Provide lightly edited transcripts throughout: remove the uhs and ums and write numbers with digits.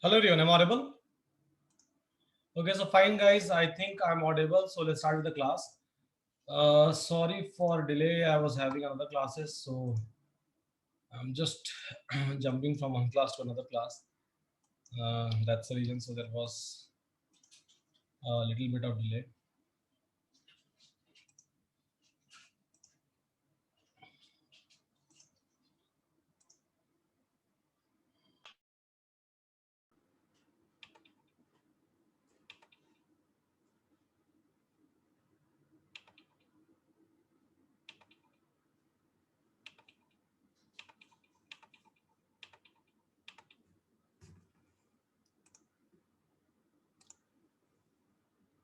Hello, everyone. Am I audible? Okay, so fine, guys. I think I'm audible. So let's start with the class. Sorry for delay. I was having another classes, so I'm just jumping from one class to another class. That's the reason. So there was a little bit of delay.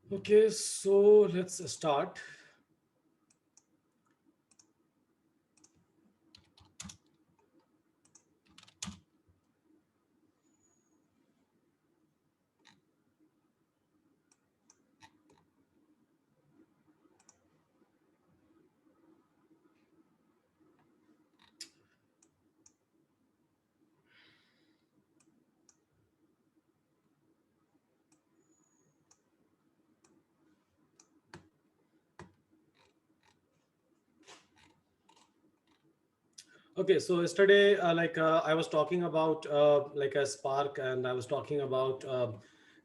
Okay, so let's start. Okay, so yesterday, I was talking about like a Spark, and I was talking about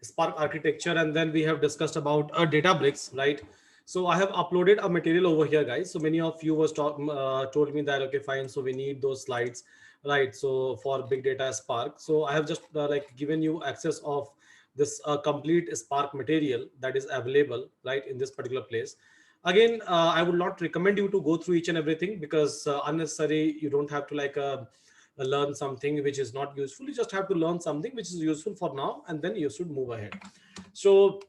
Spark architecture, and then we have discussed about Databricks, right? So I have uploaded a material over here, guys. So many of you told me that okay, fine. So we need those slides, right? So for big data Spark, so I have just like given you access of this complete Spark material that is available, right, in this particular place. Again, I would not recommend you to go through each and everything, because unnecessary, you don't have to learn something which is not useful. You just have to learn something which is useful for now, and then you should move ahead. So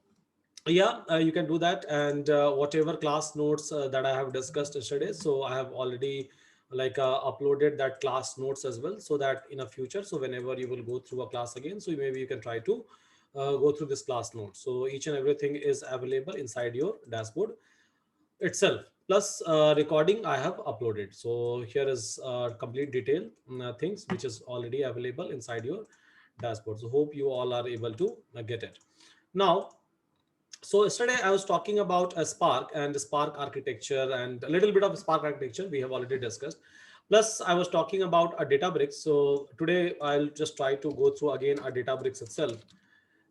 yeah, you can do that. And whatever class notes that I have discussed yesterday, so I have already uploaded that class notes as well, so that in a future, so whenever you will go through a class again, so maybe you can try to go through this class note. So each and everything is available inside your dashboard itself, plus recording I have uploaded. So here is complete detail things which is already available inside your dashboard. So hope you all are able to get it now. So yesterday I was talking about a Spark and Spark architecture, and a little bit of Spark architecture we have already discussed. Plus I was talking about a Databricks. So today I'll just try to go through again a Databricks itself.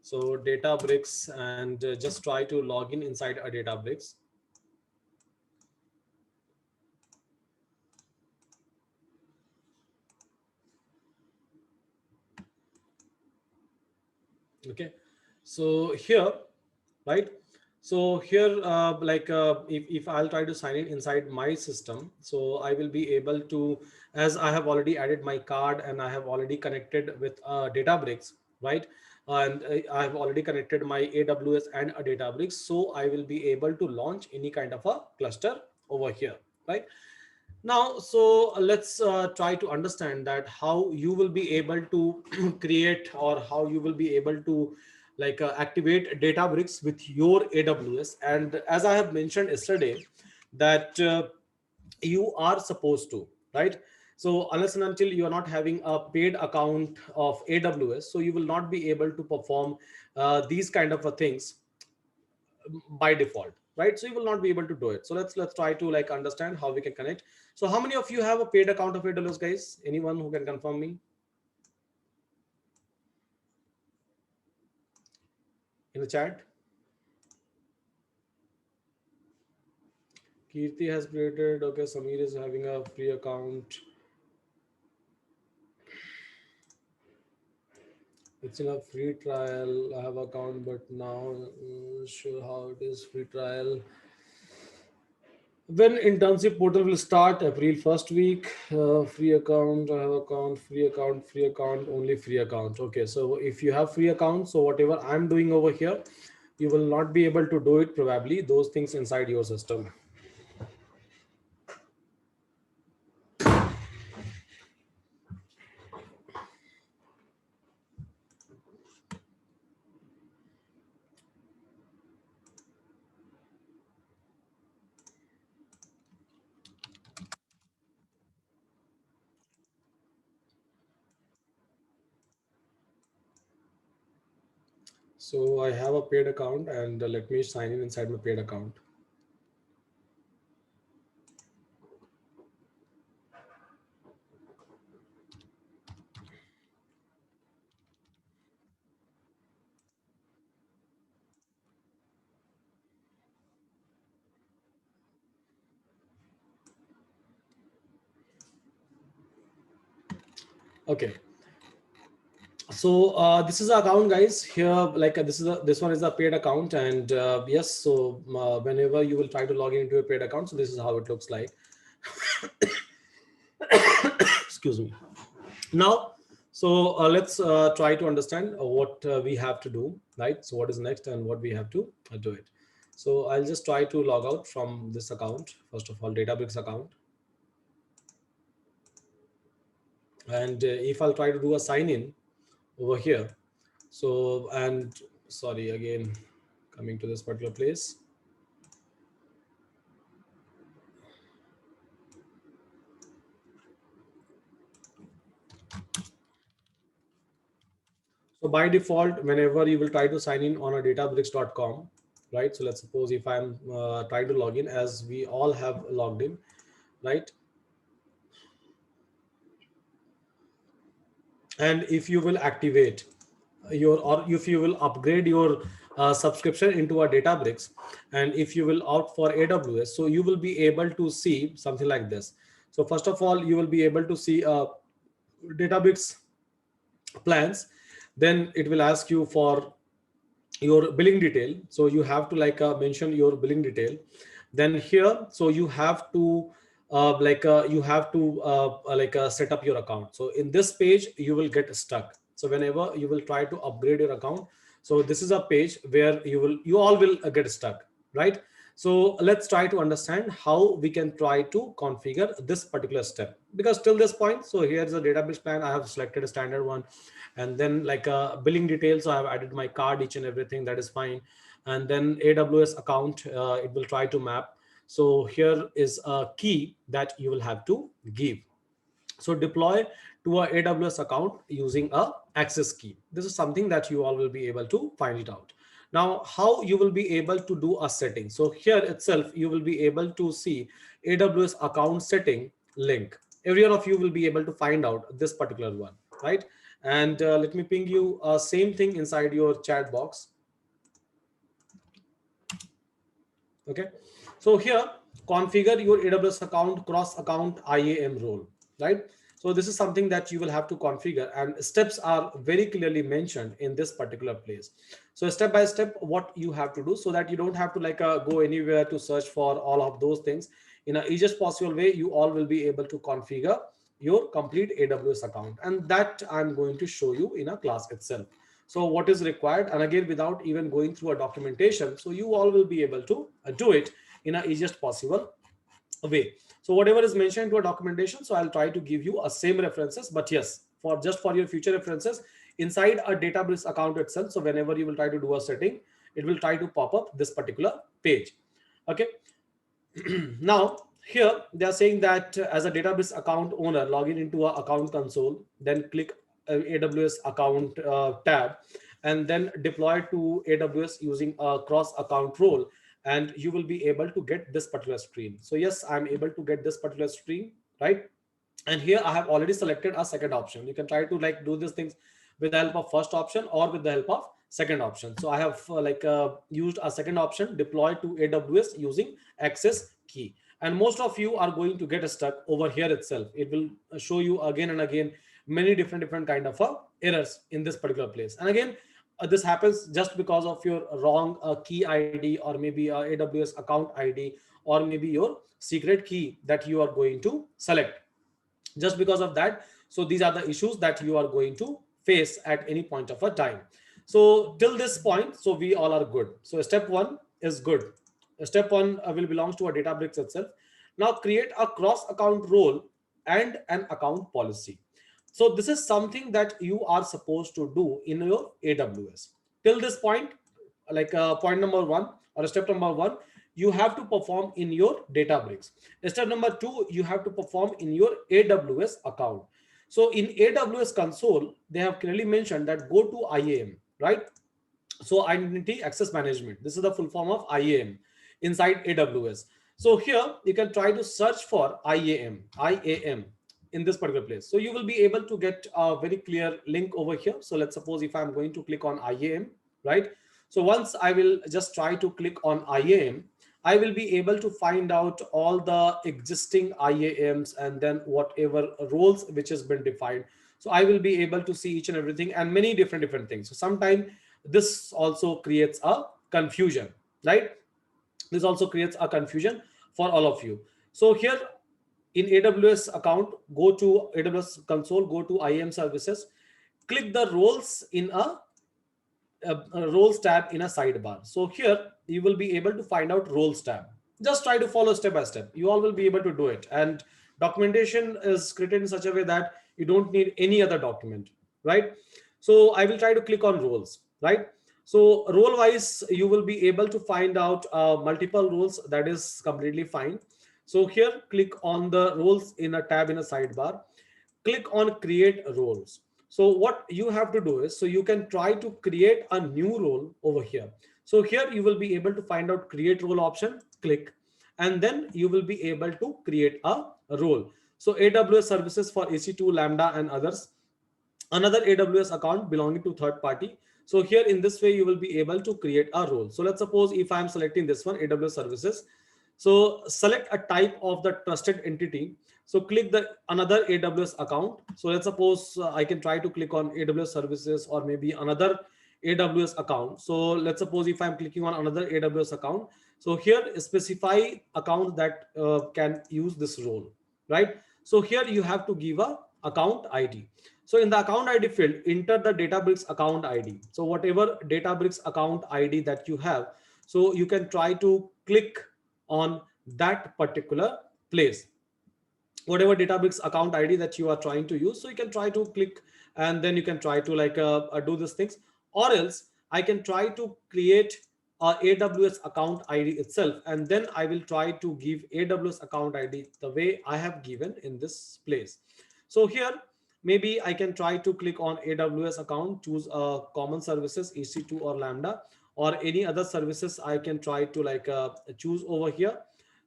So Databricks, and just try to log in inside a Databricks. Okay, so here, right, so here if I'll try to sign in inside my system, so I will be able to, as I have already added my card and I have already connected with Databricks, right, and I have already connected my AWS and a Databricks, so I will be able to launch any kind of a cluster over here, right. Now, so let's try to understand that how you will be able to create, or how you will be able to activate Databricks with your AWS. And as I have mentioned yesterday, that you are supposed to, right? So unless and until you are not having a paid account of AWS, so you will not be able to perform these kind of things by default, right? So you will not be able to do it. So let's try to understand how we can connect. So how many of you have a paid account of AWS, guys? Anyone who can confirm me in the chat? Kirti has created. Okay, Samir is having a free account. It's in a free trial. I have account, but now sure how it is free trial. When internship portal will start? April first week. Free account. I have account. Free account. Free account. Only free account. Okay, so if you have free account, so whatever I'm doing over here, you will not be able to do it probably those things inside your system. So I have a paid account, and let me sign in inside my paid account. Okay. So this is the account, guys. Here, like this one is a paid account, and yes. So whenever you will try to log in into a paid account, so this is how it looks like. Excuse me. Now, so let's try to understand what we have to do, right? So what is next and what we have to do it. So I'll just try to log out from this account. First of all, Databricks account. And if I'll try to do a sign in over here. So, and sorry, again, coming to this particular place. So by default, whenever you will try to sign in on a databricks.com, right? So let's suppose if I'm trying to log in, as we all have logged in, right? And if you will activate your, or if you will upgrade your subscription into a Databricks, and if you will opt for AWS, so you will be able to see something like this. So first of all, you will be able to see Databricks plans. Then it will ask you for your billing detail, so you have to like mention your billing detail. Then here, so you have to set up your account. So in this page you will get stuck. So whenever you will try to upgrade your account, so this is a page where you all will get stuck, right? So let's try to understand how we can try to configure this particular step, because till this point, so here's a database plan. I have selected a standard one, and then like billing details, so I have added my card, each and everything, that is fine. And then AWS account, it will try to map. So here is a key that you will have to give. So deploy to a AWS account using a access key. This is something that you all will be able to find it out. Now, how you will be able to do a setting. So here itself, you will be able to see AWS account setting link. Every one of you will be able to find out this particular one, right? And let me ping you same thing inside your chat box. Okay. So here, configure your AWS account cross account IAM role, right? So this is something that you will have to configure, and steps are very clearly mentioned in this particular place. So step by step, what you have to do, so that you don't have to like go anywhere to search for all of those things. In a easiest possible way, you all will be able to configure your complete AWS account, and that I'm going to show you in a class itself. So what is required, and again, without even going through a documentation, so you all will be able to do it in a easiest possible way. So whatever is mentioned to a documentation, so I'll try to give you a same references, but yes, for just for your future references inside a Databricks account itself. So whenever you will try to do a setting, it will try to pop up this particular page. Okay. Now here they are saying that as a Databricks account owner, log in into a account console, then click AWS account tab, and then deploy to AWS using a cross account role, and you will be able to get this particular screen. So yes, I'm able to get this particular screen, right? And here I have already selected a second option. You can try to like do these things with the help of first option or with the help of second option. So I have used a second option, deploy to AWS using access key. And most of you are going to get stuck over here itself. It will show you again and again many different kind of errors in this particular place. And again, this happens just because of your wrong key ID, or maybe AWS account ID, or maybe your secret key that you are going to select. Just because of that, so these are the issues that you are going to face at any point of a time. So till this point, so we all are good. So step one is good. Step one will belongs to a Databricks itself. Now create a cross account role and an account policy. So this is something that you are supposed to do in your AWS. Till this point, like point number one, or step number one, you have to perform in your Databricks. Step number two, you have to perform in your AWS account. So in AWS console, they have clearly mentioned that go to IAM, right? So identity access management, this is the full form of IAM inside AWS. So here you can try to search for IAM in this particular place. So you will be able to get a very clear link over here. So let's suppose if I'm going to click on IAM, right? So once I will just try to click on IAM, I will be able to find out all the existing IAMs and then whatever roles which has been defined. So I will be able to see each and everything and many different things. So sometimes this also creates a confusion, right? This also creates a confusion for all of you. So here in AWS account, go to AWS console, go to IAM services, click the roles in a roles tab in a sidebar. So here you will be able to find out roles tab. Just try to follow step by step. You all will be able to do it. And documentation is created in such a way that you don't need any other document, right? So I will try to click on roles, right? So role wise, you will be able to find out multiple roles. That is completely fine. So here, click on the roles in a tab in a sidebar. Click on create roles. So what you have to do is, so you can try to create a new role over here. So here you will be able to find out create role option, click, and then you will be able to create a role. So AWS services for EC2, Lambda, and others. Another AWS account belonging to third party. So here in this way, you will be able to create a role. So let's suppose if I'm selecting this one, AWS services. So select a type of the trusted entity. So click the another AWS account. So let's suppose I can try to click on AWS services or maybe another AWS account. So let's suppose if I'm clicking on another AWS account. So here specify account that can use this role, right? So here you have to give a account ID. So in the account ID field, enter the Databricks account ID. So whatever Databricks account ID that you have, so you can try to click on that particular place. Whatever Databricks account ID that you are trying to use, so you can try to click and then you can try to like do these things, or else I can try to create a AWS account ID itself, and then I will try to give AWS account ID the way I have given in this place. So here maybe I can try to click on AWS account, choose common services, EC2 or Lambda, or any other services I can try to like choose over here.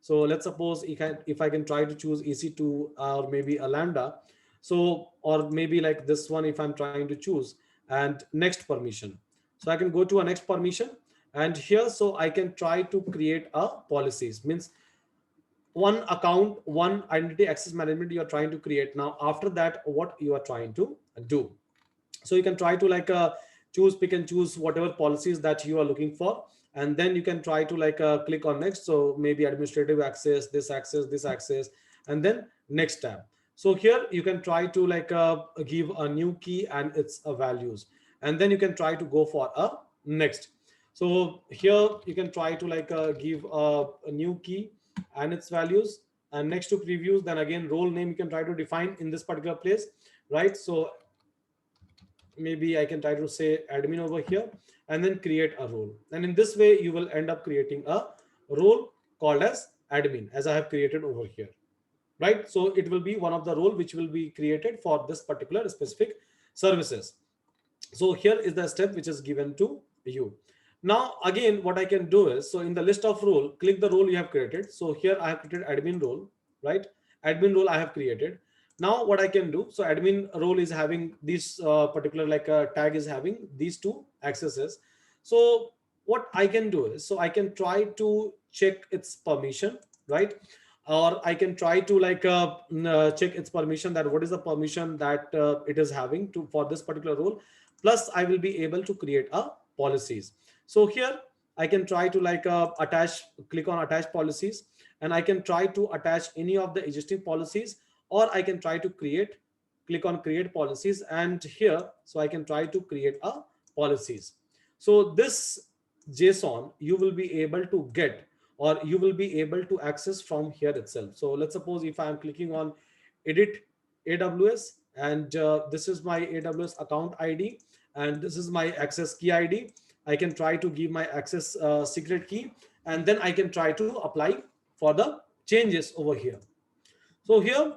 So let's suppose if I can try to choose EC2 or maybe a Lambda. So, or maybe like this one, if I'm trying to choose and next permission. So I can go to a next permission and here, so I can try to create a policies, means one account, one identity access management you are trying to create. Now, after that, what you are trying to do. So you can try to like pick and choose whatever policies that you are looking for, and then you can try to like click on next. So maybe administrative access, this access, and then next tab. So here you can try to like give a new key and its values, and then you can try to go for a next. So here you can try to like give a new key and its values, and next to previews, then again role name you can try to define in this particular place, right? So maybe I can try to say admin over here and then create a role. And in this way, you will end up creating a role called as admin, as I have created over here, right? So it will be one of the role which will be created for this particular specific services. So here is the step which is given to you. Now, again, what I can do is, so in the list of role, click the role you have created. So here I have created admin role, right? Admin role I have created. Now what I can do, so admin role is having this particular like tag is having these two accesses. So what I can do is, so I can try to check its permission, right? Or I can try to like check its permission, that what is the permission that it is having to for this particular role. Plus I will be able to create a policies. So here I can try to like click on attach policies, and I can try to attach any of the existing policies, or I can try to click on create policies, and here, so I can try to create a policies. So this JSON you will be able to get, or you will be able to access from here itself. So let's suppose if I'm clicking on edit AWS, and this is my AWS account ID, and this is my access key ID. I can try to give my access secret key, and then I can try to apply for the changes over here. So here,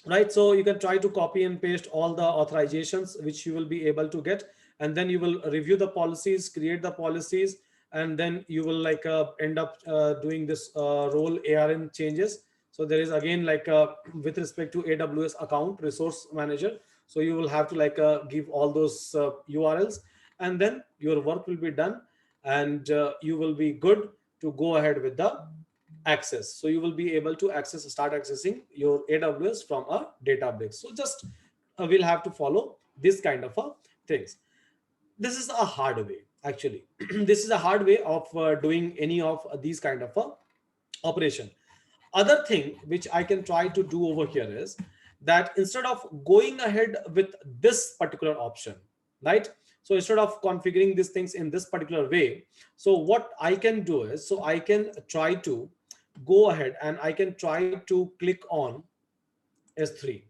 right, so you can try to copy and paste all the authorizations which you will be able to get, and then you will review the policies, create the policies, and then you will like end up doing this role ARM changes. So there is again like with respect to AWS account resource manager, so you will have to like give all those URLs, and then your work will be done, and you will be good to go ahead with the access. So you will be able to start accessing your AWS from a Databricks. So just we'll have to follow this kind of things. This is a hard way actually. This is a hard way of doing any of these kind of operation. Other thing which I can try to do over here is that instead of going ahead with this particular option, right? So instead of configuring these things in this particular way, so what I can do is, so I can try to go ahead and I can try to click on S3.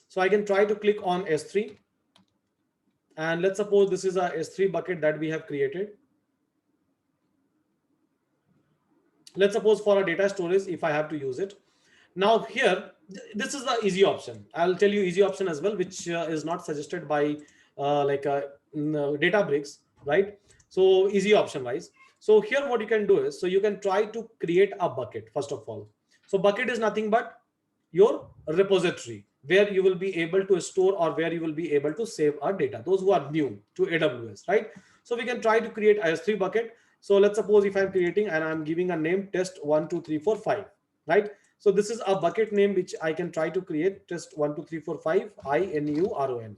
So I can try to click on S3, and let's suppose this is a S3 bucket that we have created. Let's suppose for a data storage, if I have to use it. Now here, this is the easy option. I'll tell you easy option as well, which is not suggested by Databricks, right? So easy option wise. So here what you can do is, so you can try to create a bucket first of all. So bucket is nothing but your repository where you will be able to store or where you will be able to save our data. Those who are new to AWS, right? So we can try to create a S3 bucket. So let's suppose if I'm creating and I'm giving a name test 1 2 3 4 5, right? So this is a bucket name which I can try to create, test 1 2 3 4 5 INURON.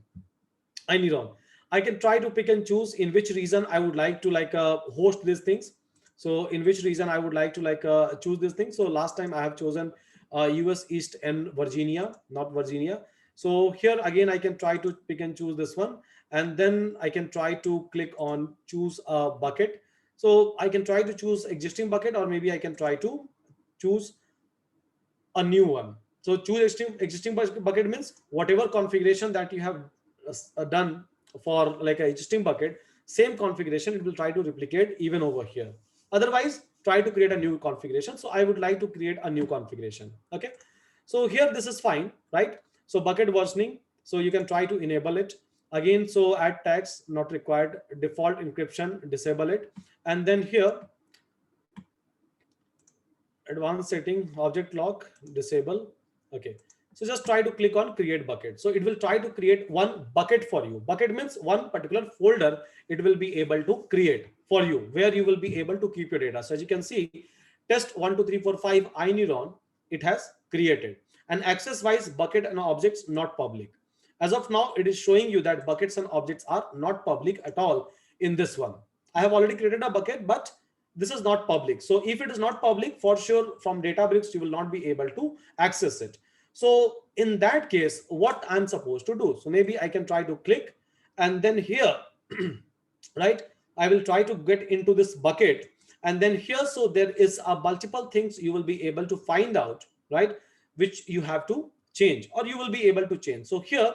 INURON. I can try to pick and choose in which region I would like to like host these things. So in which region I would like to like choose this thing. So last time I have chosen US East and Virginia, not Virginia. So here again I can try to pick and choose this one, and then I can try to click on choose a bucket. So I can try to choose existing bucket, or maybe I can try to choose a new one. So choose existing bucket means whatever configuration that you have done for like a existing bucket, same configuration it will try to replicate even over here. Otherwise, try to create a new configuration. So I would like to create a new configuration. Okay. So here this is fine, right? So bucket versioning. So you can try to enable it again. So add tags not required, default encryption, disable it. And then here advanced setting, object lock, disable. Okay. So just try to click on create bucket. So it will try to create one bucket for you. Bucket means one particular folder it will be able to create for you where you will be able to keep your data. So as you can see, test 1 2 3 4 5 ineuron it has created, and access wise bucket and objects not public. As of now, it is showing you that buckets and objects are not public at all in this one. I have already created a bucket, but this is not public. So if it is not public, for sure from Databricks, you will not be able to access it. So in that case, what I'm supposed to do? So maybe I can try to click, and then here, right, I will try to get into this bucket, and then here, so there is a multiple things you will be able to find out, right, which you have to change or you will be able to change. So here,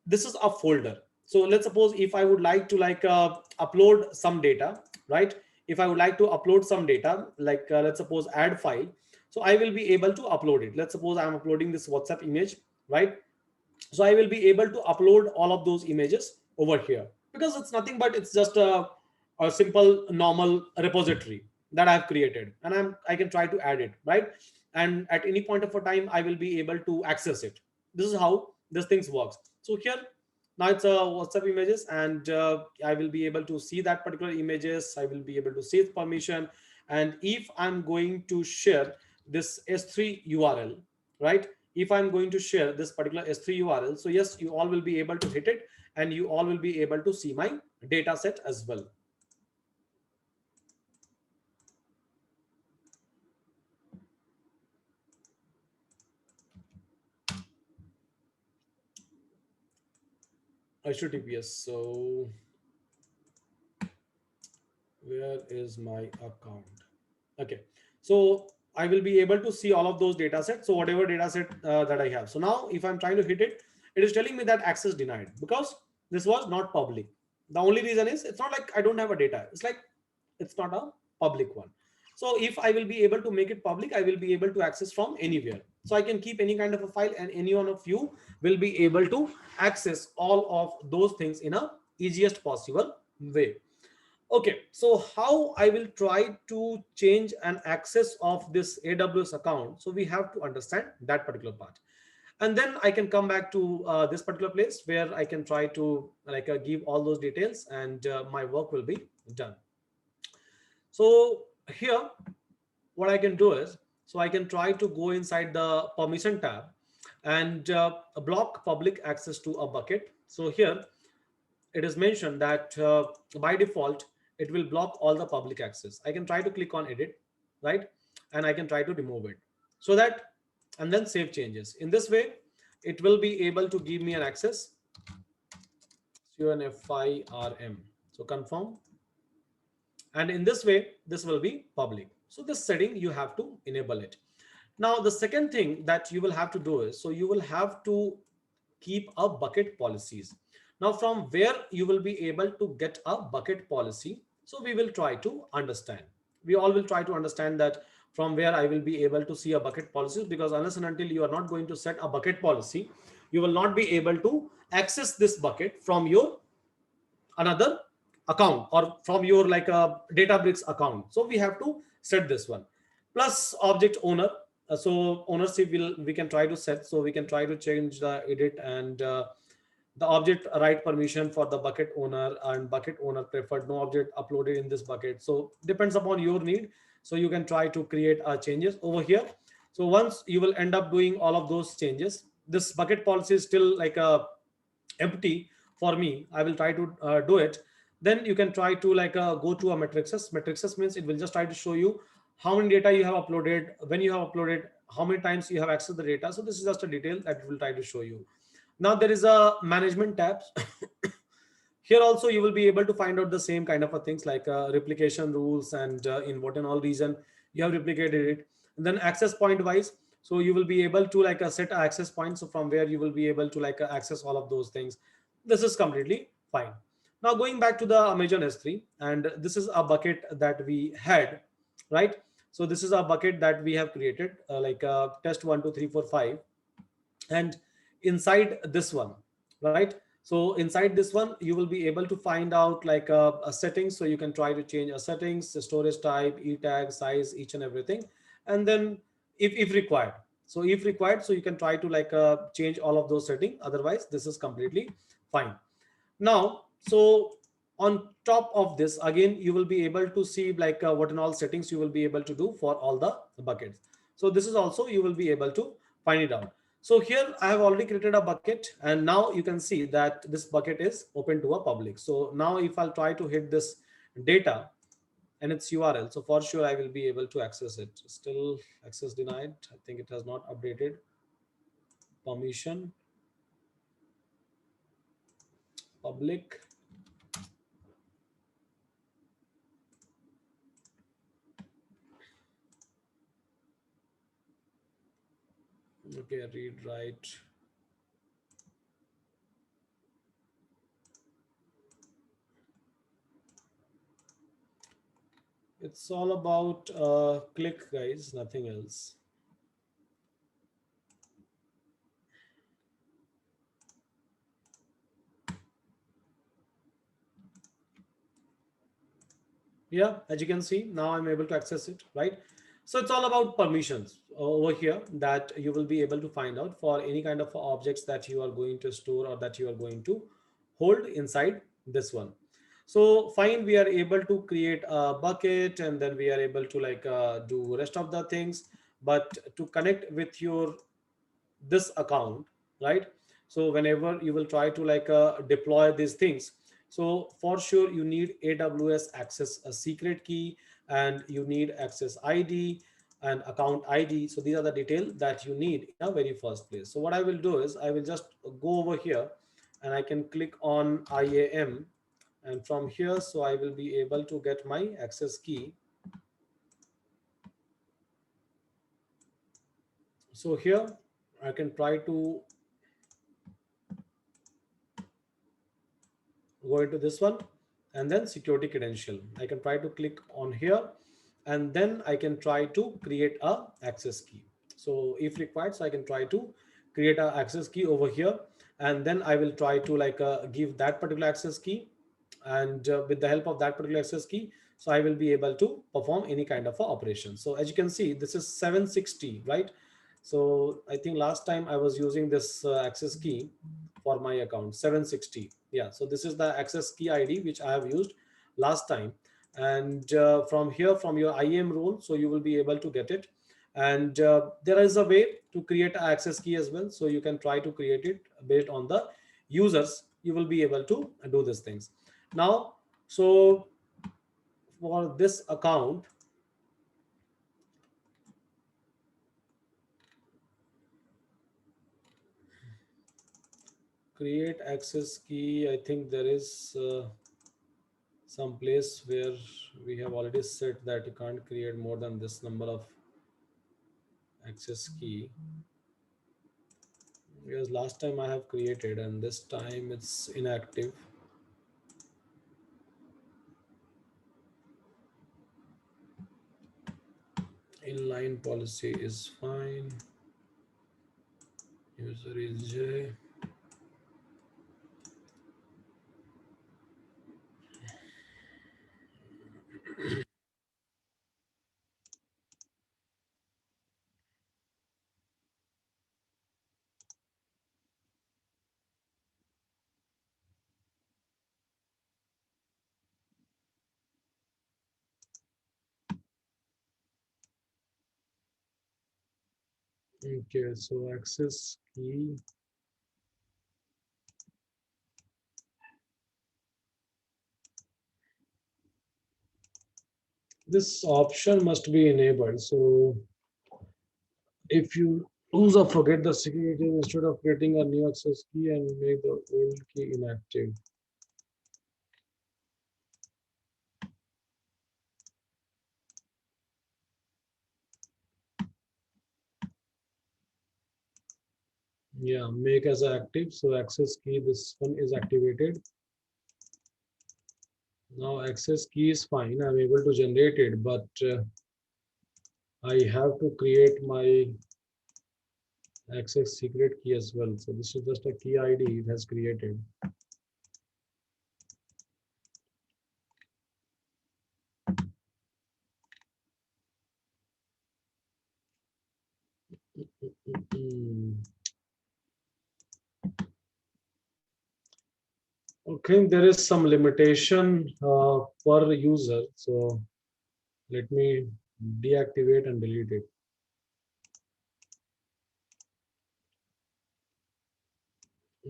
this is a folder. So let's suppose if I would like to like upload some data, right? If I would like to upload some data, like let's suppose add file. So I will be able to upload it. Let's suppose I'm uploading this WhatsApp image, right? So I will be able to upload all of those images over here because it's nothing but it's just a simple normal repository that I've created, and I can try to add it, right? And at any point of a time, I will be able to access it. This is how this things works. So here, now it's WhatsApp images, and I will be able to see that particular images. I will be able to see its permission. And if I'm going to share this S3 URL, right? If I'm going to share this particular S3 URL, so yes, you all will be able to hit it, and you all will be able to see my data set as well. HTTPS. So where is my account? Okay. So I will be able to see all of those data sets. So whatever data set that I have. So now if I'm trying to hit it, it is telling me that access denied because this was not public. The only reason is it's not like I don't have a data. It's like it's not a public one. So if I will be able to make it public, I will be able to access from anywhere. So I can keep any kind of a file and any one of you will be able to access all of those things in a easiest possible way. Okay, so how I will try to change an access of this AWS account. So we have to understand that particular part. And then I can come back to this particular place where I can try to give all those details and my work will be done. So here, what I can do is, so I can try to go inside the permission tab and block public access to a bucket. So here it is mentioned that by default, it will block all the public access. I can try to click on edit, right? And I can try to remove it so that, and then save changes. In this way, it will be able to give me an access, CUNFIRM. So confirm. And in this way, this will be public. So this setting, you have to enable it. Now, the second thing that you will have to do is, so you will have to keep a bucket policies. Now, from where you will be able to get a bucket policy, so we will try to understand. We all will try to understand that from where I will be able to see a bucket policy, because unless and until you are not going to set a bucket policy, you will not be able to access this bucket from your another account or from your like a Databricks account. So we have to set this one. Plus object owner. So ownership will, we can try to set. So we can try to change the edit and the object right permission for the bucket owner, and bucket owner preferred no object uploaded in this bucket. So depends upon your need. So you can try to create changes over here. So once you will end up doing all of those changes, this bucket policy is still like a empty for me. I will try to do it. Then you can try to go to a matrices. Matrices means it will just try to show you how many data you have uploaded, when you have uploaded, how many times you have accessed the data. So this is just a detail that it will try to show you. Now there is a management tabs. Here also you will be able to find out the same kind of a things like replication rules and in what and all reason you have replicated it. And then access point wise, so you will be able to set a access point, so from where you will be able to access all of those things. This is completely fine. Now going back to the Amazon S3, and this is a bucket that we had, right? So this is a bucket that we have created test 1 2 3 4 5, and inside this one, right? So inside this one you will be able to find out a settings. So you can try to change a settings, the storage type, e tag, size, each and everything. And then if required, so if required, so you can try to change all of those settings. Otherwise this is completely fine. Now, so on top of this, again, you will be able to see what and all settings you will be able to do for all the buckets. So this is also, you will be able to find it out. So here I have already created a bucket, and now you can see that this bucket is open to a public. So now if I'll try to hit this data and its URL, so for sure I will be able to access it. Still access denied. I think it has not updated. Permission, public. Okay, read, write. It's all about click, guys, nothing else. Yeah, as you can see, now I'm able to access it, right? So it's all about permissions over here that you will be able to find out for any kind of objects that you are going to store or that you are going to hold inside this one. So fine, we are able to create a bucket, and then we are able to do rest of the things. But to connect with your this account, right? So whenever you will try to deploy these things, so for sure you need AWS access a secret key, and you need access ID and account ID. So these are the details that you need in a very first place. So what I will do is I will just go over here and I can click on IAM, and from here, so I will be able to get my access key. So here I can try to go into this one, and then security credential. I can try to click on here, and then I can try to create a access key. So if required, so I can try to create a access key over here, and then I will try to like give that particular access key, and with the help of that particular access key, so I will be able to perform any kind of a operation. So as you can see, this is 760, right? So I think last time I was using this access key for my account 760. Yeah, so this is the access key ID which I have used last time. And from here, from your IAM role, so you will be able to get it. And there is a way to create an access key as well, so you can try to create it based on the users. You will be able to do these things now. So for this account, create access key, I think there is some place where we have already said that you can't create more than this number of access key. Because last time I have created and this time it's inactive. Inline policy is fine. User is J. Okay, so access key. This option must be enabled. So if you lose or forget the security, instead of creating a new access key and make the old key inactive. Yeah, make as active. So access key, this one is activated. Now access key is fine. I'm able to generate it, but I have to create my access secret key as well. So this is just a key ID it has created. Okay, there is some limitation per user. So let me deactivate and delete it.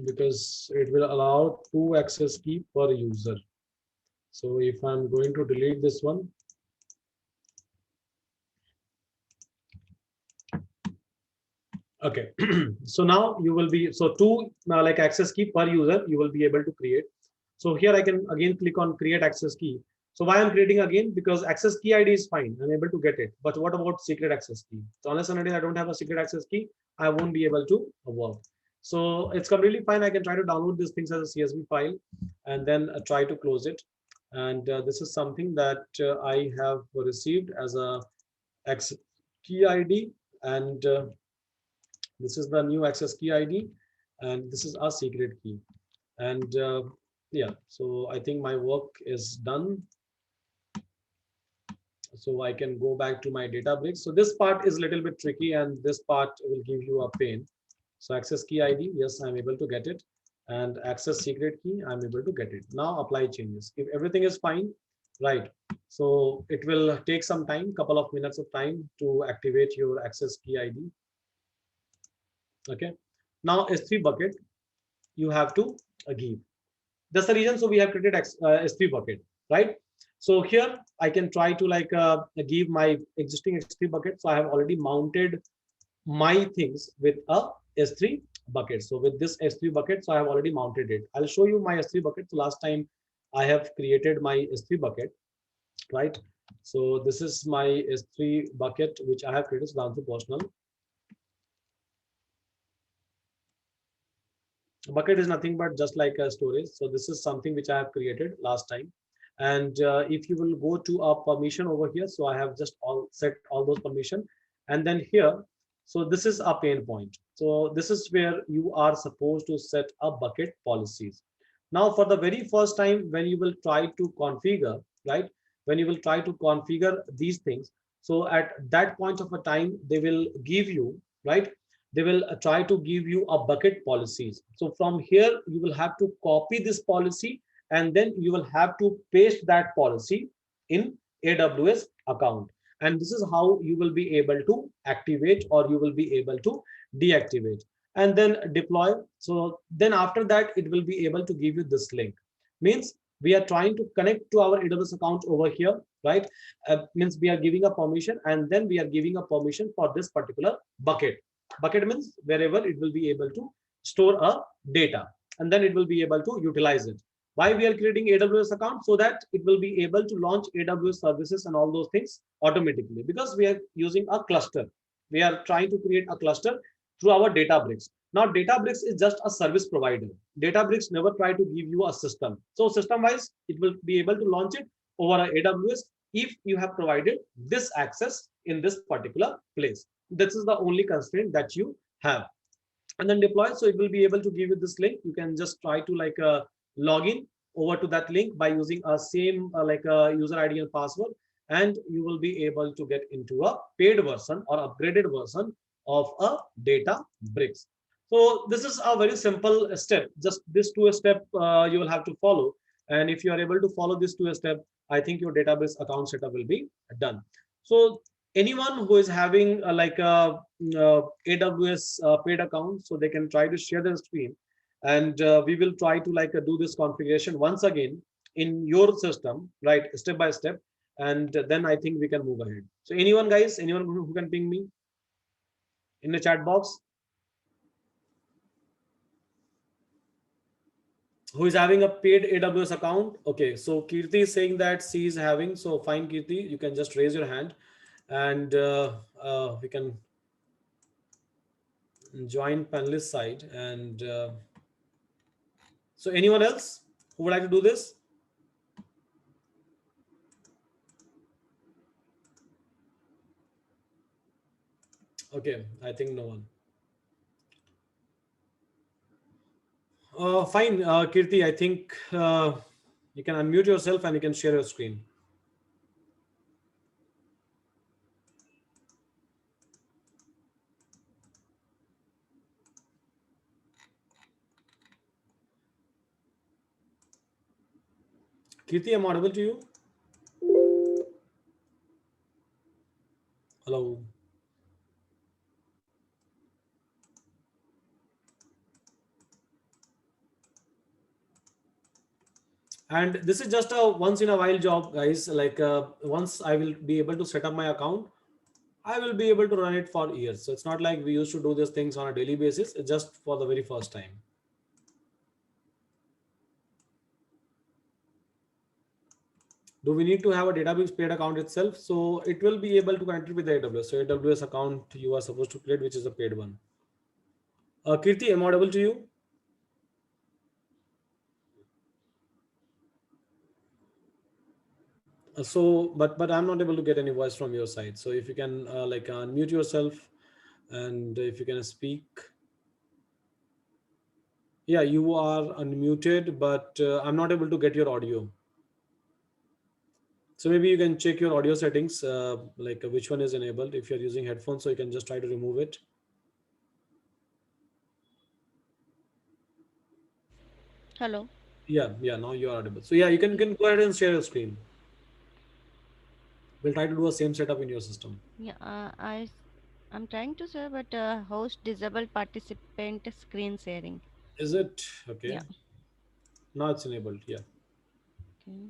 Because it will allow 2 access key per user. So if I'm going to delete this one, okay. So now you will be, so 2 like access key per user, you will be able to create. So here I can again click on create access key. So why I'm creating again? Because access key ID is fine. I'm able to get it. But what about secret access key? So unless and until I don't have a secret access key, I won't be able to work. So it's completely fine. I can try to download these things as a CSV file and then try to close it. And this is something that I have received as a access key ID. And this is the new access key ID. And this is our secret key. And yeah, so I think my work is done. So I can go back to my Databricks. So this part is a little bit tricky and this part will give you a pain. So access key ID, yes, I'm able to get it. And access secret key, I'm able to get it. Now apply changes. If everything is fine, right? So it will take some time, couple of minutes of time to activate your access key ID. Okay. Now S3 bucket, you have to give. That's the reason. So we have created S3 bucket, right? So here I can try to like give my existing S3 bucket. So I have already mounted my things with a S3 bucket. So with this S3 bucket, so I have already mounted it. I'll show you my S3 bucket. So last time I have created my S3 bucket, right? So this is my S3 bucket, which I have created down to personal. Bucket is nothing but just like a storage. So this is something which I have created last time. And if you will go to a permission over here, so I have just all set all those permission. And then here So this is a pain point. So this is where you are supposed to set a bucket policies. Now, for the very first time, when you will try to configure, right? When you will try to configure these things, so at that point of a time, they will give you, right? They will try to give you a bucket policies. So from here, you will have to copy this policy, and then you will have to paste that policy in AWS account. And this is how you will be able to activate, or you will be able to deactivate, and then deploy. So then after that, it will be able to give you this link. Means we are trying to connect to our AWS account over here, right? Means we are giving a permission, and then we are giving a permission for this particular bucket. Bucket means wherever it will be able to store a data, and then it will be able to utilize it. Why we are creating AWS account? So that it will be able to launch AWS services and all those things automatically, because we are using a cluster. We are trying to create a cluster through our Databricks. Now, Databricks is just a service provider. Databricks never try to give you a system. So system wise, it will be able to launch it over a AWS if you have provided this access in this particular place. This is the only constraint that you have. And then deploy. So it will be able to give you this link. You can just try to log in over to that link by using a same user ID and password, and you will be able to get into a paid version or upgraded version of a Databricks. So this is a very simple step. Just this two step you will have to follow, and if you are able to follow this two step, I think your database account setup will be done. So anyone who is having AWS paid account, so they can try to share their screen, and we will try to do this configuration once again in your system, right, step by step, and then I think we can move ahead. So anyone, guys, anyone who can ping me in the chat box, who is having a paid AWS account? Okay, so Kirti is saying that she is having. So fine, Kirti, you can just raise your hand, and we can join panelist side. And so anyone else who would like to do this? Okay, I think no one. Fine, Kirti, I think you can unmute yourself and you can share your screen. Kirti, I'm audible to you? Hello. And this is just a once in a while job, guys. Once I will be able to set up my account, I will be able to run it for years. So it's not like we used to do these things on a daily basis. It's just for the very first time. Do we need to have a database paid account itself? So it will be able to connect it with the AWS. So AWS account you are supposed to create, which is a paid one. Kirti, am I audible to you? But I'm not able to get any voice from your side. So if you can unmute yourself, and if you can speak. Yeah, you are unmuted, but I'm not able to get your audio. So maybe you can check your audio settings, which one is enabled. If you're using headphones, so you can just try to remove it. Hello. Yeah, now you are audible. So yeah, you can go ahead and share your screen. We'll try to do a same setup in your system. Yeah, I'm trying to say, but host disable participant screen sharing. Is it okay? Yeah. Now it's enabled. Yeah. Okay.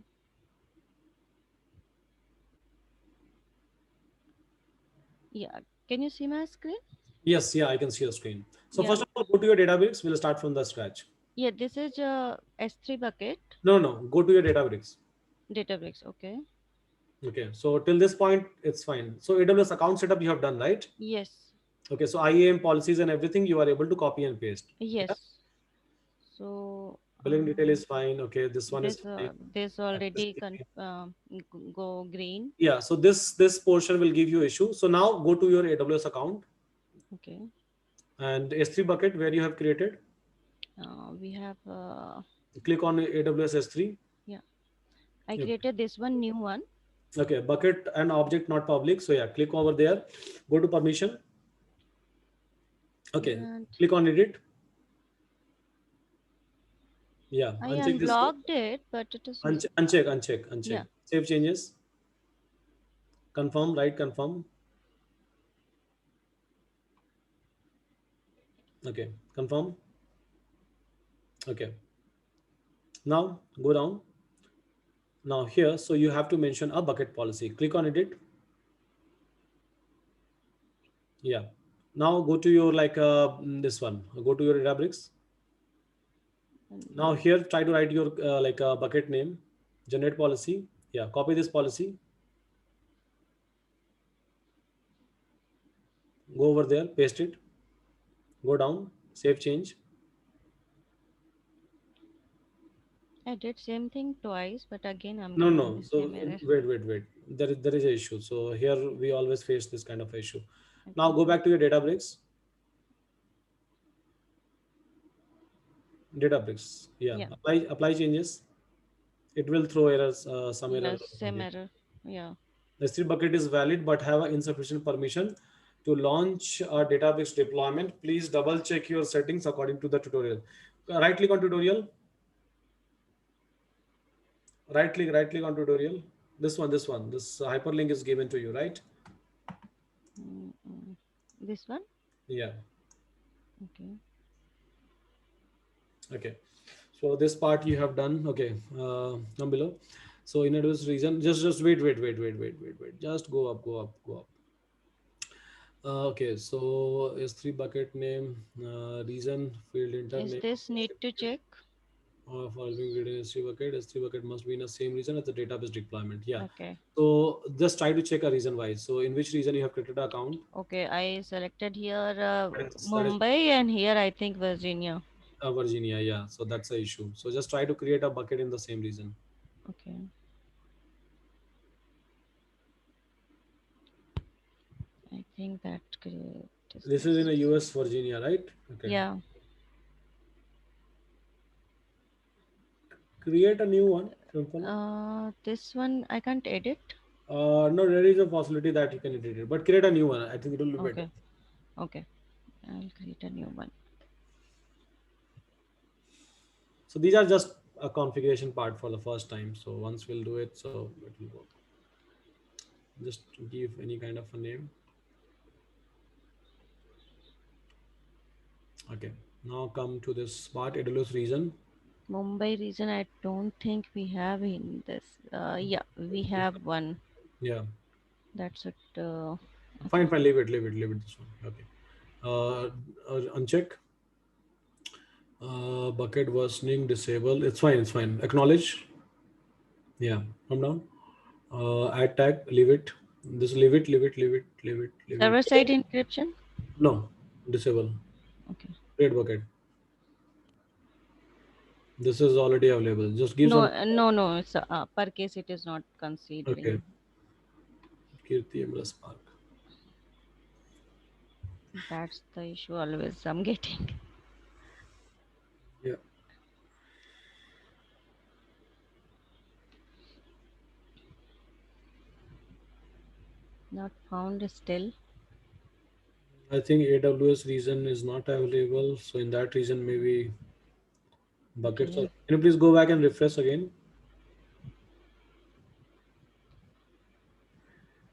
Yeah. Can you see my screen? Yes, yeah, I can see your screen. So Yeah. first of all, go to your database. We'll start from the scratch. Yeah. This is S3 bucket No, go to your Databricks. Databricks. Okay. Okay, so till this point, it's fine. So AWS account setup you have done, right? Yes. Okay, so IAM policies and everything you are able to copy and paste. Yeah. Yes. So Billing detail is fine. Okay, this one is fine. this And this already will be- go green. Yeah, so this portion will give you issue. So now go to your AWS account. Okay. And S3 bucket where you have created, We have, click on AWS S3. yeah, I Okay. created this one new one. Okay, bucket and object not public. So yeah, click over there, go to permission. Okay, And click on edit. Yeah, I uncheck this one. unblocked it, but it is not. Uncheck. Yeah. Save changes. Confirm, right? Confirm. Okay, confirm. Okay, now go down. Now here, so you have to mention a bucket policy. Click on edit. Yeah. Now go to your like this one. Go to your Databricks. Now And here, try to write your like bucket name, generate policy. Yeah, copy this policy. Go over there, paste it. Go down, save change. I did same thing twice, but again I'm No, getting the no. same So error. wait. There is a issue. So here we always face this kind of issue. Now Okay. go back to your Databricks. Databricks. Yeah. Yeah. Apply changes. It will throw errors. Some error Yes, over same here. error. Yeah. The S3 bucket is valid but have insufficient permission to launch a Databricks deployment. Please double check your settings according to the tutorial. Right click on tutorial. Right click on tutorial. This one. This hyperlink is given to you, right? Mm-mm. This one? Yeah. Okay. Okay. So this part you have done. Okay. Down below. So in this reason, just wait. Just go up. Okay. So S3 bucket name, reason, field enter Is name, this need to check? following reading S3 bucket. S3 bucket must be in the same region as the database deployment. Yeah. Okay. So just try to check a reason wise. So in which region you have created an account? Okay, I selected here That is Mumbai and here I think Virginia. Virginia. Yeah. So that's the issue. So just try to create a bucket in the same region. Okay. I think that is This is in this. a US Virginia, right? Okay. Yeah. Create a new one. Simple. This one I can't edit. No, there is a possibility that you can edit it, but create a new one. I think it will be better. Okay. Okay. I'll create a new one. So these are just a configuration part for the first time. So once we'll do it, so it will work. Just give any kind of a name. Okay. Now come to this part, AWS region. Mumbai region I don't think we have in this. Yeah, we have one. Yeah. That's it. Fine, Okay. fine. Leave it. This one. Okay. Uncheck. Bucket worsening, disable. It's fine. Acknowledge. Yeah. Come down. Add tag, leave it. This leave it. Server side encryption. No, disable. Okay. Create bucket. This is already available. Just give No, some. no. It's per case it is not Okay. considering. Kirti MLS Park. That's the issue always I'm getting. Yeah. Not found still. I think AWS region is not available. So in that region, maybe buckets are. Okay. Can you please go back and refresh again?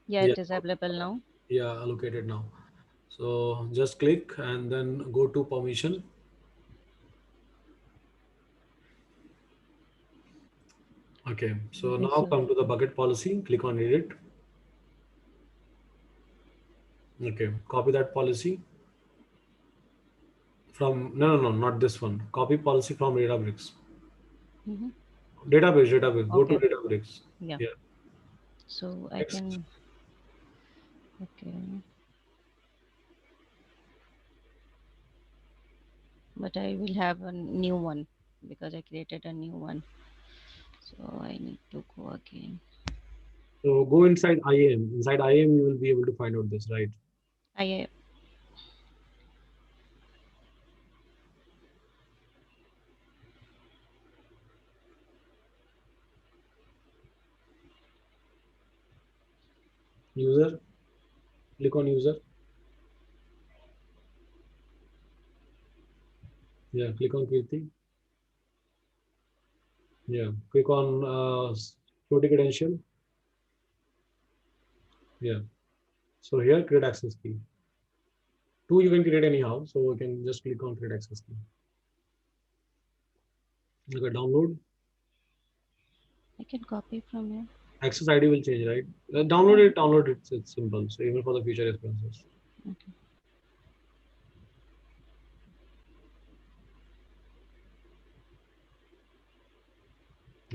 Yeah, Yeah. it is available now. Yeah, allocated now. So just click and then go to permission. Okay. So This now come to the bucket policy. Click on edit. Okay. Copy that policy from not this one. Copy policy from Databricks. hmm Database. Go to Okay. Databricks. Yeah. Yeah. So I Next. can. Okay. But I will have a new one because I created a new one. So I need to go again. So go inside IAM. Inside IAM, you will be able to find out this, right? I User, click on user. Yeah, click on Kirti. Yeah, click on security credential. Yeah, so here create access key. Two you can create anyhow, so you can just click on create access key. Okay, download. I can copy from here. Access ID will change, right? Download it. It's simple. So even for the future expenses. Okay.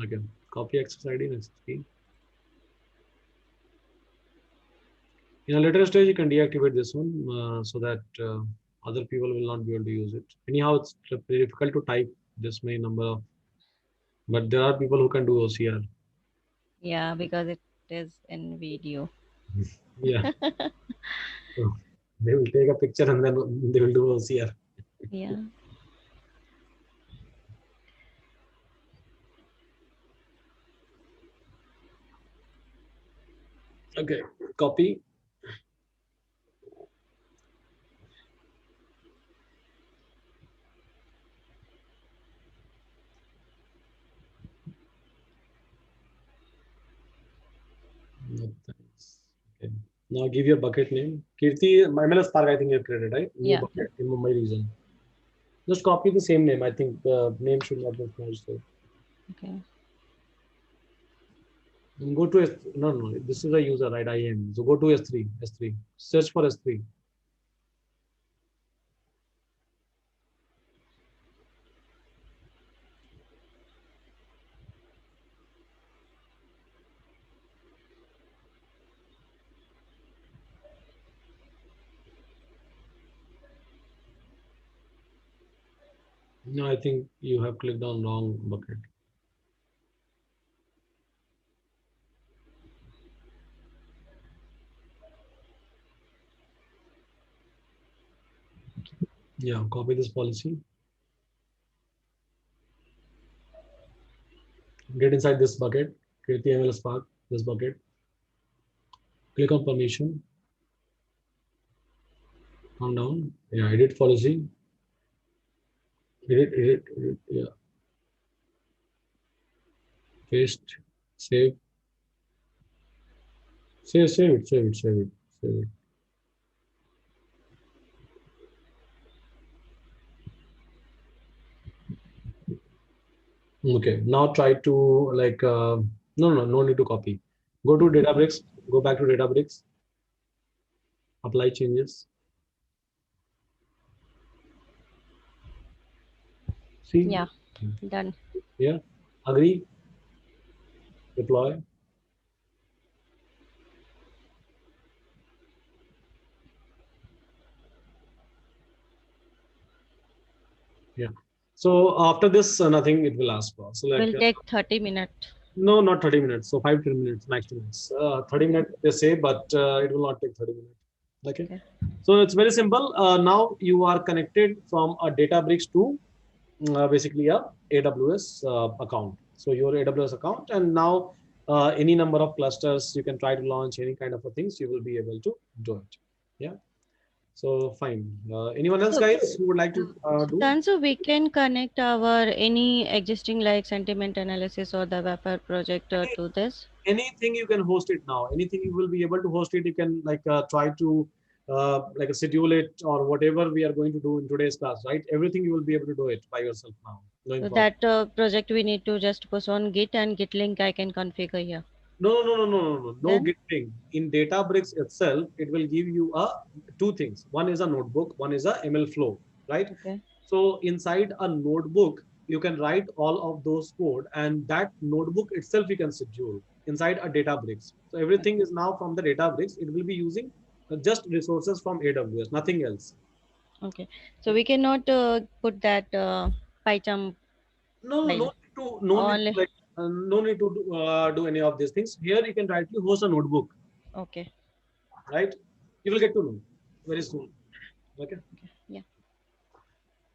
Okay, copy access ID next key. In a later stage, you can deactivate this one so that other people will not be able to use it. Anyhow, it's very difficult to type this many number of, but there are people who can do OCR. Yeah, because it is in video. Yeah, so they will take a picture and then they will do OCR. Yeah. Okay, copy. No, thanks. Okay. Now give your bucket name. Kirti, my MLS Park, I think you have created, right? New Yeah. bucket in Mumbai region. Just copy the same name. I think name should not be changed. So Okay. and go to no, no, this is a user, right? I am. So go to S3, S3. Search for S3. No, I think you have clicked on wrong bucket. Yeah, copy this policy. Get inside this bucket. Create the MLS Park, this bucket. Click on permission. Come down. Yeah, edit policy. Edit. Yeah, paste. Save. Save it. Save it. Okay, now try to like, no need to copy. Go to Databricks, go back to Databricks, apply changes. See, Yeah. Done. yeah, agree, deploy. Yeah. So after this, nothing it will ask for. So like, Will take 30 minutes. no, not 30 minutes. So 5 to 10 minutes, max 2 minutes. 30 Okay. minutes they say, but it will not take 30 minutes. Okay. Okay. So it's very simple. Now you are connected from a Databricks to basically a AWS account. So your AWS account, and now any number of clusters you can try to launch any kind of a things you will be able to do it. Yeah. So fine. Anyone else, So, guys, who would like to do? Tansu, we can connect our any existing like sentiment analysis or the Webpack project Any, to this. anything you can host it now. Anything you will be able to host it. You can like try to like schedule it or whatever we are going to do in today's class, right? Everything you will be able to do it by yourself now going So forward. that project we need to just push on Git and Git link I can configure here. No Then, Git thing. In Databricks itself, it will give you a two things. One is a notebook, one is a ML flow, right? okay, So inside a notebook, you can write all of those code, and that notebook itself you can schedule inside a Databricks. So everything okay, is now from the Databricks. It will be using just resources from AWS, nothing else. okay. So we cannot put that PyCharm No, file. no need to Only like, no need to do any of these things. Here you can directly host a notebook, okay, right? You will get to know very soon. Okay. okay, yeah.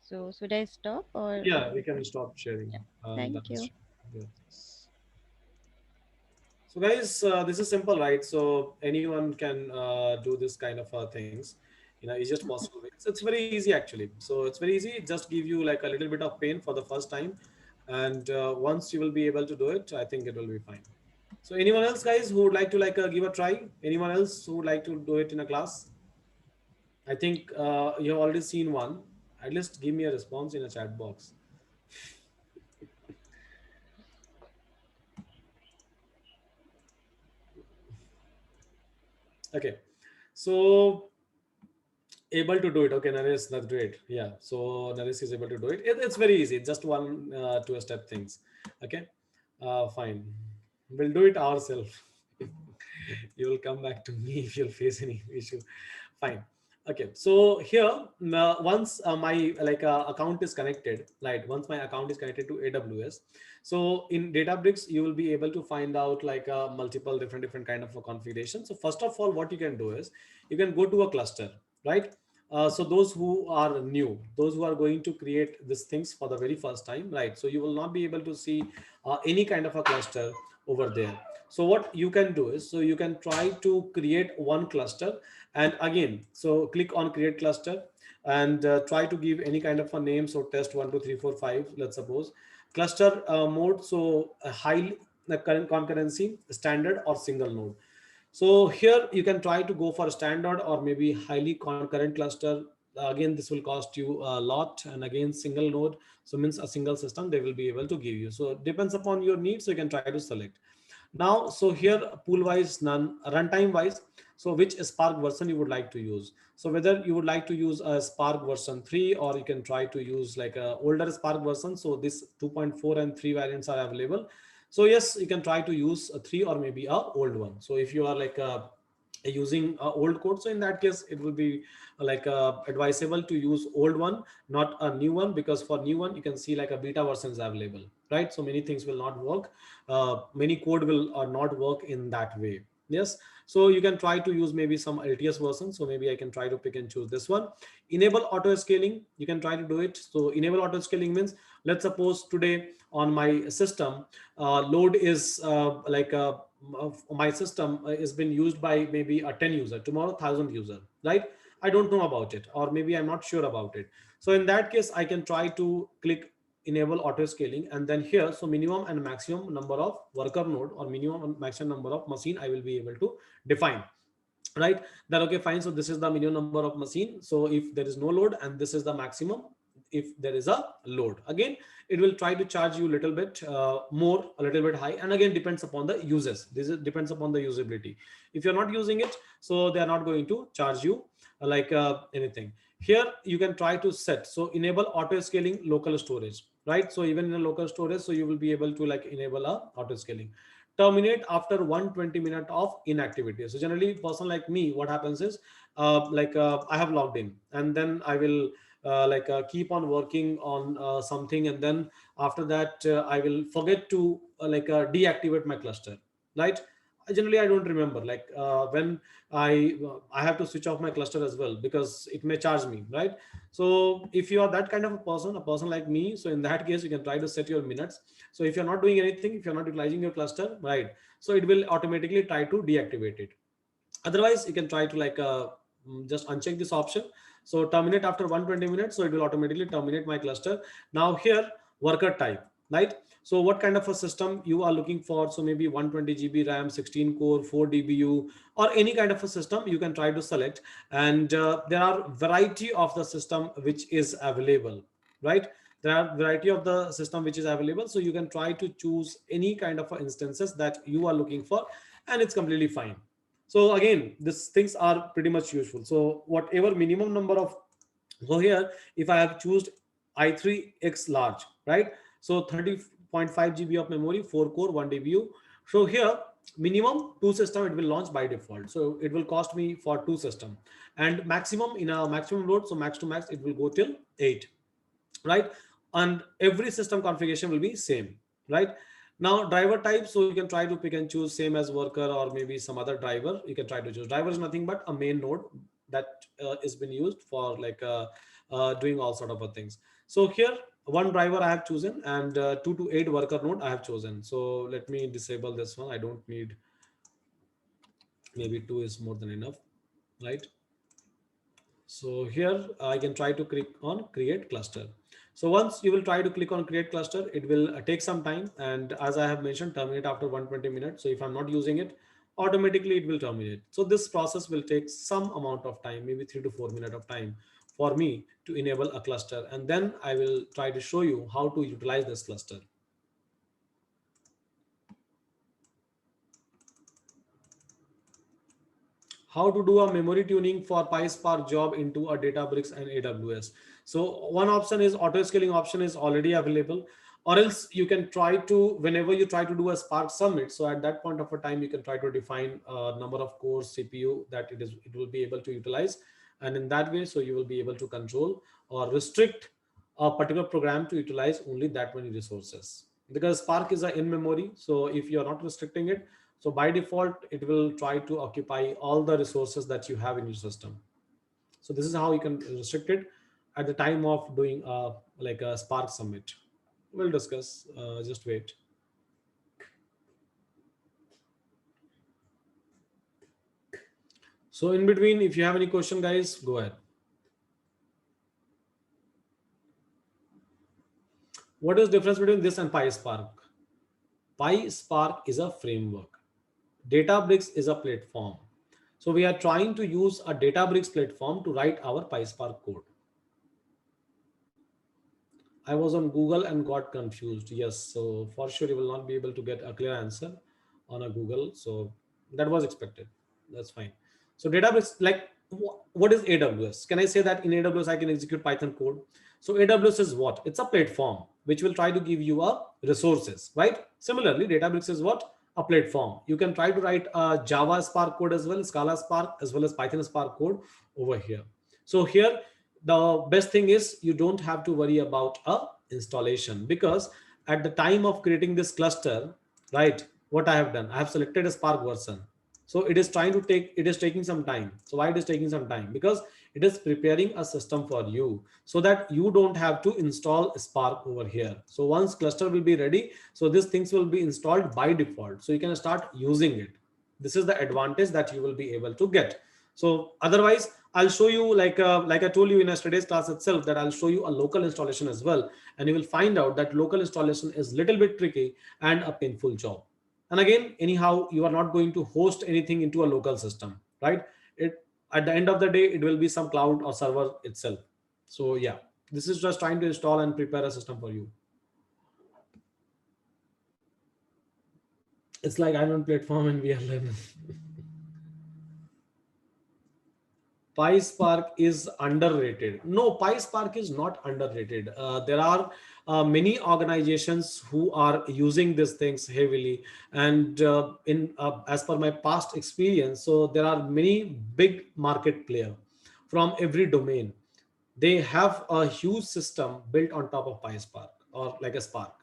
So should I stop or Yeah, we can stop sharing. yeah? That Thank you. is, yeah. So guys, this is simple, right? So anyone can do this kind of things, easiest possible way. It's very easy actually. So it's very easy. It just give you like a little bit of pain for the first time, and once you will be able to do it, I think it will be fine. So anyone else, guys, who would like to like give a try? Anyone else who would like to do it in a class? I think you have already seen one. At least give me a response in a chat box. Okay. So able to do it. Okay, Naresh, that's great. Yeah, so Naresh is able to do it. It's very easy. It's just one two step things. Okay, fine. We'll do it ourselves. You will come back to me if you'll face any issue. Fine. Okay, so here once my like account is connected, right? Once my account is connected to AWS, so in Databricks you will be able to find out like multiple different kind of a configuration. So first of all, what you can do is you can go to a cluster, right? So those who are new, those who are going to create these things for the very first time, right? So you will not be able to see any kind of a cluster over there. So what you can do is, so you can try to create one cluster, and again, so click on create cluster, and try to give any kind of a name. So test 1 2 3 4 5, let's suppose cluster mode. So high the current concurrency, standard or single node. So here you can try to go for standard or maybe highly concurrent cluster. Again, this will cost you a lot. And again, single node, so means a single system they will be able to give you. So it depends upon your needs. So you can try to select. Now, so here pool wise, none, runtime wise. So which Spark version you would like to use? So whether you would like to use a Spark version 3, or you can try to use like a older Spark version. So this 2.4 and 3 variants are available. So yes, you can try to use a 3 or maybe a old one. So if you are like using old code, so in that case it will be like advisable to use old one, not a new one, because for new one you can see like a beta versions available, right? So many things will not work, many code will not work in that way. Yes, so you can try to use maybe some LTS version. So maybe I can try to pick and choose this one. Enable auto scaling, you can try to do it. So enable auto scaling means, let's suppose today on my system load is like my system is been used by maybe a 10 user, tomorrow 1000 user, right? I don't know about it, or maybe I'm not sure about it. So in that case I can try to click enable auto scaling, and then here, so minimum and maximum number of worker node, or minimum and maximum number of machine I will be able to define, right? That okay, fine. So this is the minimum number of machine. So if there is no load, and this is the maximum if there is a load. Again, it will try to charge you a little bit more, a little bit high, and again depends upon the uses. This is depends upon the usability. If you're not using it, so they are not going to charge you like anything. Here you can try to set, so enable auto scaling local storage, right? So even in a local storage, so you will be able to like enable a auto scaling. Terminate after 120 minutes of inactivity. So generally person like me, what happens is I have logged in, and then I will keep on working on something, and then after that I will forget to deactivate my cluster, right? Generally I don't remember like when I have to switch off my cluster as well, because it may charge me, right? So if you are that kind of a person like me, so in that case you can try to set your minutes. So if you're not doing anything, if you're not utilizing your cluster, right, so it will automatically try to deactivate it. Otherwise you can try to just uncheck this option. So terminate after 120 minutes, so it will automatically terminate my cluster. Now here, worker type, right? So what kind of a system you are looking for? So maybe 120 GB RAM, 16 core, 4 dbu, or any kind of a system you can try to select. And there are variety of the system which is available, right? There are variety of the system which is available, so you can try to choose any kind of instances that you are looking for, and it's completely fine. So again, these things are pretty much useful. So whatever minimum number of, so here if I have choose i3x large, right? So 30.5 GB of memory, 4 core, 1 dbu. So here minimum two system it will launch by default, so it will cost me for two system. And maximum, in a maximum load, so max to max it will go till 8, right? And every system configuration will be same, right? Now driver type, so you can try to pick and choose same as worker, or maybe some other driver you can try to choose. Driver is nothing but a main node that is been used for doing all sort of things. So here one driver I have chosen, and 2 to 8 worker node I have chosen. So let me disable this one. I don't need, maybe 2 is more than enough, right? So here I can try to click on create cluster. So once you will try to click on create cluster, it will take some time. And as I have mentioned, terminate after 120 minutes. So if I'm not using it, automatically it will terminate. So this process will take some amount of time, maybe 3 to 4 minutes of time for me to enable a cluster. And then I will try to show you how to utilize this cluster. How to do a memory tuning for PySpark job into a Databricks and AWS. So one option is auto scaling option is already available, or else you can try to, whenever you try to do a Spark Summit. So at that point of a time, you can try to define a number of cores CPU that it will be able to utilize. And in that way, so you will be able to control or restrict a particular program to utilize only that many resources, because Spark is a in memory. So if you're not restricting it, so by default, it will try to occupy all the resources that you have in your system. So this is how you can restrict it at the time of doing like a Spark Summit. We'll discuss, just wait. So in between, if you have any question, guys, go ahead. What is the difference between this and PySpark? PySpark is a framework. Databricks is a platform. So we are trying to use a Databricks platform to write our PySpark code. I was on Google and got confused. Yes, so for sure you will not be able to get a clear answer on a Google. So that was expected. That's fine. So Databricks, like what is AWS? Can I say that in AWS I can execute Python code? So AWS is what? It's a platform which will try to give you a resources, right? Similarly, Databricks is what? A platform. You can try to write a Java Spark code as well, Scala Spark as well as Python Spark code over here. So here the best thing is you don't have to worry about a installation, because at the time of creating this cluster, right, what I have done, I have selected a Spark version. So it is trying to take, it is taking some time. So why it is taking some time? Because it is preparing a system for you so that you don't have to install Spark over here. So once cluster will be ready, so these things will be installed by default, so you can start using it. This is the advantage that you will be able to get. So otherwise, I'll show you, like I told you in yesterday's class itself, that I'll show you a local installation as well, and you will find out that local installation is little bit tricky and a painful job. And again, anyhow, you are not going to host anything into a local system, right? It, at the end of the day, it will be some cloud or server itself. So yeah, this is just trying to install and prepare a system for you. It's like I'm on platform and we are learning. PySpark is underrated. No, PySpark is not underrated. There are many organizations who are using these things heavily, and in as per my past experience, so there are many big market player from every domain. They have a huge system built on top of PySpark or like a Spark.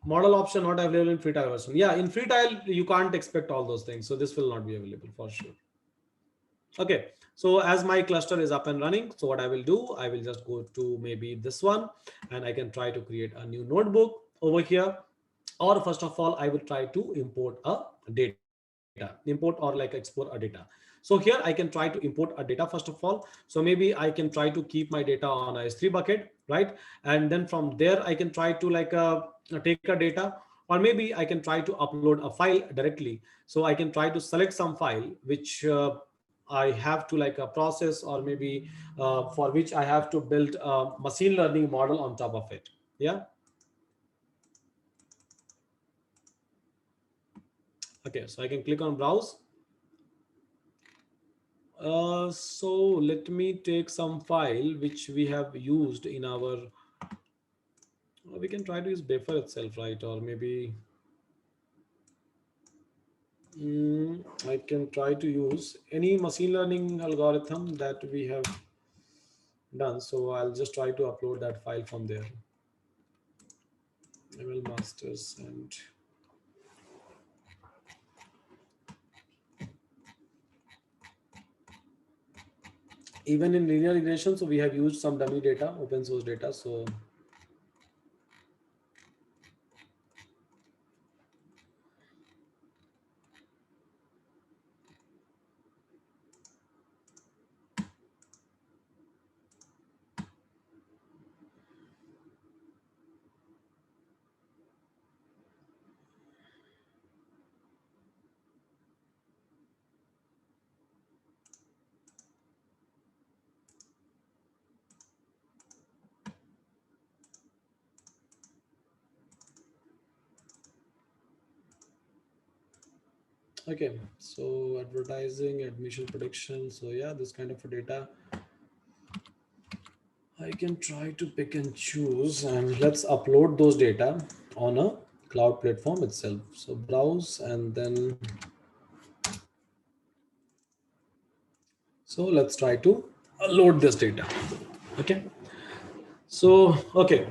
Model option not available in free trial version. Yeah, in free trial you can't expect all those things, so this will not be available for sure. Okay, so as my cluster is up and running, so what I will do, I will just go to maybe this one, and I can try to create a new notebook over here. Or first of all, I will try to import a data, import or like export a data. So here I can try to import a data first of all. So maybe I can try to keep my data on a S3 bucket, right? And then from there I can try to take a data, or maybe I can try to upload a file directly. So I can try to select some file which I have to like a process, or maybe for which I have to build a machine learning model on top of it. Yeah. Okay, so I can click on browse. So let me take some file which we have used in our, we can try to use buffer itself, right? Or maybe I can try to use any machine learning algorithm that we have done. So I'll just try to upload that file from there. ML masters and Even in linear regression, so we have used some dummy data, open source data. So okay, so advertising, admission prediction. So yeah, this kind of data I can try to pick and choose, and let's upload those data on a cloud platform itself. So browse, and then so let's try to load this data. Okay. So, okay,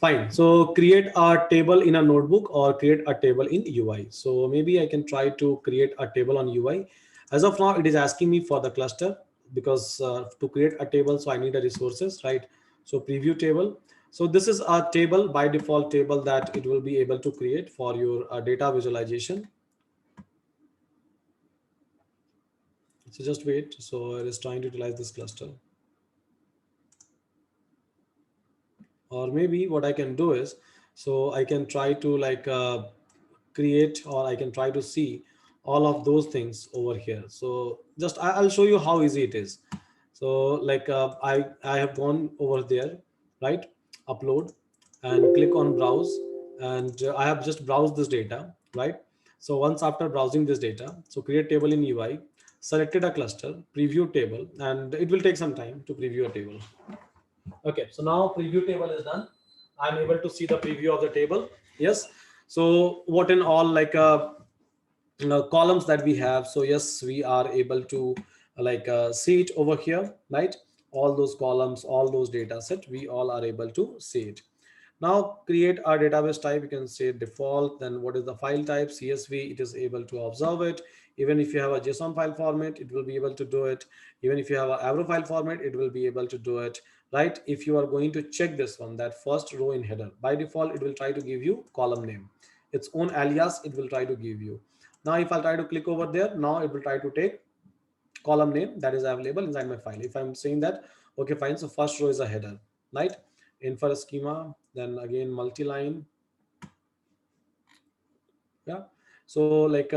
fine. So create a table in a notebook or create a table in UI. So maybe I can try to create a table on UI. As of now, it is asking me for the cluster because to create a table, so I need a resources, right? So preview table. So this is a table by default table that it will be able to create for your data visualization. So just wait. So it is trying to utilize this cluster. Or maybe what I can do is, so I can try to like create, or I can try to see all of those things over here. So just I'll show you how easy it is. So like I have gone over there, right? Upload and click on browse, and I have just browsed this data, right? So once after browsing this data, so create table in UI, selected a cluster, preview table, and it will take some time to preview a table. Okay, so now preview table is done. I'm able to see the preview of the table. Yes. So what in all like columns that we have. So yes, we are able to like see it over here, right? All those columns, all those data set, we all are able to see it. Now create our database type. You can say default. Then what is the file type? CSV. It is able to observe it. Even if you have a JSON file format, it will be able to do it. Even if you have a Avro file format, it will be able to do it, right? If you are going to check this one, that first row in header, by default, it will try to give you column name, its own alias. It will try to give you. Now, if I try to click over there, now it will try to take column name that is available inside my file. If I'm saying that, okay, fine. So first row is a header, right? Infer schema, then again multi-line. Yeah. So like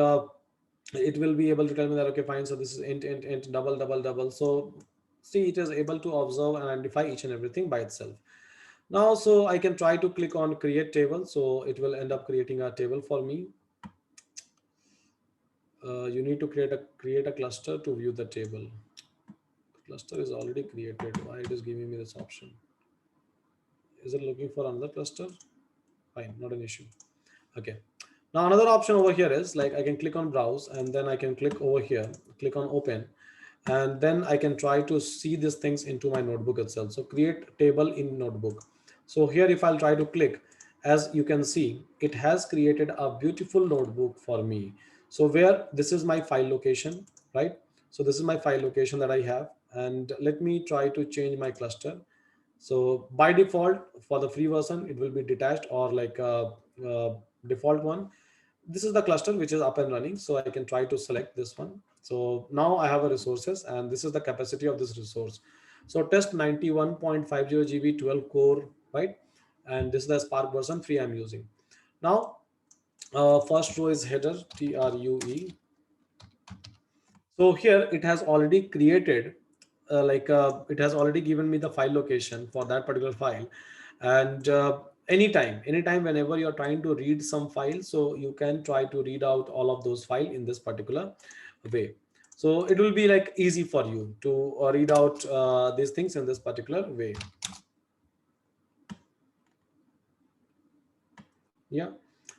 it will be able to tell me that, okay, fine. So this is int, double, double, double. So see, it is able to observe and identify each and everything by itself. Now, so I can try to click on create table. So it will end up creating a table for me. You need to create a cluster to view the table. Cluster is already created. Why it is giving me this option? Is it looking for another cluster? Fine, not an issue. Okay. Now another option over here is like I can click on browse, and then I can click over here, click on open, and then I can try to see these things into my notebook itself. So create table in notebook. So here if I'll try to click, as you can see, it has created a beautiful notebook for me. So where this is my file location, right? So this is my file location that I have, and let me try to change my cluster. So by default, for the free version, it will be detached or like a default one. This is the cluster which is up and running. So I can try to select this one. So now I have a resources, and this is the capacity of this resource. So test 91.50 GB 12 core, right? And this is the Spark version 3 I'm using. Now, first row is header, TRUE. So here it has already created it has already given me the file location for that particular file. And anytime whenever you're trying to read some file, so you can try to read out all of those file in this particular way. So it will be like easy for you to read out these things in this particular way. Yeah.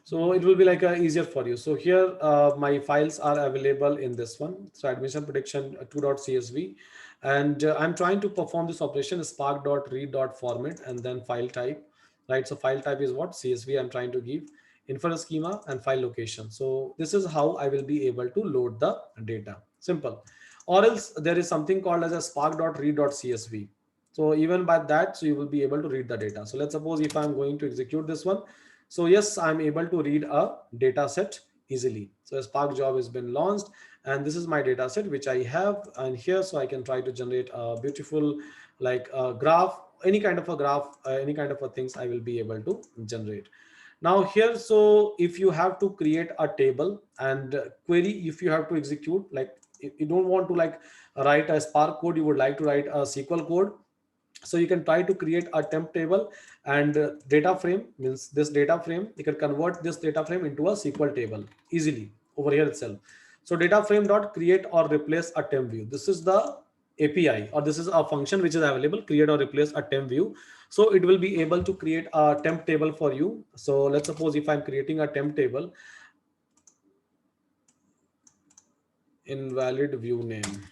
So it will be like easier for you. So here my files are available in this one. So admission prediction 2.csv, and I'm trying to perform this operation spark.read.format and then file type, right? So file type is what? CSV. I'm trying to give infer schema and file location. So this is how I will be able to load the data. Simple. or else there is something called as a spark.read.csv. So even by that, so you will be able to read the data. So let's suppose if I'm going to execute this one, so yes, I'm able to read a data set easily. So a Spark job has been launched, and this is my data set which I have, and here so I can try to generate a beautiful like a graph, any kind of a graph, any kind of a things I will be able to generate. Now here, so if you have to create a table and query, if you have to execute, like you don't want to like write a Spark code, you would like to write a SQL code. So you can try to create a temp table, and data frame means this data frame, you can convert this data frame into a SQL table easily over here itself. So data frame dot create or replace a temp view. This is the API, or this is a function which is available, create or replace a temp view. So it will be able to create a temp table for you. So let's suppose if I'm creating a temp table, invalid view name.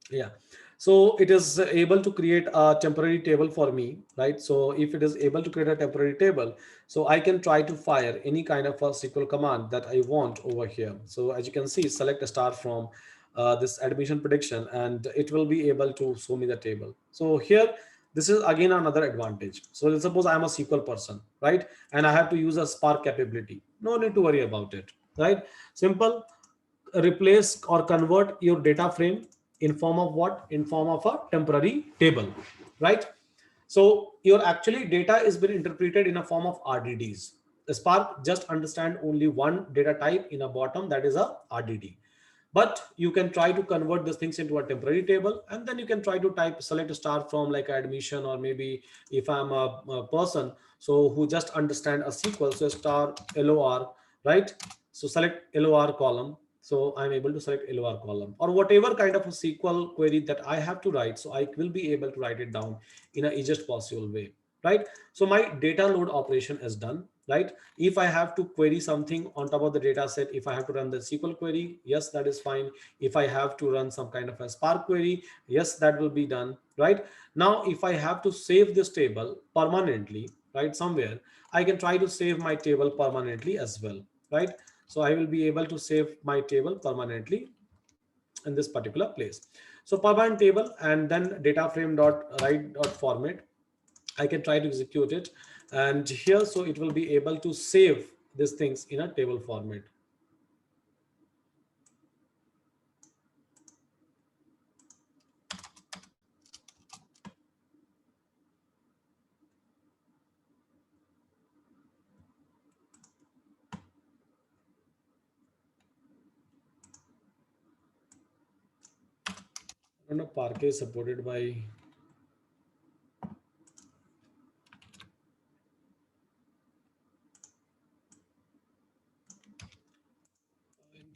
Yeah, so it is able to create a temporary table for me, right? So if it is able to create a temporary table, so I can try to fire any kind of a SQL command that I want over here. So as you can see, select a star from this admission prediction, and it will be able to show me the table. So here, this is again another advantage. So let's suppose I'm a SQL person, right? And I have to use a Spark capability. No need to worry about it, right? Simple, replace or convert your data frame in form of what, in form of a temporary table, right? So your actually data is been interpreted in a form of RDDs. The Spark just understand only one data type in a bottom, that is a RDD. But you can try to convert these things into a temporary table, and then you can try to type select a star from like admission, or maybe if I'm a person so who just understand a SQL, so star LOR, right? So select LOR column. So I'm able to select LOR column, or whatever kind of a SQL query that I have to write. So I will be able to write it down in a easiest possible way, right? So my data load operation is done, right? If I have to query something on top of the data set, if I have to run the SQL query, yes, that is fine. If I have to run some kind of a Spark query, yes, that will be done, right? Now, if I have to save this table permanently, right, somewhere, I can try to save my table permanently as well, right? So I will be able to save my table permanently in this particular place. So permanent table, and then data frame dot write dot format, I can try to execute it, and here so it will be able to save these things in a table format. I don't know, Parquet is supported by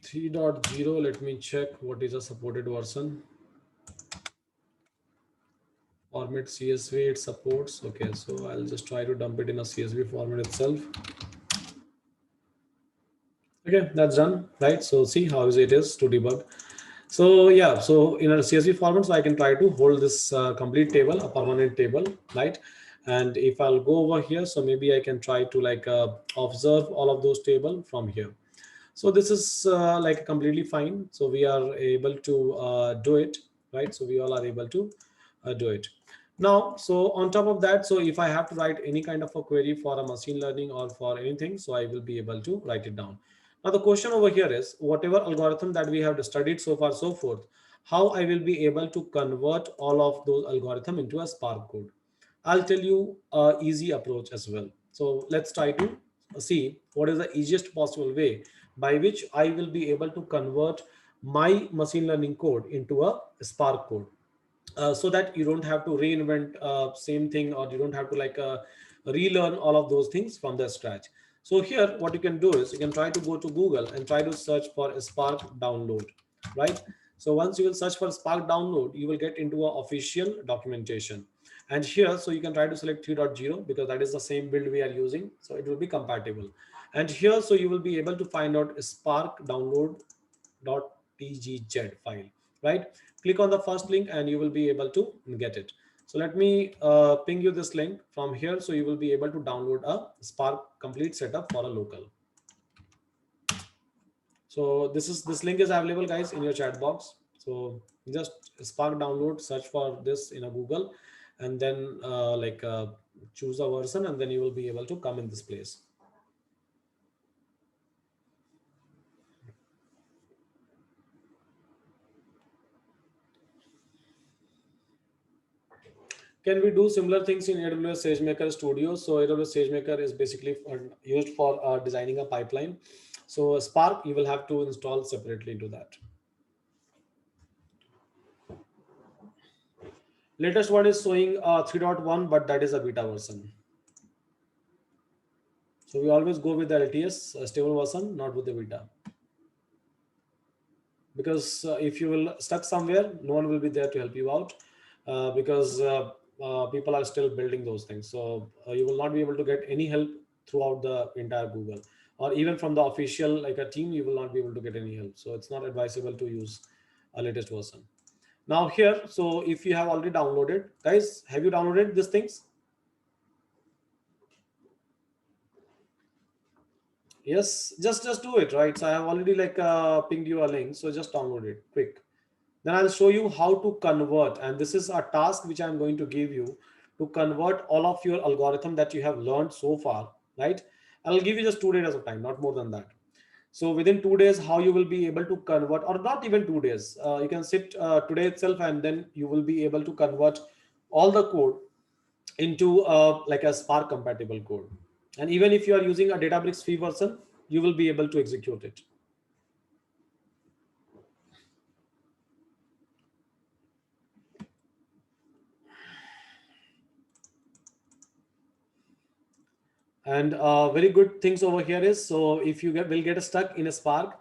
3.0. Let me check what is a supported version. Format CSV it supports. Okay, so I'll just try to dump it in a CSV format itself. Okay, that's done, right? So see how easy it is to debug. So yeah, so in a CSV format, so I can try to hold this complete table, a permanent table, right? And if I'll go over here, so maybe I can try to like observe all of those table from here. So this is like completely fine. So we are able to do it, right? So we all are able to do it. Now, so on top of that, so if I have to write any kind of a query for a machine learning or for anything, so I will be able to write it down. Now the question over here is, whatever algorithm that we have studied so far, so forth, how I will be able to convert all of those algorithm into a Spark code. I'll tell you a easy approach as well. So let's try to see what is the easiest possible way by which I will be able to convert my machine learning code into a Spark code. So that you don't have to reinvent same thing, or you don't have to like relearn all of those things from the scratch. So here what you can do is you can try to go to Google and try to search for a Spark download, right? So once you will search for Spark download, you will get into a official documentation, and here so you can try to select 3.0 because that is the same build we are using, so it will be compatible. And here so you will be able to find out Spark download .tgz file, right? Click on the first link and you will be able to get it. So let me ping you this link from here, so you will be able to download a Spark complete setup for a local. So this link is available, guys, in your chat box. So just Spark download, search for this in a Google, and then choose a version, and then you will be able to come in this place. Can we do similar things in AWS SageMaker Studio? So AWS SageMaker is basically used for designing a pipeline. So Spark, you will have to install separately into that. Latest one is showing 3.1, but that is a beta version. So we always go with the LTS stable version, not with the beta. Because if you will stuck somewhere, no one will be there to help you out, because people are still building those things. So you will not be able to get any help throughout the entire Google, or even from the official like a team, you will not be able to get any help. So it's not advisable to use a latest version. Now here, so if you have already downloaded, guys, have you downloaded these things? Yes, just do it, right? So I have already pinged you a link, so just download it quick. Then I'll show you how to convert, and this is a task which I'm going to give you to convert all of your algorithm that you have learned so far, right? I'll give you just 2 days of time, not more than that. So within 2 days, how you will be able to convert, or not even 2 days, you can sit today itself, and then you will be able to convert all the code into like a Spark compatible code. And even if you are using a Databricks free version, you will be able to execute it. And very good things over here is, so if you will get stuck in a Spark,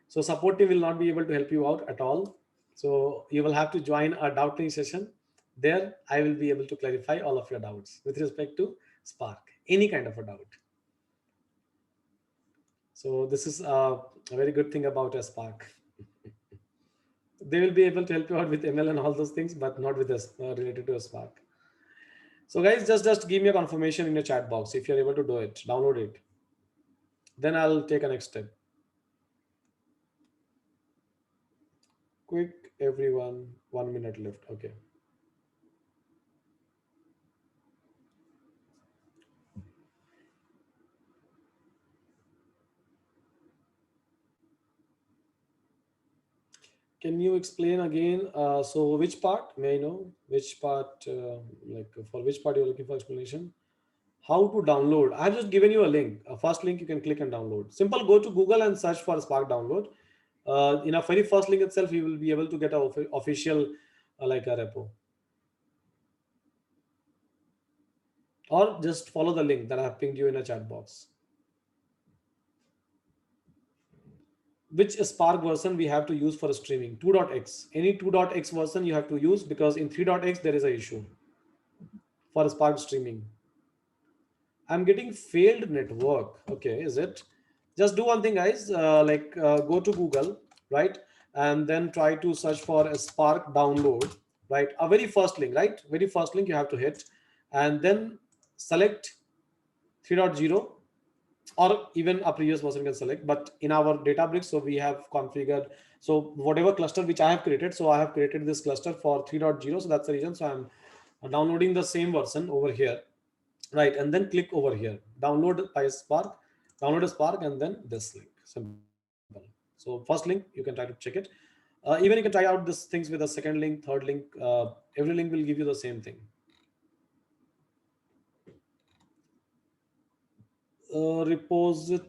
so support team will not be able to help you out at all. So you will have to join a doubting session. There, I will be able to clarify all of your doubts with respect to Spark, any kind of a doubt. So this is a very good thing about a Spark. They will be able to help you out with ML and all those things, but not with us related to a Spark. So guys, just give me a confirmation in your chat box if you're able to do it, download it. Then I'll take a next step. Quick, everyone, 1 minute left. Okay. Can you explain again? So which part, may I know which part, for which part you're looking for explanation? How to download? I've just given you a link, a first link you can click and download. Simple, go to Google and search for Spark download. In a very first link itself, you will be able to get an official like a repo. Or just follow the link that I have pinged you in a chat box. Which Spark version we have to use for streaming? 2.x. Any 2.x version you have to use, because in 3.x there is an issue for Spark streaming. I'm getting failed network. Okay, is it? Just do one thing, guys. Go to Google, right? And then try to search for a Spark download, right? A very first link, right? Very first link you have to hit, and then select 3.0, or even a previous version can select. But in our Databricks, so we have configured, so whatever cluster which I have created, so I have created this cluster for 3.0. So that's the reason. So I'm downloading the same version over here, right? And then click over here, download by Spark, download a Spark, and then this link. Simple. So first link, you can try to check it. Even you can try out these things with a second link, third link. Every link will give you the same thing. Repositing,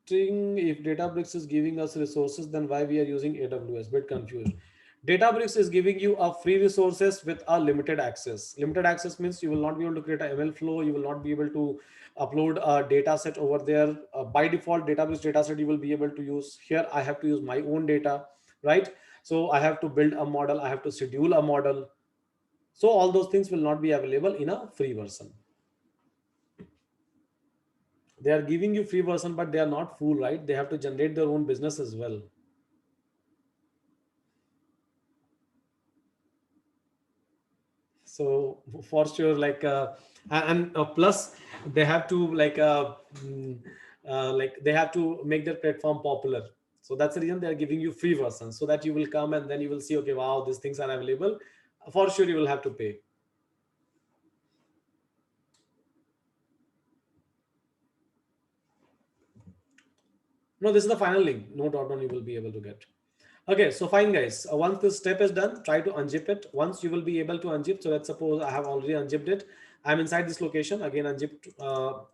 if Databricks is giving us resources, then why we are using AWS? Bit confused. Databricks is giving you a free resources with a limited access. Limited access means you will not be able to create an ML flow. You will not be able to upload a data set over there. By default, Databricks data set you will be able to use. Here I have to use my own data, right? So I have to build a model. I have to schedule a model. So all those things will not be available in a free version. They are giving you free version, but they are not full, right? They have to generate their own business as well. So for sure, and plus they have to they have to make their platform popular. So that's the reason they are giving you free versions, so that you will come and then you will see, okay, wow, these things are available. For sure, you will have to pay. No, this is the final link. No dot on you will be able to get. Okay, so fine guys. Once this step is done, try to unzip it. Once you will be able to unzip. So let's suppose I have already unzipped it. I'm inside this location again, unzipped,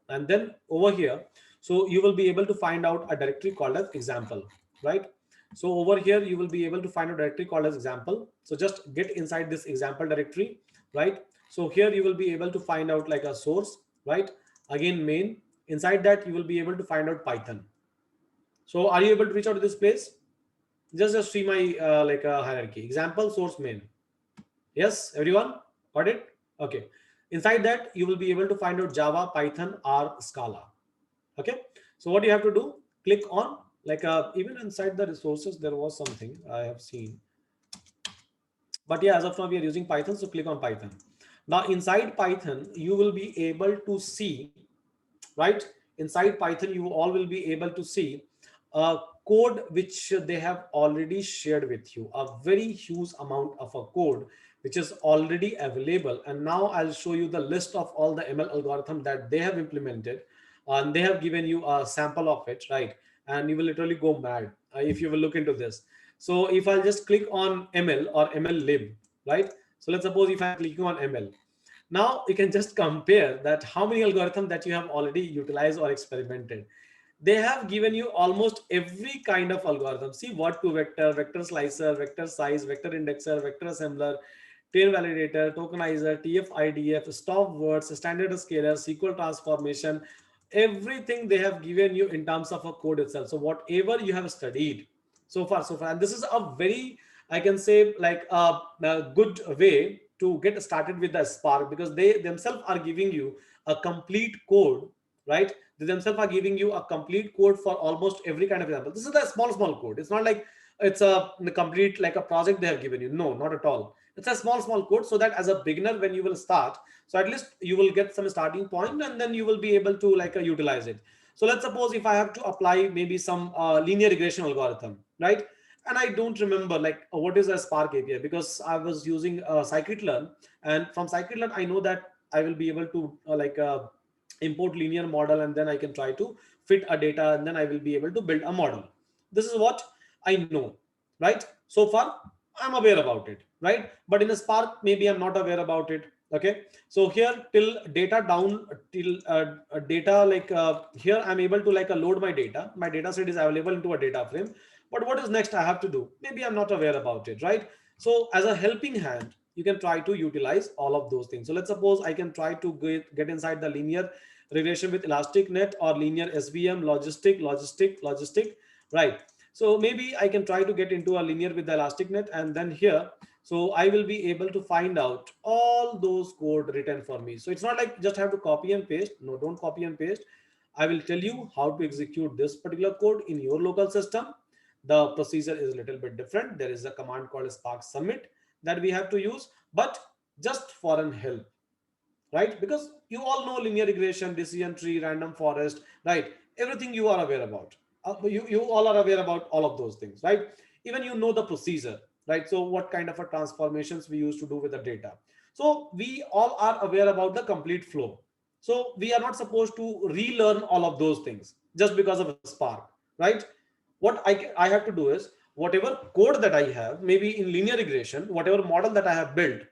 and then over here. So you will be able to find out a directory called as example, right? So over here you will be able to find a directory called as example. So just get inside this example directory, right? So here you will be able to find out like a source, right? Again main. Inside that you will be able to find out Python. So are you able to reach out to this place? Just see my like a hierarchy. Example, source, main. Yes, everyone got it? Okay. Inside that, you will be able to find out Java, Python, R, Scala. Okay. So what you have to do, click on like even inside the resources, there was something I have seen. But yeah, as of now, we are using Python. So click on Python. Now inside Python, you will be able to see, right? Inside Python, you all will be able to see a code which they have already shared with you, a very huge amount of a code which is already available. And now I'll show you the list of all the ML algorithm that they have implemented, and they have given you a sample of it, right? And you will literally go mad if you will look into this. So if I'll just click on ML or ML lib, right? So let's suppose if I'm clicking on ML, now you can just compare that how many algorithms that you have already utilized or experimented. They have given you almost every kind of algorithm. See, word to vector, vector slicer, vector size, vector indexer, vector assembler, tail validator, tokenizer, TF-IDF, stop words, standard scaler, SQL transformation, everything they have given you in terms of a code itself. So whatever you have studied so far, and this is a very, I can say, like a good way to get started with the Spark, because they themselves are giving you a complete code, right? They themselves are giving you a complete code for almost every kind of example. This is the small code. It's not like it's a complete like a project they have given you. No, not at all. It's a small code, so that as a beginner, when you will start, so at least you will get some starting point, and then you will be able to like utilize it. So let's suppose if I have to apply maybe some linear regression algorithm, right? And I don't remember like what is a Spark API, because I was using scikit-learn, and from scikit-learn I know that I will be able to import linear model, and then I can try to fit a data, and then I will be able to build a model. This is what I know, right? So far I'm aware about it, right? But in a Spark, maybe I'm not aware about it. Okay. So here till data down till data like here I'm able to like load my data. My data set is available into a data frame. But what is next I have to do? Maybe I'm not aware about it, right? So as a helping hand, you can try to utilize all of those things. So let's suppose I can try to get inside the linear regression with elastic net or linear SVM, logistic, right? So maybe I can try to get into a linear with the elastic net, and then here, so I will be able to find out all those code written for me. So it's not like just have to copy and paste. No, don't copy and paste. I will tell you how to execute this particular code in your local system. The procedure is a little bit different. There is a command called spark submit that we have to use, but just for an help, right? Because you all know linear regression, decision tree, random forest, right? Everything you are aware about. You all are aware about all of those things, right? Even you know the procedure, right? So what kind of a transformations we used to do with the data. So we all are aware about the complete flow. So we are not supposed to relearn all of those things just because of a Spark, right? What I have to do is whatever code that I have, maybe in linear regression, whatever model that I have built,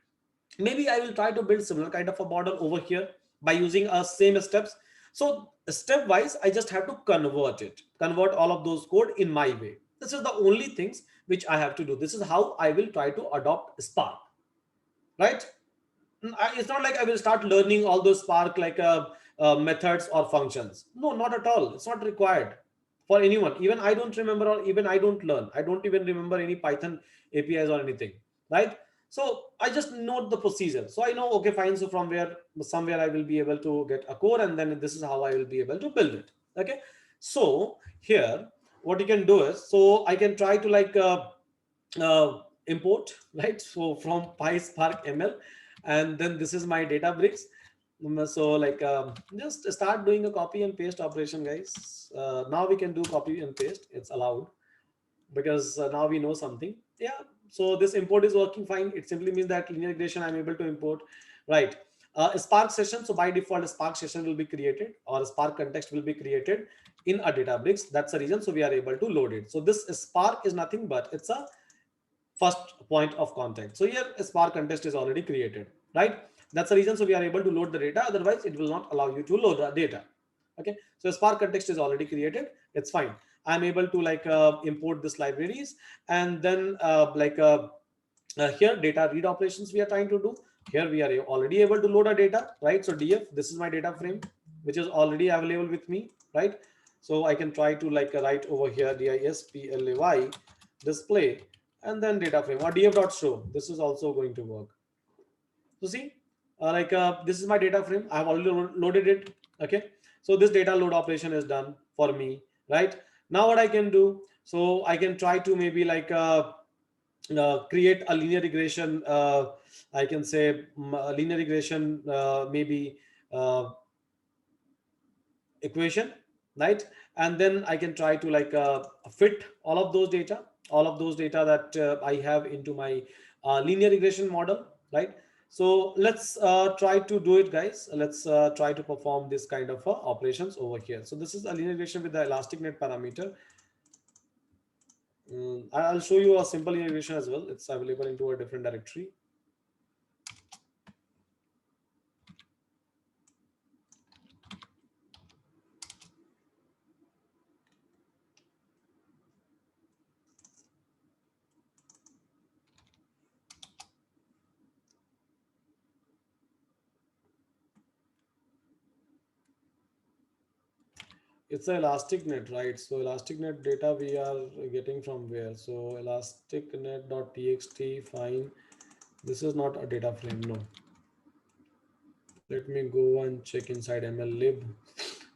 maybe I will try to build similar kind of a model over here by using same steps. So stepwise, I just have to convert all of those code in my way. This is the only things which I have to do. This is how I will try to adopt Spark, right? It's not like I will start learning all those Spark like methods or functions. No, not at all. It's not required for anyone. Even I don't remember, or even I don't learn. I don't even remember any Python APIs or anything, right? So I just know the procedure. So I know, okay, fine. So from where, somewhere I will be able to get a core, and then this is how I will be able to build it. Okay. So here, what you can do is, so I can try to like import, right? So from PySpark ML, and then this is my Databricks. So like just start doing a copy and paste operation, guys. Now we can do copy and paste. It's allowed. because now we know something. Yeah. So this import is working fine. It simply means that linear regression I'm able to import, right? A Spark session. So by default, a Spark session will be created, or a Spark context will be created in a Databricks. That's the reason. So we are able to load it. So this Spark is nothing but it's a first point of contact. So here a Spark context is already created, right? That's the reason. So we are able to load the data. Otherwise, it will not allow you to load the data. Okay. So Spark context is already created. It's fine. I'm able to import this libraries, and then here data read operations we are trying to do. Here we are already able to load our data, right? So df, this is my data frame which is already available with me, right? So I can try to write over here display display and then data frame or df.show. This is also going to work. So see, this is my data frame. I have already loaded it. Okay. So this data load operation is done for me, right? Now what I can do, so I can try to maybe create a linear regression. I can say a linear regression, maybe uh, equation, right? And then I can try to fit all of those data that I have into my linear regression model, right? So let's try to do it, guys. Let's try to perform this kind of operations over here. So this is a linear regression with the elastic net parameter. I'll show you a simple linear regression as well. It's available into a different directory. It's a elastic net, right? So elastic net data we are getting from where? So elastic net.txt, fine. This is not a data frame, no. Let me go and check inside mllib.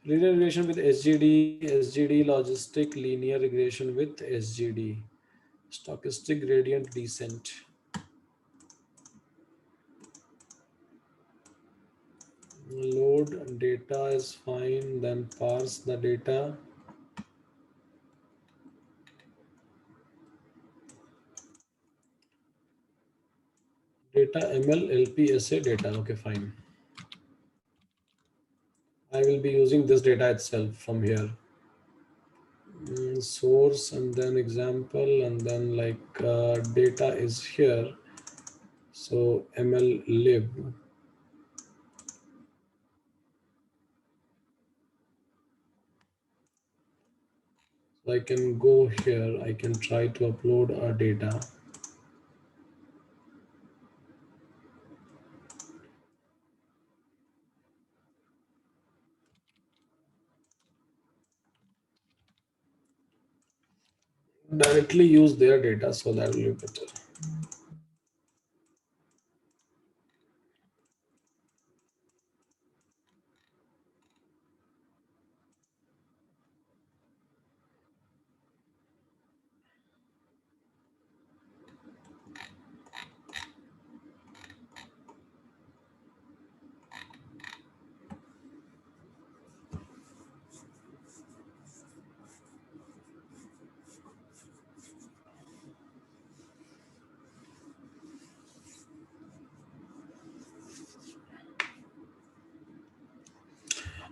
Linear regression with SGD, SGD logistic linear regression with SGD. Stochastic gradient descent. Load data is fine, then parse the data. Data ML LPSA data. Okay, fine. I will be using this data itself from here. Source and then example and then data is here. So ML lib. So I can go here. I can try to upload our data. Directly use their data, so that will be better.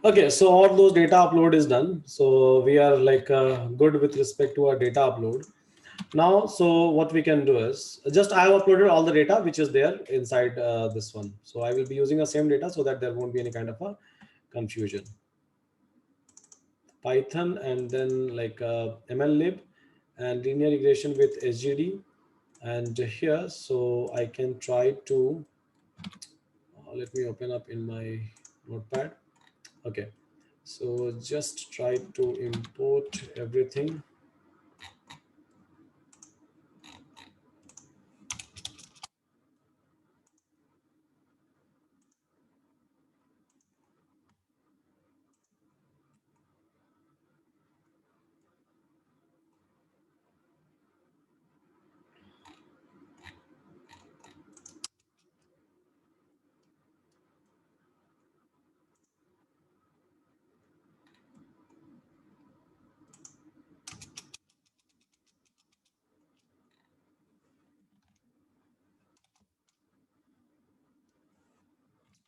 Okay, so all those data upload is done. So we are good with respect to our data upload. Now, so what we can do is just I have uploaded all the data which is there inside this one. So I will be using the same data so that there won't be any kind of a confusion. Python and then MLlib and linear regression with SGD. And here, so I can try to, let me open up in my notepad. Okay, so just try to import everything.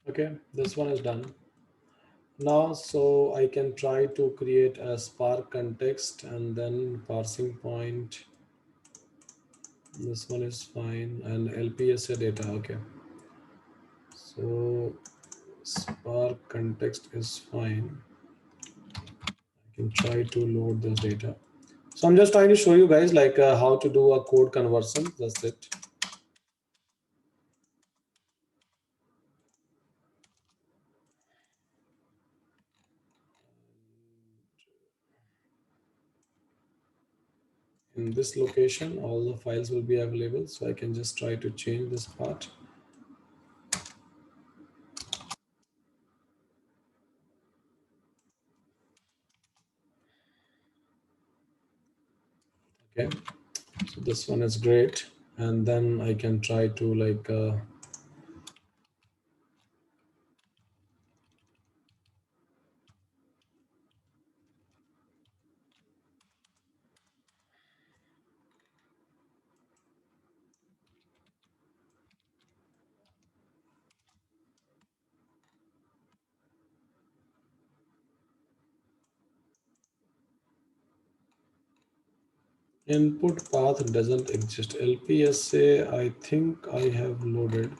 Okay, this one is done. Now, so I can try to create a Spark context and then parsing point. This one is fine, and LPSA data. Okay, so Spark context is fine. I can try to load this data. So I'm just trying to show you guys like how to do a code conversion. That's it. In this location, all the files will be available. So I can just try to change this part. Okay, so this one is great. And then I can try to like input path doesn't exist. LPSA, I think I have loaded.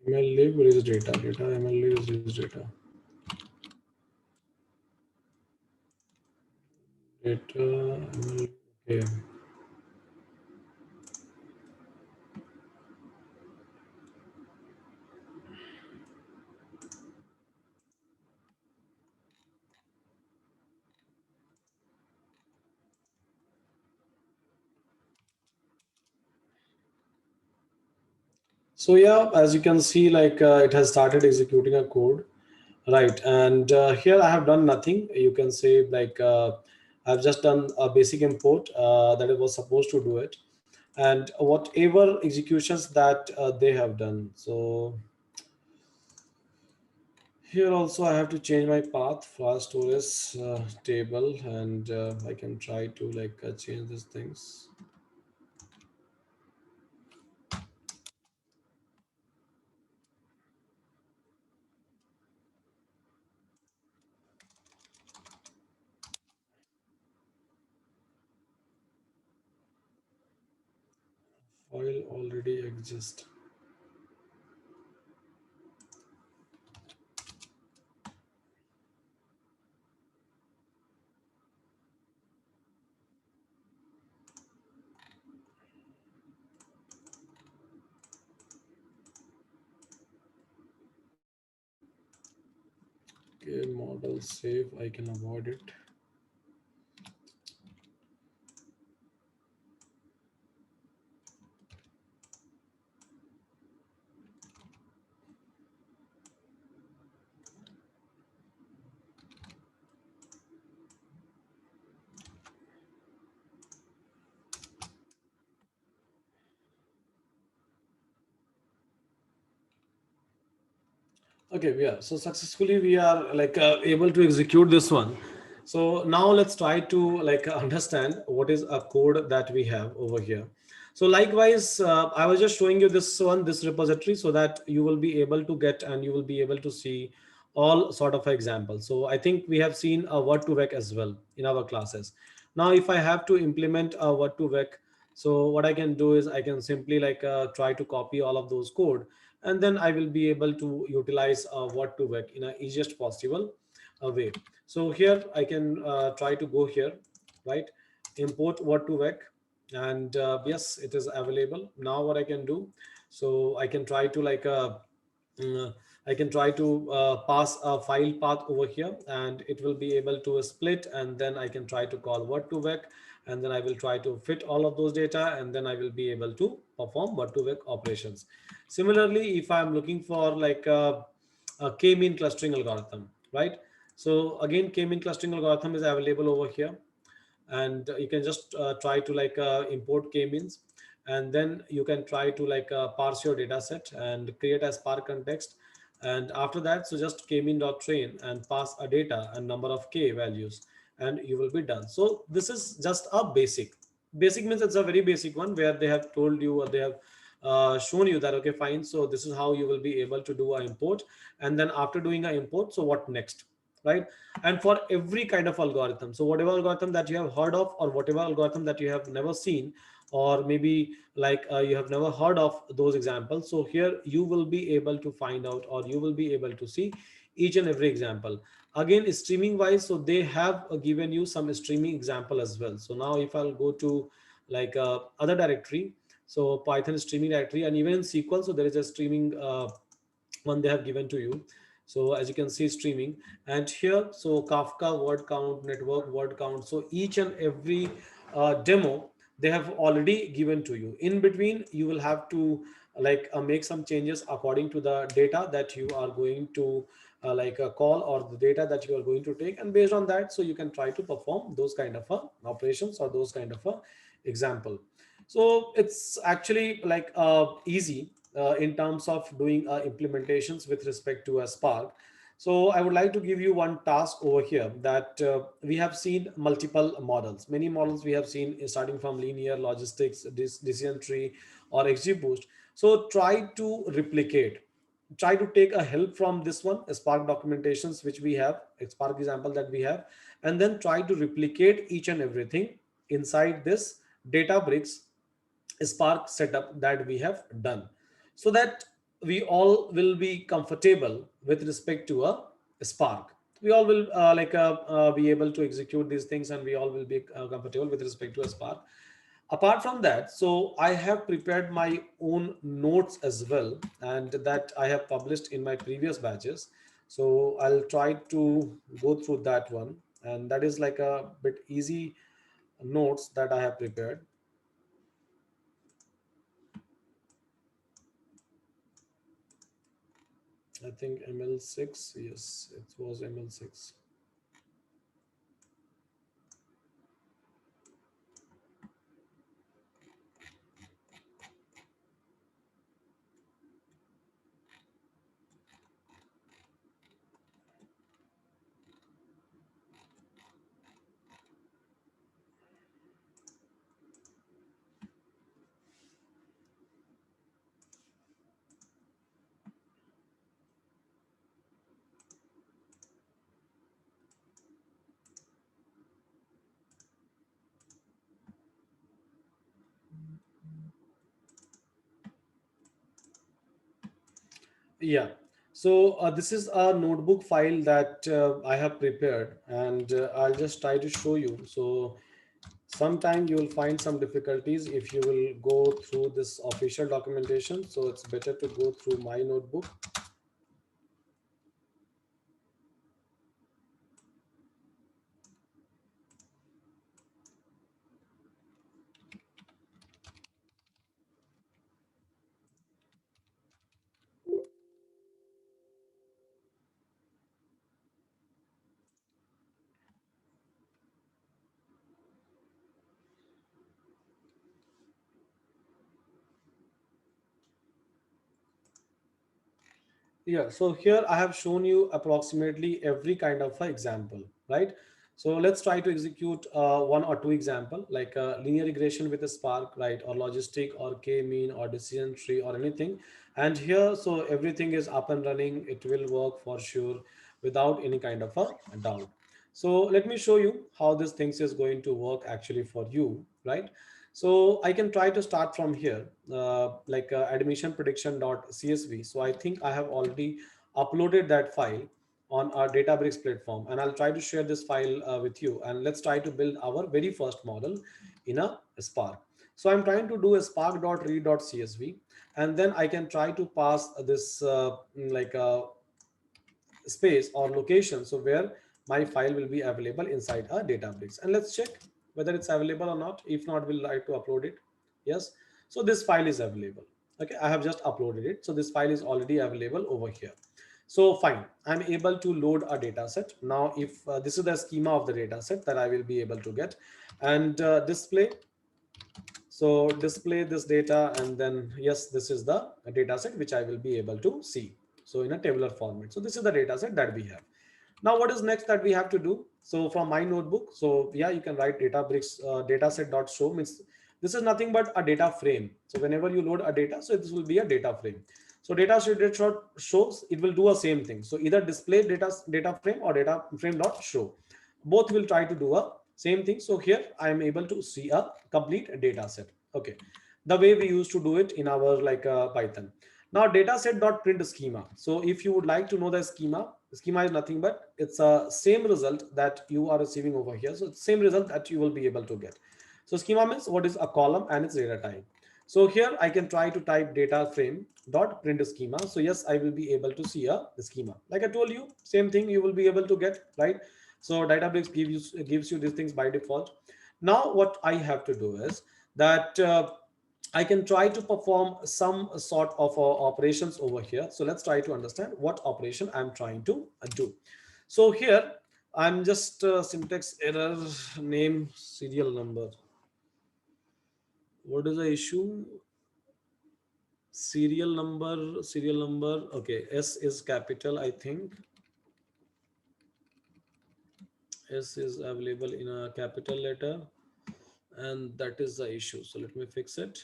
ML lib is data, data, ML lib is data, data, ML, okay. So yeah, as you can see, like it has started executing a code, right? And here I have done nothing. You can say like I've just done a basic import that it was supposed to do it, and whatever executions that they have done. So here also I have to change my path flash storage table, and I can try to like change these things. File already exists. Okay, model save. I can avoid it. Okay, yeah. So successfully we are like able to execute this one. So now let's try to like understand what is a code that we have over here. So likewise, I was just showing you this one, this repository, so that you will be able to get and you will be able to see all sort of examples. So I think we have seen a word to vec as well in our classes. Now, if I have to implement a word to vec, so what I can do is I can simply like try to copy all of those code, and then I will be able to utilize what to work in a easiest possible way. So here I can try to go here, right? import word to vec, and yes, it is available now. What I can do, so I can try to mm, I can try to pass a file path over here, and it will be able to split, and then I can try to call word to vec, and then I will try to fit all of those data, and then I will be able to perform word to vec operations. Similarly, if I'm looking for a k-mean clustering algorithm, right? So again, k-mean clustering algorithm is available over here, and you can just try to import k-means, and then you can try to parse your data set and create a spark context. And after that, so just k-mean dot train and pass a data and number of k values, and you will be done. So this is just a basic means it's a very basic one, where they have told you, or they have shown you that, okay, fine, so this is how you will be able to do a import. And then after doing a import, so what next, right? And for every kind of algorithm, so whatever algorithm that you have heard of, or whatever algorithm that you have never seen, or maybe you have never heard of those examples, so here you will be able to find out, or you will be able to see each and every example. Again, streaming wise, so they have given you some streaming example as well. So now if I'll go to other directory, so Python streaming directory, and even in SQL, so there is a streaming one they have given to you. So as you can see, streaming, and here, so Kafka word count, network word count, so each and every demo they have already given to you. In between, you will have to make some changes according to the data that you are going to call, or the data that you are going to take, and based on that, so you can try to perform those kind of operations, or those kind of example. So it's actually easy in terms of doing implementations with respect to a Spark. So I would like to give you one task over here, that we have seen multiple models, many models we have seen, starting from linear, logistics, decision tree, or XGBoost. So try to take a help from this one, Spark documentations which we have, a Spark example that we have, and then try to replicate each and everything inside this Databricks Spark setup that we have done, so that we all will be comfortable with respect to a Spark. We all will be able to execute these things, and we all will be comfortable with respect to a Spark. Apart from that, so I have prepared my own notes as well, and that I have published in my previous batches. So I'll try to go through that one, and that is like a bit easy notes that I have prepared. I think ML6. Yes, it was ML6. Yeah. So this is a notebook file that I have prepared, and I'll just try to show you. So sometime you will find some difficulties if you will go through this official documentation. So it's better to go through my notebook. Yeah, so here I have shown you approximately every kind of a example, right? So let's try to execute one or two example, like linear regression with a Spark, right? Or logistic, or k-mean, or decision tree, or anything. And here, so everything is up and running. It will work for sure without any kind of a doubt. So let me show you how this things is going to work actually for you, right? So I can try to start from here, admission prediction.csv. So I think I have already uploaded that file. on our Databricks platform, and I'll try to share this file with you. And let's try to build our very first model in a Spark. So I'm trying to do a spark.read.csv, and then I can try to pass this like space or location, so where my file will be available inside a Databricks. And let's check whether it's available or not. If not, we'll like to upload it. Yes, so this file is available. Okay, I have just uploaded it, so this file is already available over here. So fine, I'm able to load a data set now. If this is the schema of the data set that I will be able to get, and display, so display this data, and then yes, this is the data set which I will be able to see, so in a tabular format. So this is the data set that we have. Now what is next that we have to do? So from my notebook, so yeah, you can write Databricks dataset.show, means this is nothing but a data frame. So whenever you load a data, so this will be a data frame. So data shows, it will do a same thing. So either display data frame or data frame dot show, both will try to do a same thing. So here I am able to see a complete data set. Okay, the way we used to do it in our like Python. Now dataset dot print schema. So if you would like to know the schema is nothing but it's a same result that you are receiving over here. So it's same result that you will be able to get. So schema means what is a column and its data type. So here I can try to type data frame dot print schema. So yes, I will be able to see the schema. Like I told you, same thing you will be able to get, right? So Databricks gives you these things by default. Now what I have to do is that I can try to perform some sort of operations over here. So let's try to understand what operation I'm trying to do. So here I'm just syntax error, name serial number. What is the issue? Serial number. Okay, S is capital, I think. S is available in a capital letter, and that is the issue. So let me fix it.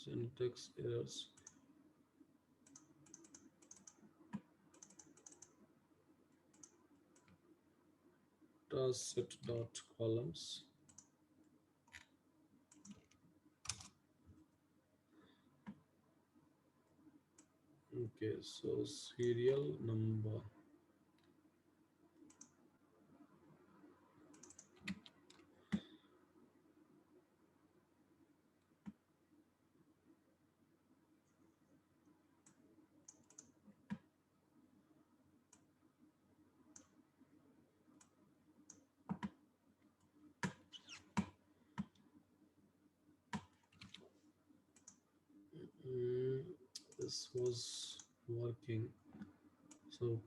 Syntax errors. Set dot columns. Okay, so serial number. Mm, this was working. So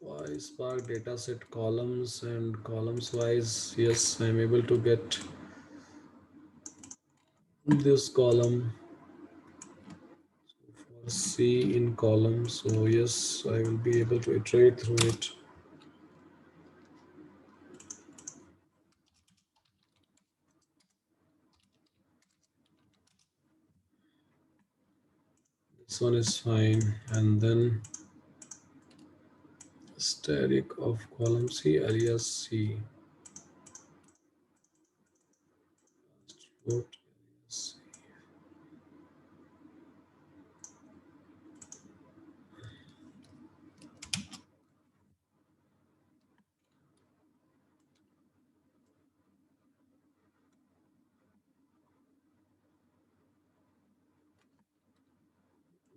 why Spark dataset columns and columns wise? Yes, I'm able to get this column for C in column. So yes, I will be able to iterate through it. This one is fine. And then static of column C, alias C. What is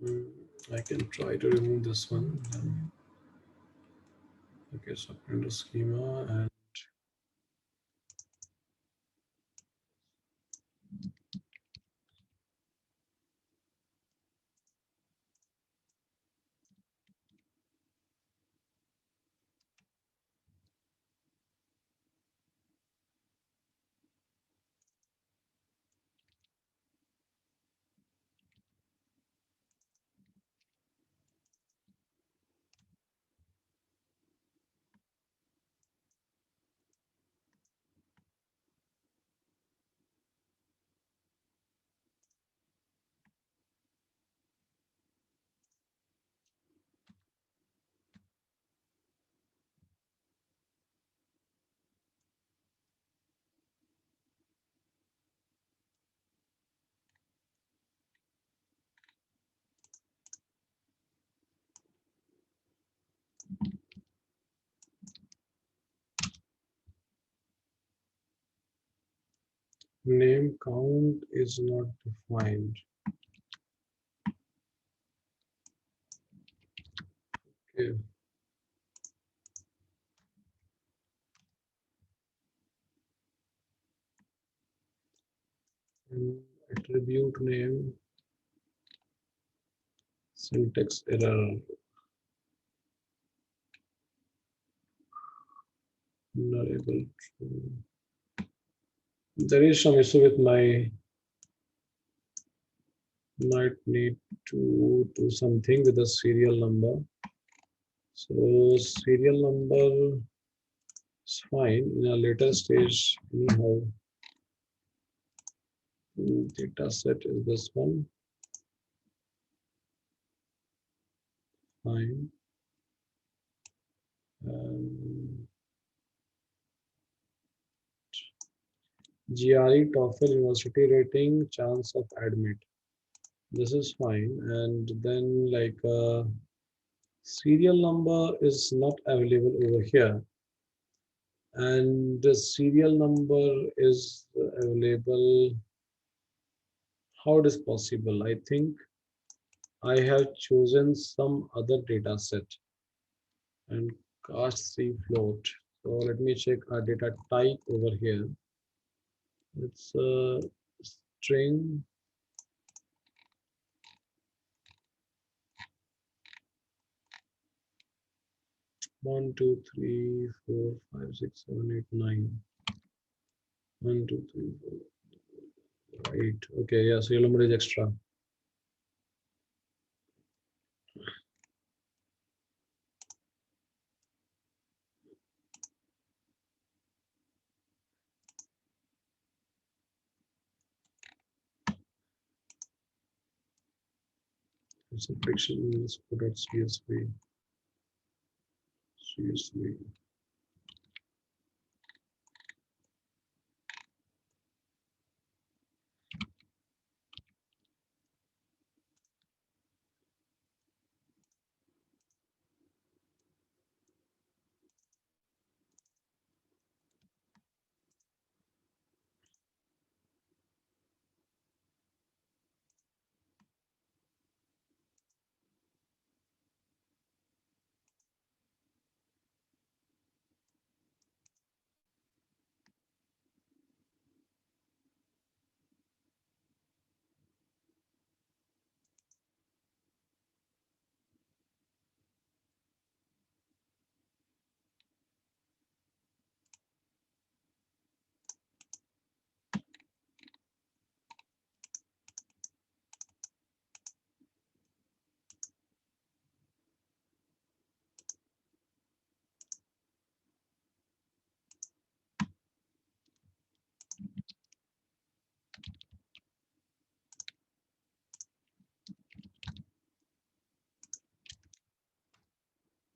Mm, I can try to remove this one. Okay, so print schema and Name count is not defined. Okay. Attribute name, syntax error, variable true. There is some issue with my, might need to do something with the serial number. So serial number is fine in a later stage anyhow. Data set is this one. Fine. GRE TOEFL university rating, chance of admit. This is fine. And then like serial number is not available over here. And the serial number is available. How it is possible? I think I have chosen some other data set and cast C float. So let me check our data type over here. It's a string. One, two, three, four, five, six, seven, eight, nine. 1, 2, 3, 4, 8. Okay, yeah, serial number is extra. It's a prediction CSV. CSV.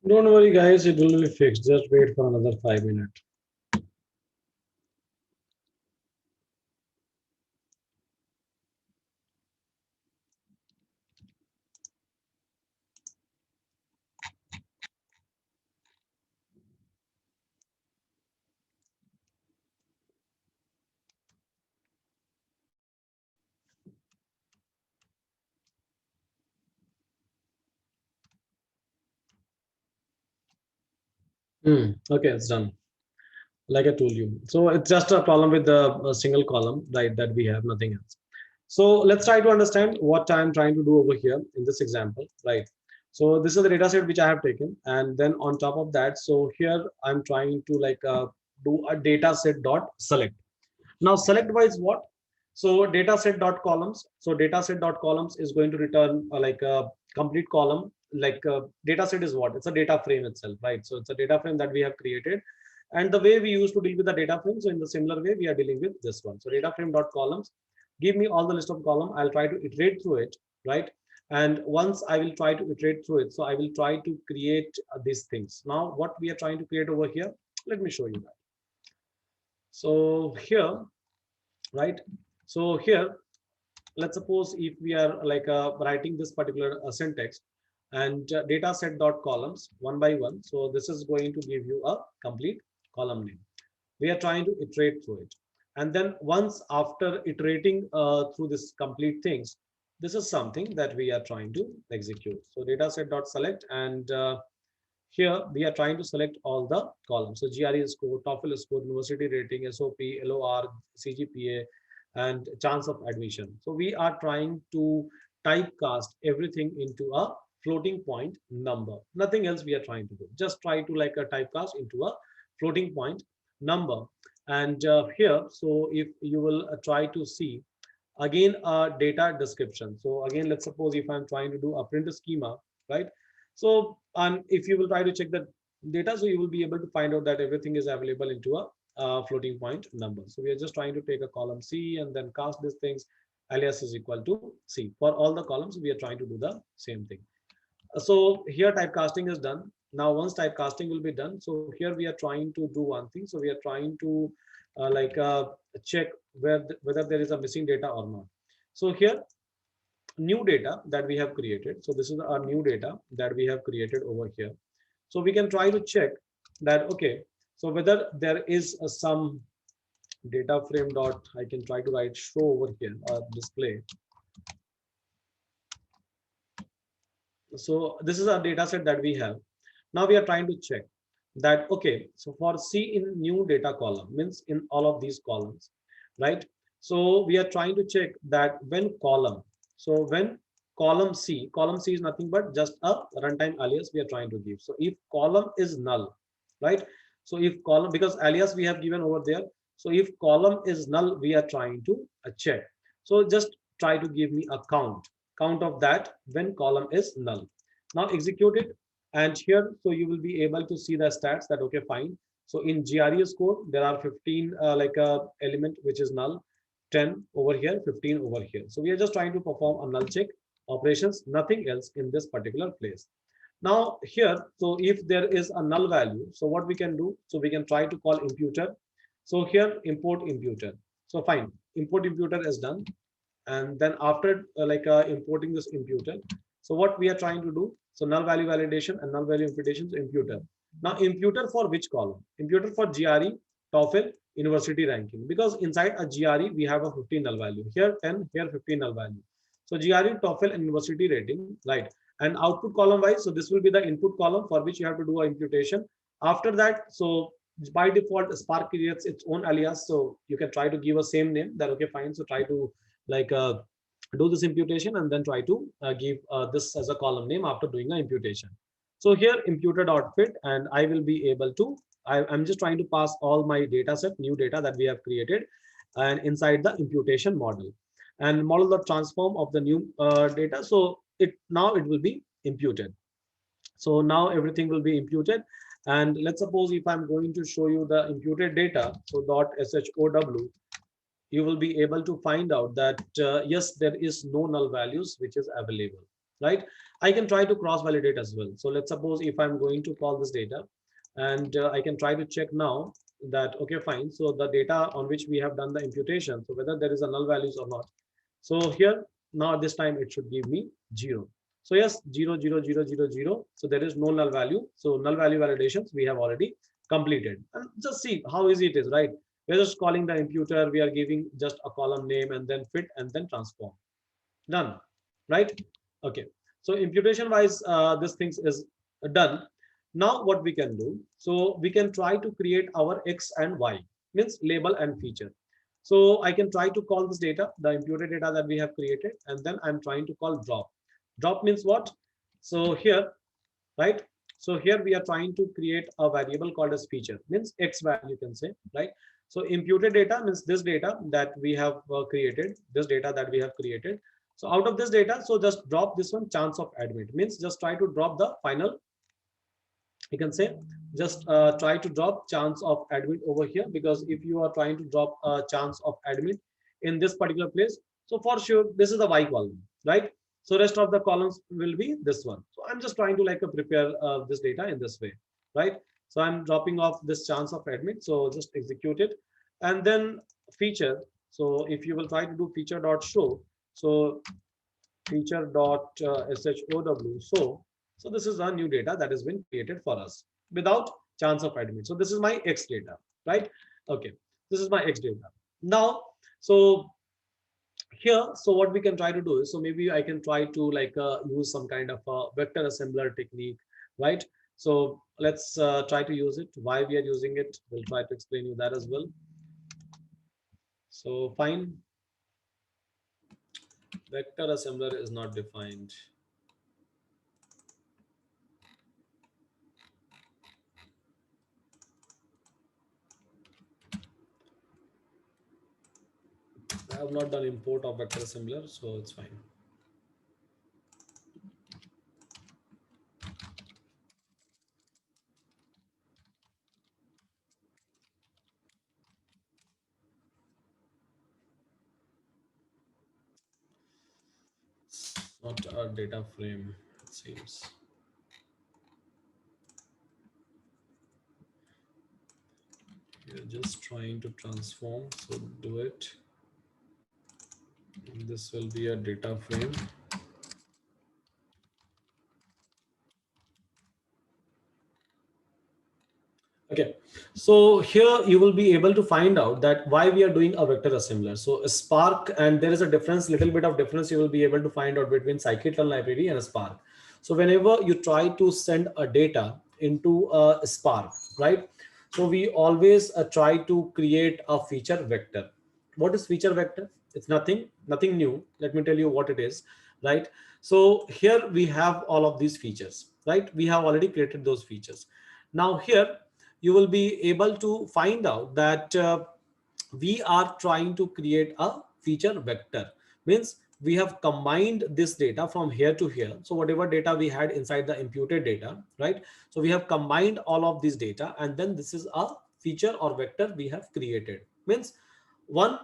Don't worry, guys, it will be fixed. Just wait for another 5 minutes. Okay, it's done. Like I told you. So it's just a problem with the single column, right, that we have, nothing else. So let's try to understand what I'm trying to do over here in this example, right? So this is the data set which I have taken. And then on top of that, so here I'm trying to like do a data set dot select. Now select wise what? So data set dot columns. So data set dot columns is going to return like a complete column. Like data set is what? It's a data frame itself, right? So it's a data frame that we have created. And the way we used to deal with the data frame, so in the similar way, we are dealing with this one. So data frame dot columns, give me all the list of column. I'll try to iterate through it, right? And once I will try to iterate through it, so I will try to create these things. Now, what we are trying to create over here, let me show you that. So here, right? So here, let's suppose if we are like writing this particular syntax, and data set dot columns one by one. So this is going to give you a complete column name. We are trying to iterate through it, and then once after iterating through this complete things, this is something that we are trying to execute. So data set dot select, and here we are trying to select all the columns. So GRE score, TOEFL score, university rating, SOP, LOR, CGPA, and chance of admission. So we are trying to typecast everything into a floating point number. Nothing else we are trying to do. Just try to like a typecast into a floating point number. And here, so if you will try to see again a data description. So again, let's suppose if I'm trying to do a print schema, right? So and if you will try to check the data, so you will be able to find out that everything is available into a floating point number. So we are just trying to take a column C and then cast these things, alias is equal to C. For all the columns, we are trying to do the same thing. So here typecasting is done. Now once typecasting will be done, so here we are trying to do one thing. So we are trying to check whether there is a missing data or not. So here new data that we have created. So this is our new data that we have created over here. So we can try to check that, okay, so whether there is some data frame dot, I can try to write show over here, display. So this is our data set that we have. Now we are trying to check that, okay, so for C in new data column means in all of these columns, right? So we are trying to check that when column, so when column C is nothing but just a runtime alias we are trying to give. So if column is null, right? So if column, because alias we have given over there. So if column is null, we are trying to check. So just try to give me a count of that when column is null. Now execute it, and here so you will be able to see the stats that, okay, fine. So in GRE score there are 15 like a element which is null, 10 over here, 15 over here. So we are just trying to perform a null check operations, nothing else in this particular place. Now here, so if there is a null value, so what we can do, so we can try to call imputer. So here import imputer. So fine, import imputer is done. And then after importing this imputer, so what we are trying to do, so null value validation and null value imputation to imputer. Now imputer for which column? Imputer for GRE, TOEFL, university ranking, because inside a GRE we have a 15 null value, here 10, here 15 null value. So GRE, TOEFL, and university rating, right? And output column wise, so this will be the input column for which you have to do a imputation. After that, so by default Spark creates its own alias, so you can try to give a same name, that okay fine, so try to like do this imputation and then try to give this as a column name after doing an imputation. So here imputer dot fit, and I will be able to, I'm just trying to pass all my data set, new data that we have created, and inside the imputation model, and model the transform of the new data. So it now it will be imputed. So now everything will be imputed. And let's suppose if I'm going to show you the imputed data, so dot show, you will be able to find out that yes, there is no null values which is available, right? I can try to cross validate as well. So let's suppose if I'm going to call this data, and I can try to check now that, okay fine, so the data on which we have done the imputation, so whether there is a null values or not. So here now this time it should give me 0. So yes, 0 0 0 0 0. So there is no null value. So null value validations we have already completed. And just see how easy it is, right? We're just calling the imputer, we are giving just a column name and then fit and then transform. Done, right? Okay. So imputation wise, this things is done. Now what we can do, so we can try to create our X and Y, means label and feature. So I can try to call this data, the imputed data that we have created, and then I'm trying to call drop. Drop means what? So here, right? So here we are trying to create a variable called as feature, means X value you can say, right? So imputed data means this data that we have created, this data that we have created. So out of this data, so just drop this one, chance of admit, means just try to drop the final, you can say, just try to drop chance of admit over here, because if you are trying to drop a chance of admit in this particular place, so for sure this is the Y column, right? So rest of the columns will be this one. So I'm just trying to like prepare this data in this way, right? So I'm dropping off this chance of admit, so just execute it. And then feature, so if you will try to do feature dot show, so feature dot show, so So this is a new data that has been created for us without chance of admit. So this is my X data, right? Okay, this is my X data. Now, so here, so what we can try to do is, so maybe I can try to like use some kind of a vector assembler technique, right? So let's try to use it. Why we are using it, we'll try to explain you that as well. So fine, vector assembler is not defined. I have not done import of vector assembler, so it's fine. It's not a data frame, it seems. You're just trying to transform, so do it. This will be a data frame. Okay, so here you will be able to find out that why we are doing a vector assembler. So a Spark, and there is a difference, little bit of difference you will be able to find out between scikit-learn library and a Spark. So whenever you try to send a data into a Spark, right? So we always try to create a feature vector. What is feature vector? It's nothing new. Let me tell you what it is, right? So here we have all of these features, right? We have already created those features. Now here you will be able to find out that we are trying to create a feature vector. Means we have combined this data from here to here. So whatever data we had inside the imputed data, right? So we have combined all of this data, and then this is a feature or vector we have created. Means one,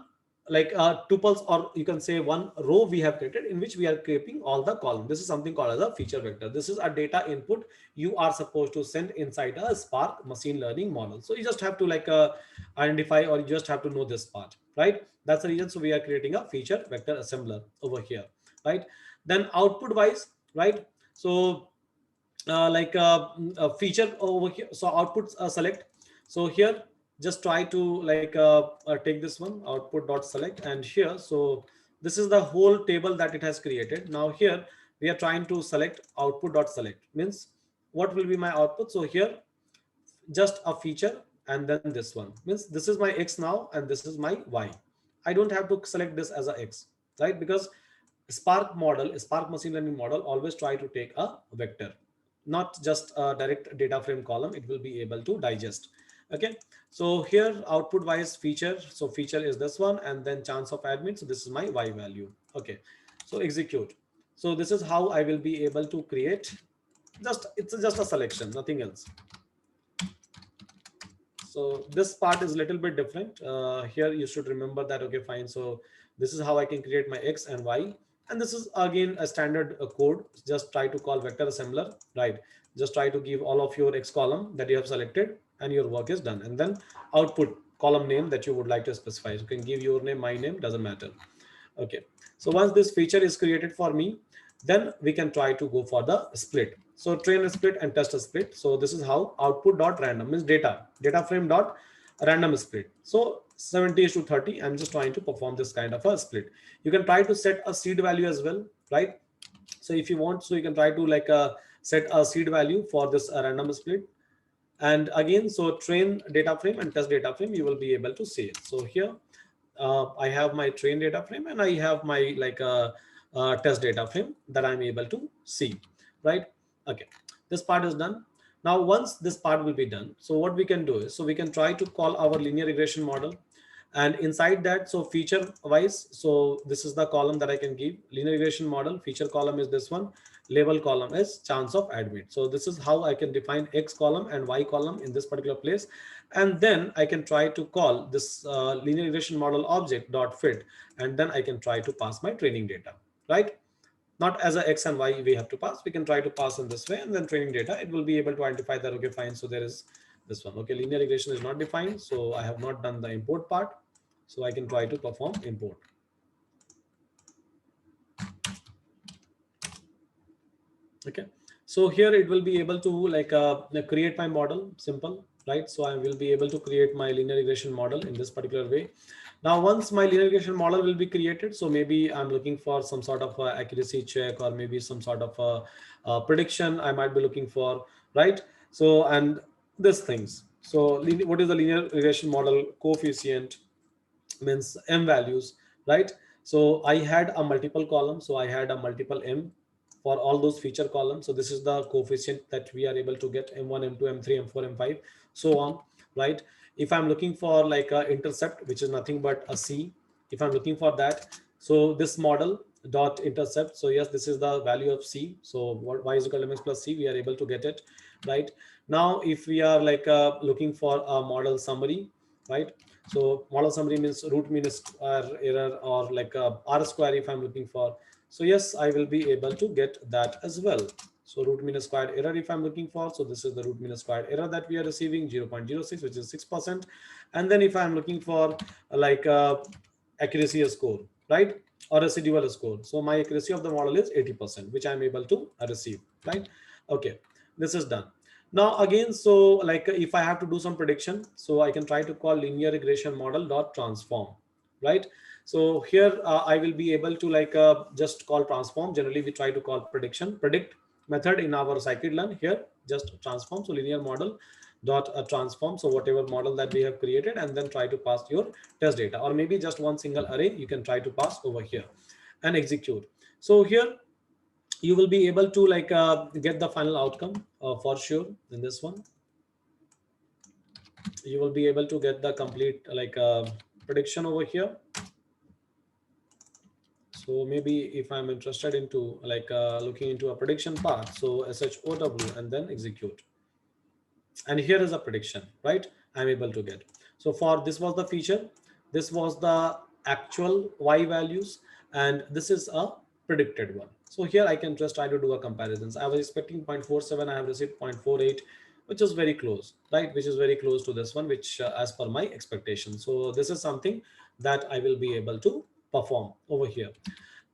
like tuples, or you can say one row we have created in which we are creating all the column. This is something called as a feature vector. This is a data input you are supposed to send inside a Spark machine learning model. So you just have to like identify, or you just have to know this part, right? That's the reason. So we are creating a feature vector assembler over here, right? Then output wise, right? So like a feature over here. So outputs select. So here just try to like take this one, output dot select, and here, so this is the whole table that it has created. Now here we are trying to select output dot select, means what will be my output. So here just a feature, and then this one, means this is my X now and this is my Y. I don't have to select this as a X, right? Because Spark machine learning model always try to take a vector, not just a direct data frame column. It will be able to digest. Okay, so here output wise feature, so feature is this one, and then chance of admit, so this is my Y value. Okay, so execute. So this is how I will be able to create, just it's just a selection, nothing else. So this part is a little bit different. Here you should remember that. Okay, fine. So this is how I can create my X and Y. And this is again a standard code. Just try to call vector assembler, right? Just try to give all of your X column that you have selected, and your work is done. And then output column name that you would like to specify. So you can give your name, my name, doesn't matter. Okay, so once this feature is created for me, then we can try to go for the split. So train a split and test a split. So this is how output dot random means data frame dot random split. So 70 is to 30. I'm just trying to perform this kind of a split. You can try to set a seed value as well, right? So if you want, so you can try to like set a seed value for this random split. And again, so train data frame and test data frame, you will be able to see it. So here I have my train data frame, and I have my like test data frame that I'm able to see, right? Okay, this part is done. Now once this part will be done, so what we can do is, so we can try to call our linear regression model, and inside that, so feature wise, so this is the column that I can give. Linear regression model feature column is this one, label column is chance of admit. So this is how I can define X column and Y column in this particular place. And then I can try to call this linear regression model object dot fit, and then I can try to pass my training data, right? Not as a X and Y we have to pass. We can try to pass in this way, and then training data, it will be able to identify that. Okay, fine. So there is this one. Okay, linear regression is not defined, so I have not done the import part. So I can try to perform import. Okay, So here it will be able to like create my model, simple, right? So I will be able to create my linear regression model in this particular way. Now, once my linear regression model will be created, so maybe I'm looking for some sort of accuracy check, or maybe some sort of prediction I might be looking for, right? So, and these things. So what is the linear regression model coefficient? Means m values, right? So I had a multiple column, so I had a multiple m for all those feature columns. So this is the coefficient that we are able to get: m1, m2, m3, m4, m5, so on, right? If I'm looking for like a intercept, which is nothing but a c, if I'm looking for that, so this model dot intercept, so yes, this is the value of c. So what y is equal to mx plus c, we are able to get it, right? Now if we are like looking for a model summary, right? So model summary means root mean square error, or like r square if I'm looking for. So yes, I will be able to get that as well. So root mean squared error if I'm looking for. So this is the root mean squared error that we are receiving, 0.06, which is 6%. And then if I'm looking for like accuracy score, right? Or residual score. So my accuracy of the model is 80%, which I'm able to receive, right? Okay, this is done. Now again, so like if I have to do some prediction, so I can try to call linear regression model dot transform, right? So here I will be able to like just call transform. Generally we try to call predict method in our scikit-learn. Here just transform, so linear model dot transform, so whatever model that we have created, and then try to pass your test data, or maybe just one single array you can try to pass over here and execute. So here you will be able to like get the final outcome for sure. In this one you will be able to get the complete like prediction over here. So maybe if I'm interested into like looking into a prediction part, so show and then execute, and here is a prediction, right? I'm able to get. So for this was the feature, this was the actual y values, and this is a predicted one. So here I can just try to do a comparisons. I was expecting 0.47, I have received 0.48, which is very close, right? Which is very close to this one, which as per my expectation. So this is something that I will be able to perform over here.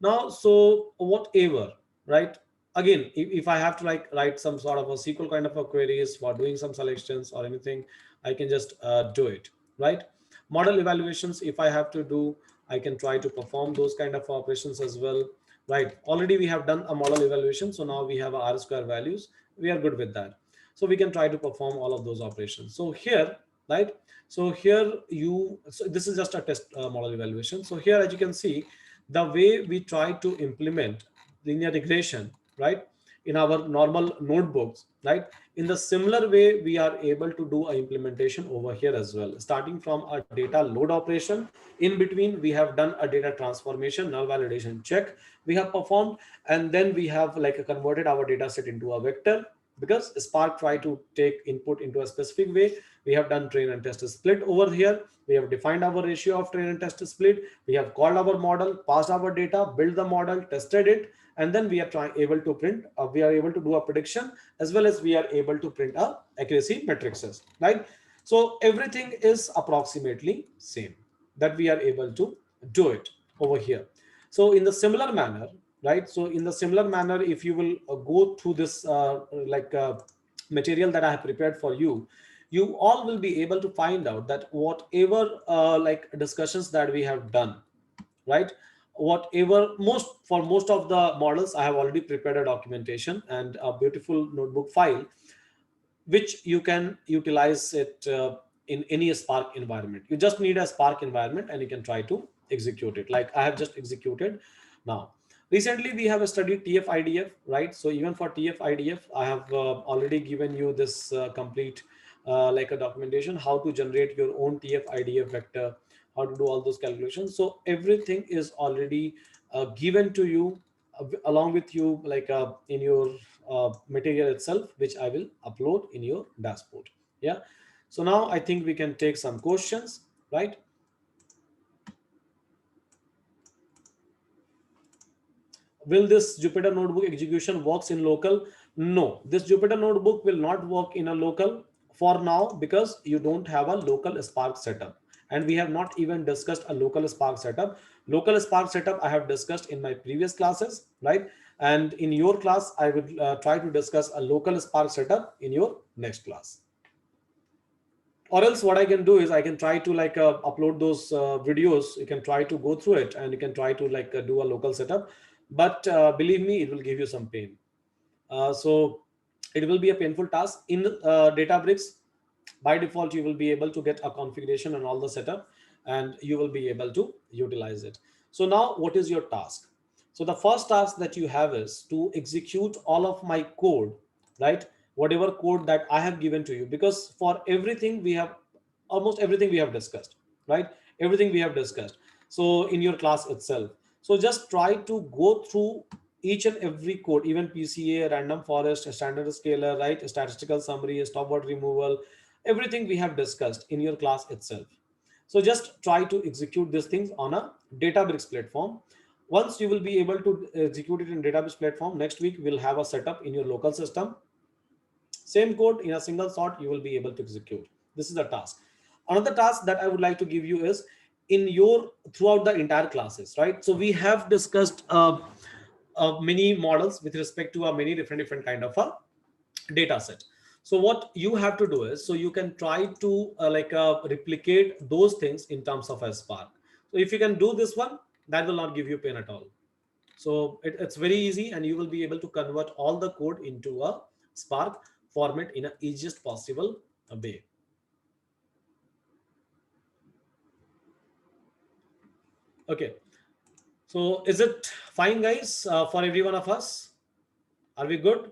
Now, so whatever, right? Again, if I have to like write some sort of a SQL kind of a queries for doing some selections or anything, I can just do it, right? Model evaluations, if I have to do, I can try to perform those kind of operations as well, right? Already we have done a model evaluation, so now we have R square values. We are good with that. So we can try to perform all of those operations. So here, right? So here so this is just a test model evaluation. So here, as you can see, the way we try to implement linear regression, right, in our normal notebooks, right, in the similar way we are able to do a implementation over here as well. Starting from a data load operation, in between we have done a data transformation, null validation check we have performed, and then we have like converted our data set into a vector, because Spark try to take input into a specific way. We have done train and test split over here. We have defined our ratio of train and test split. We have called our model, passed our data, built the model, tested it, and then we are able to print. We are able to do a prediction, as well as we are able to print a accuracy matrices, right? So everything is approximately same that we are able to do it over here. So in the similar manner, right? So in the similar manner, if you will go through this like material that I have prepared for you, you all will be able to find out that whatever like discussions that we have done, right? Whatever most of the models, I have already prepared a documentation and a beautiful notebook file, which you can utilize it in any Spark environment. You just need a Spark environment and you can try to execute it like I have just executed now. Recently, we have studied TF-IDF, right? So even for TF-IDF, I have already given you this complete like a documentation, how to generate your own TF-IDF vector, how to do all those calculations. So everything is already given to you along with you like in your material itself, which I will upload in your dashboard. Yeah. So now I think we can take some questions, right? Will this Jupyter notebook execution works in local? No, this Jupyter notebook will not work in a local for now, because you don't have a local Spark setup. And we have not even discussed a local Spark setup. Local Spark setup I have discussed in my previous classes, right? And in your class, I will try to discuss a local Spark setup in your next class. Or else what I can do is I can try to upload those videos. You can try to go through it and you can try to do a local setup. But believe me, it will give you some pain. So it will be a painful task in Databricks. By default, you will be able to get a configuration and all the setup, and you will be able to utilize it. So now what is your task? So the first task that you have is to execute all of my code, right? Whatever code that I have given to you, because for everything we have, almost everything we have discussed, right? Everything we have discussed. So in your class itself. So just try to go through each and every code, even PCA, random forest, a standard scalar, right? A statistical summary, a stop word removal, everything we have discussed in your class itself. So just try to execute these things on a Databricks platform. Once you will be able to execute it in Databricks platform, next week we'll have a setup in your local system. Same code in a single shot, you will be able to execute. This is the task. Another task that I would like to give you is in your throughout the entire classes, right? So we have discussed many models with respect to a many different kind of a data set. So what you have to do is, so you can try to replicate those things in terms of a Spark. So if you can do this one, that will not give you pain at all. So it's very easy, and you will be able to convert all the code into a Spark format in a easiest possible way. Okay. So is it fine, guys, for every one of us? Are we good?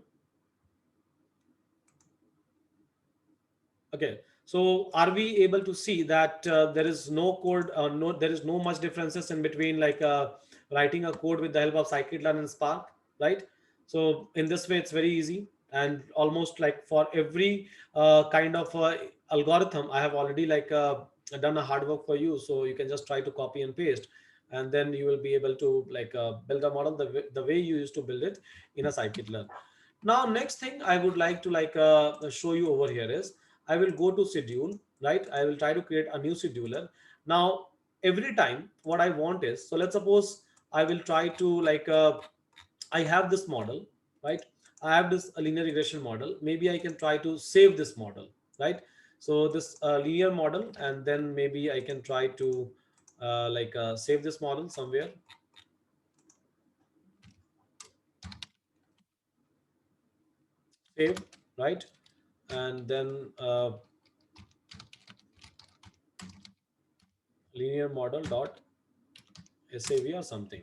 Okay, so are we able to see that there is no code, no, there is no much differences in between writing a code with the help of scikit-learn and Spark, right? So in this way, it's very easy, and almost like for every kind of algorithm, I have already done a hard work for you, so you can just try to copy and paste, and then you will be able to build a model the way you used to build it in a scikit-learn. Now, next thing I would like to show you over here is I will go to schedule, right? I will try to create a new scheduler. Now, every time what I want is, so let's suppose I will try to I have this model, right? I have this linear regression model. Maybe I can try to save this model, right? So this linear model, and then maybe I can try to save this model somewhere, save, right? And then linear model dot sav or something.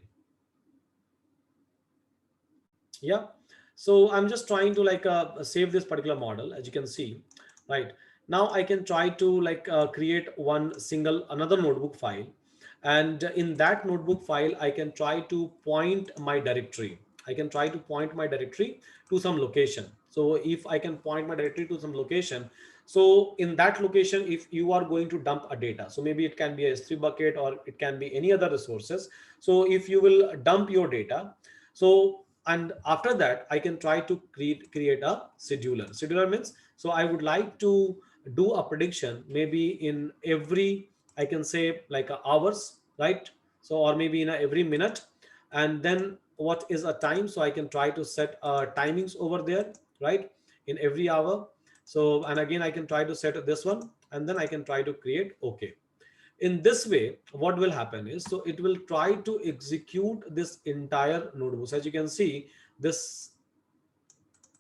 Yeah, so I'm just trying to save this particular model, as you can see. Right now I can try to create one single another notebook file, and in that notebook file I can try to point my directory. I can try to point my directory to some location. So if I can point my directory to some location, so in that location, if you are going to dump a data, so maybe it can be a S3 bucket or it can be any other resources. So if you will dump your data, so and after that I can try to create a scheduler means, so I would like to do a prediction maybe in every, I can say hours, right? So or maybe in every minute, and then what is a time, so I can try to set timings over there, right? In every hour. So and again I can try to set this one, and then I can try to create okay. In this way what will happen is, so it will try to execute this entire notebook. As you can see, this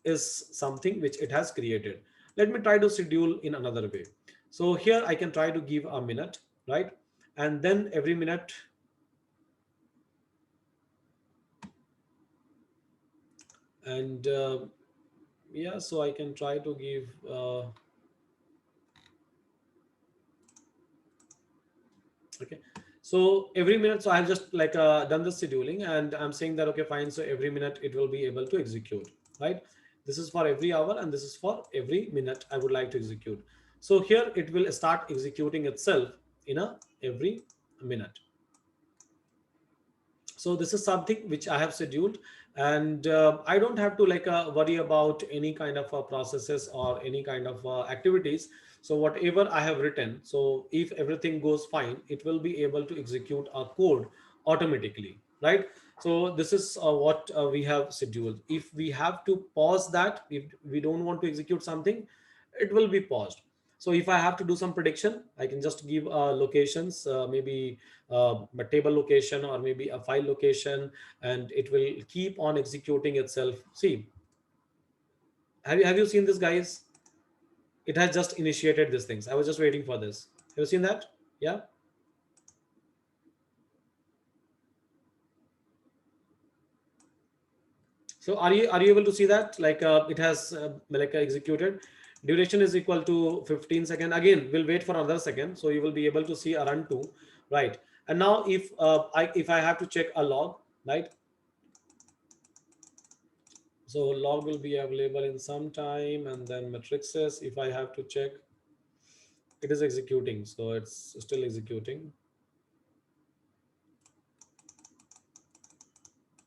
is something which it has created. Let me try to schedule in another way. So here I can try to give a minute, right? And then every minute, and yeah, so I can try to give okay, so every minute, so I've just done the scheduling, and I'm saying that okay fine, so every minute it will be able to execute, right? This is for every hour, and this is for every minute I would like to execute. So here it will start executing itself in a every minute. So this is something which I have scheduled, and I don't have to worry about any kind of processes or any kind of activities. So whatever I have written, so if everything goes fine, it will be able to execute a code automatically, right? So this is what we have scheduled. If we have to pause that, if we don't want to execute something, it will be paused. So if I have to do some prediction, I can just give locations, maybe a table location or maybe a file location, and it will keep on executing itself. See, have you seen this, guys? It has just initiated these things. I was just waiting for this. Have you seen that? Yeah. So are you able to see that? Like it has like executed. Duration is equal to 15 second. Again, we'll wait for another second. So you will be able to see a run two, right? And now if I have to check a log, right? So log will be available in some time, and then matrices. If I have to check, it is executing. So it's still executing.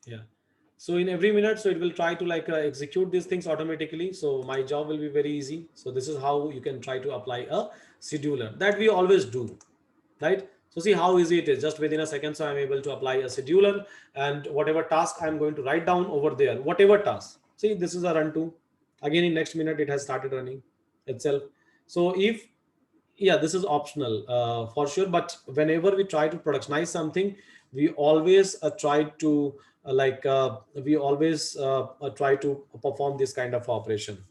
Yeah. So in every minute, so it will try to like execute these things automatically. So my job will be very easy. So this is how you can try to apply a scheduler that we always do, right? So see how easy it is, just within a second. So I'm able to apply a scheduler, and whatever task I'm going to write down over there, whatever task. See, this is a run to. Again, in next minute, it has started running itself. So if, yeah, this is optional for sure, but whenever we try to productionize something, we always try to we always try to perform this kind of operation.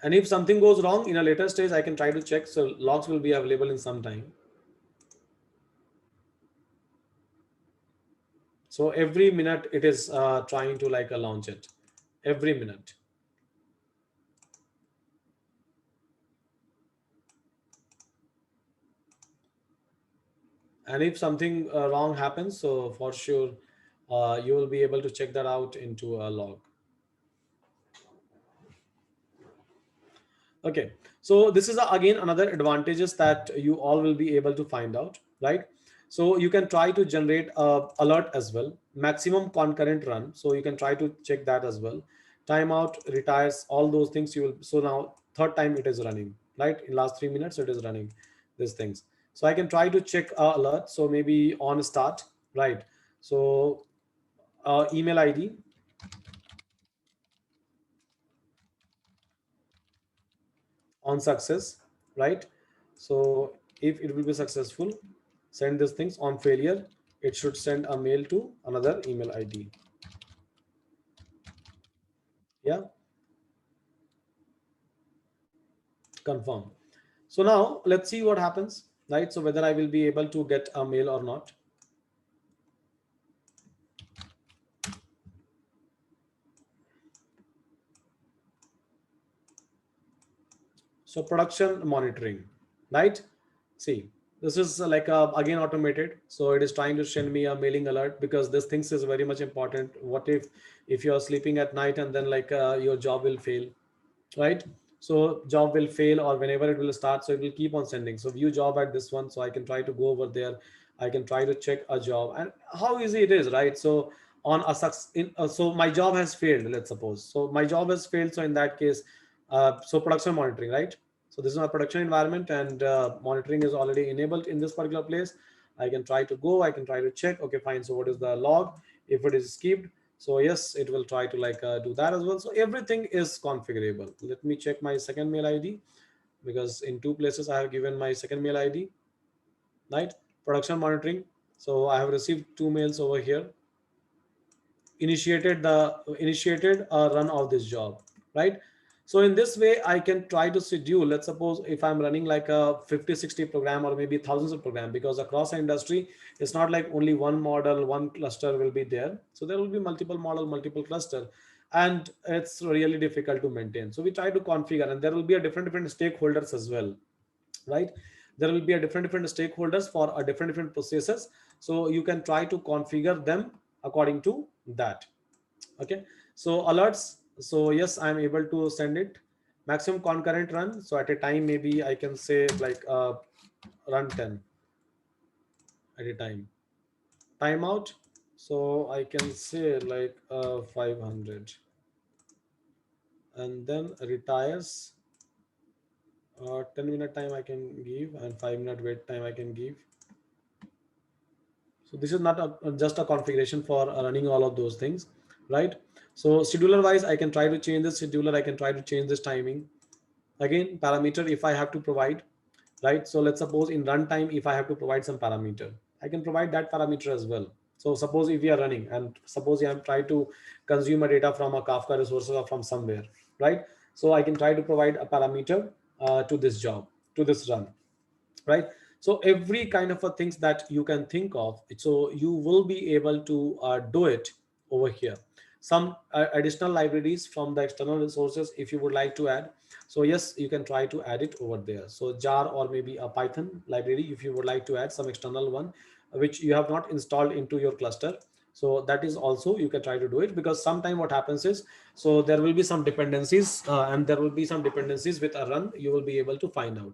And if something goes wrong in a later stage, I can try to check. So logs will be available in some time. So every minute it is trying to like launch it every minute. And if something wrong happens, so for sure you will be able to check that out into a log. Okay, so this is again another advantages that you all will be able to find out, right? So you can try to generate a alert as well, maximum concurrent run. So you can try to check that as well. Timeout, retires, all those things you will. So now third time it is running, right? In last 3 minutes it is running these things. So I can try to check alert. So maybe on start, right? So email ID on success, right? So if it will be successful, send these things. On failure, it should send a mail to another email ID. Yeah, confirm. So now let's see what happens, right? So whether I will be able to get a mail or not. So production monitoring, right? See, this is like again automated. So it is trying to send me a mailing alert because this things is very much important. What if you are sleeping at night and then like your job will fail, right? So job will fail, or whenever it will start, so it will keep on sending. So view job at this one, so I can try to go over there. I can try to check a job, and how easy it is, right? So on a success in so my job has failed, let's suppose. So my job has failed, so in that case, so production monitoring, right? So this is my production environment, and monitoring is already enabled in this particular place. I can try to go, I can try to check. Okay, fine. So what is the log? If it is skipped, so yes, it will try to like do that as well. So everything is configurable. Let me check my second mail ID, because in two places I have given my second mail ID, right? Production monitoring. So I have received two mails over here. Initiated a run of this job, right? So in this way I can try to schedule. Let's suppose if I'm running like a 50-60 program, or maybe thousands of program, because across the industry it's not like only one model, one cluster will be there. So there will be multiple model, multiple cluster, and it's really difficult to maintain. So we try to configure, and there will be a different stakeholders as well, right? There will be a different stakeholders for a different processes. So you can try to configure them according to that. Okay, so alerts. So yes, I'm able to send it. Maximum concurrent run, so at a time maybe I can say like run 10 at a time. Timeout, so I can say like 500. And then retires, 10-minute time I can give, and 5-minute wait time I can give. So this is not just a configuration for running all of those things, right? So scheduler wise, I can try to change the scheduler. I can try to change this timing. Again, parameter if I have to provide, right? So let's suppose in runtime, if I have to provide some parameter, I can provide that parameter as well. So suppose if we are running and suppose I'm trying to consume a data from a Kafka resources or from somewhere, right? So I can try to provide a parameter to this job, to this run, right? So every kind of a things that you can think of, so you will be able to do it over here. Some additional libraries from the external resources if you would like to add, so yes, you can try to add it over there. So jar or maybe a Python library if you would like to add some external one which you have not installed into your cluster, so that is also you can try to do it. Because sometime what happens is, so there will be some dependencies and there will be some dependencies with a run you will be able to find out.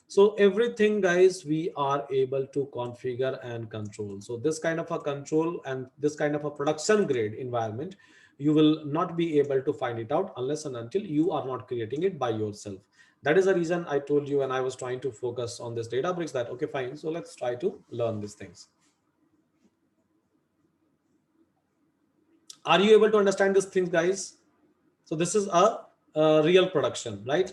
So everything guys we are able to configure and control. So this kind of a control and this kind of a production grade environment, you will not be able to find it out unless and until you are not creating it by yourself. That is the reason I told you, and I was trying to focus on this Databricks, that okay fine, so let's try to learn these things. Are you able to understand these things guys? So this is a real production, right?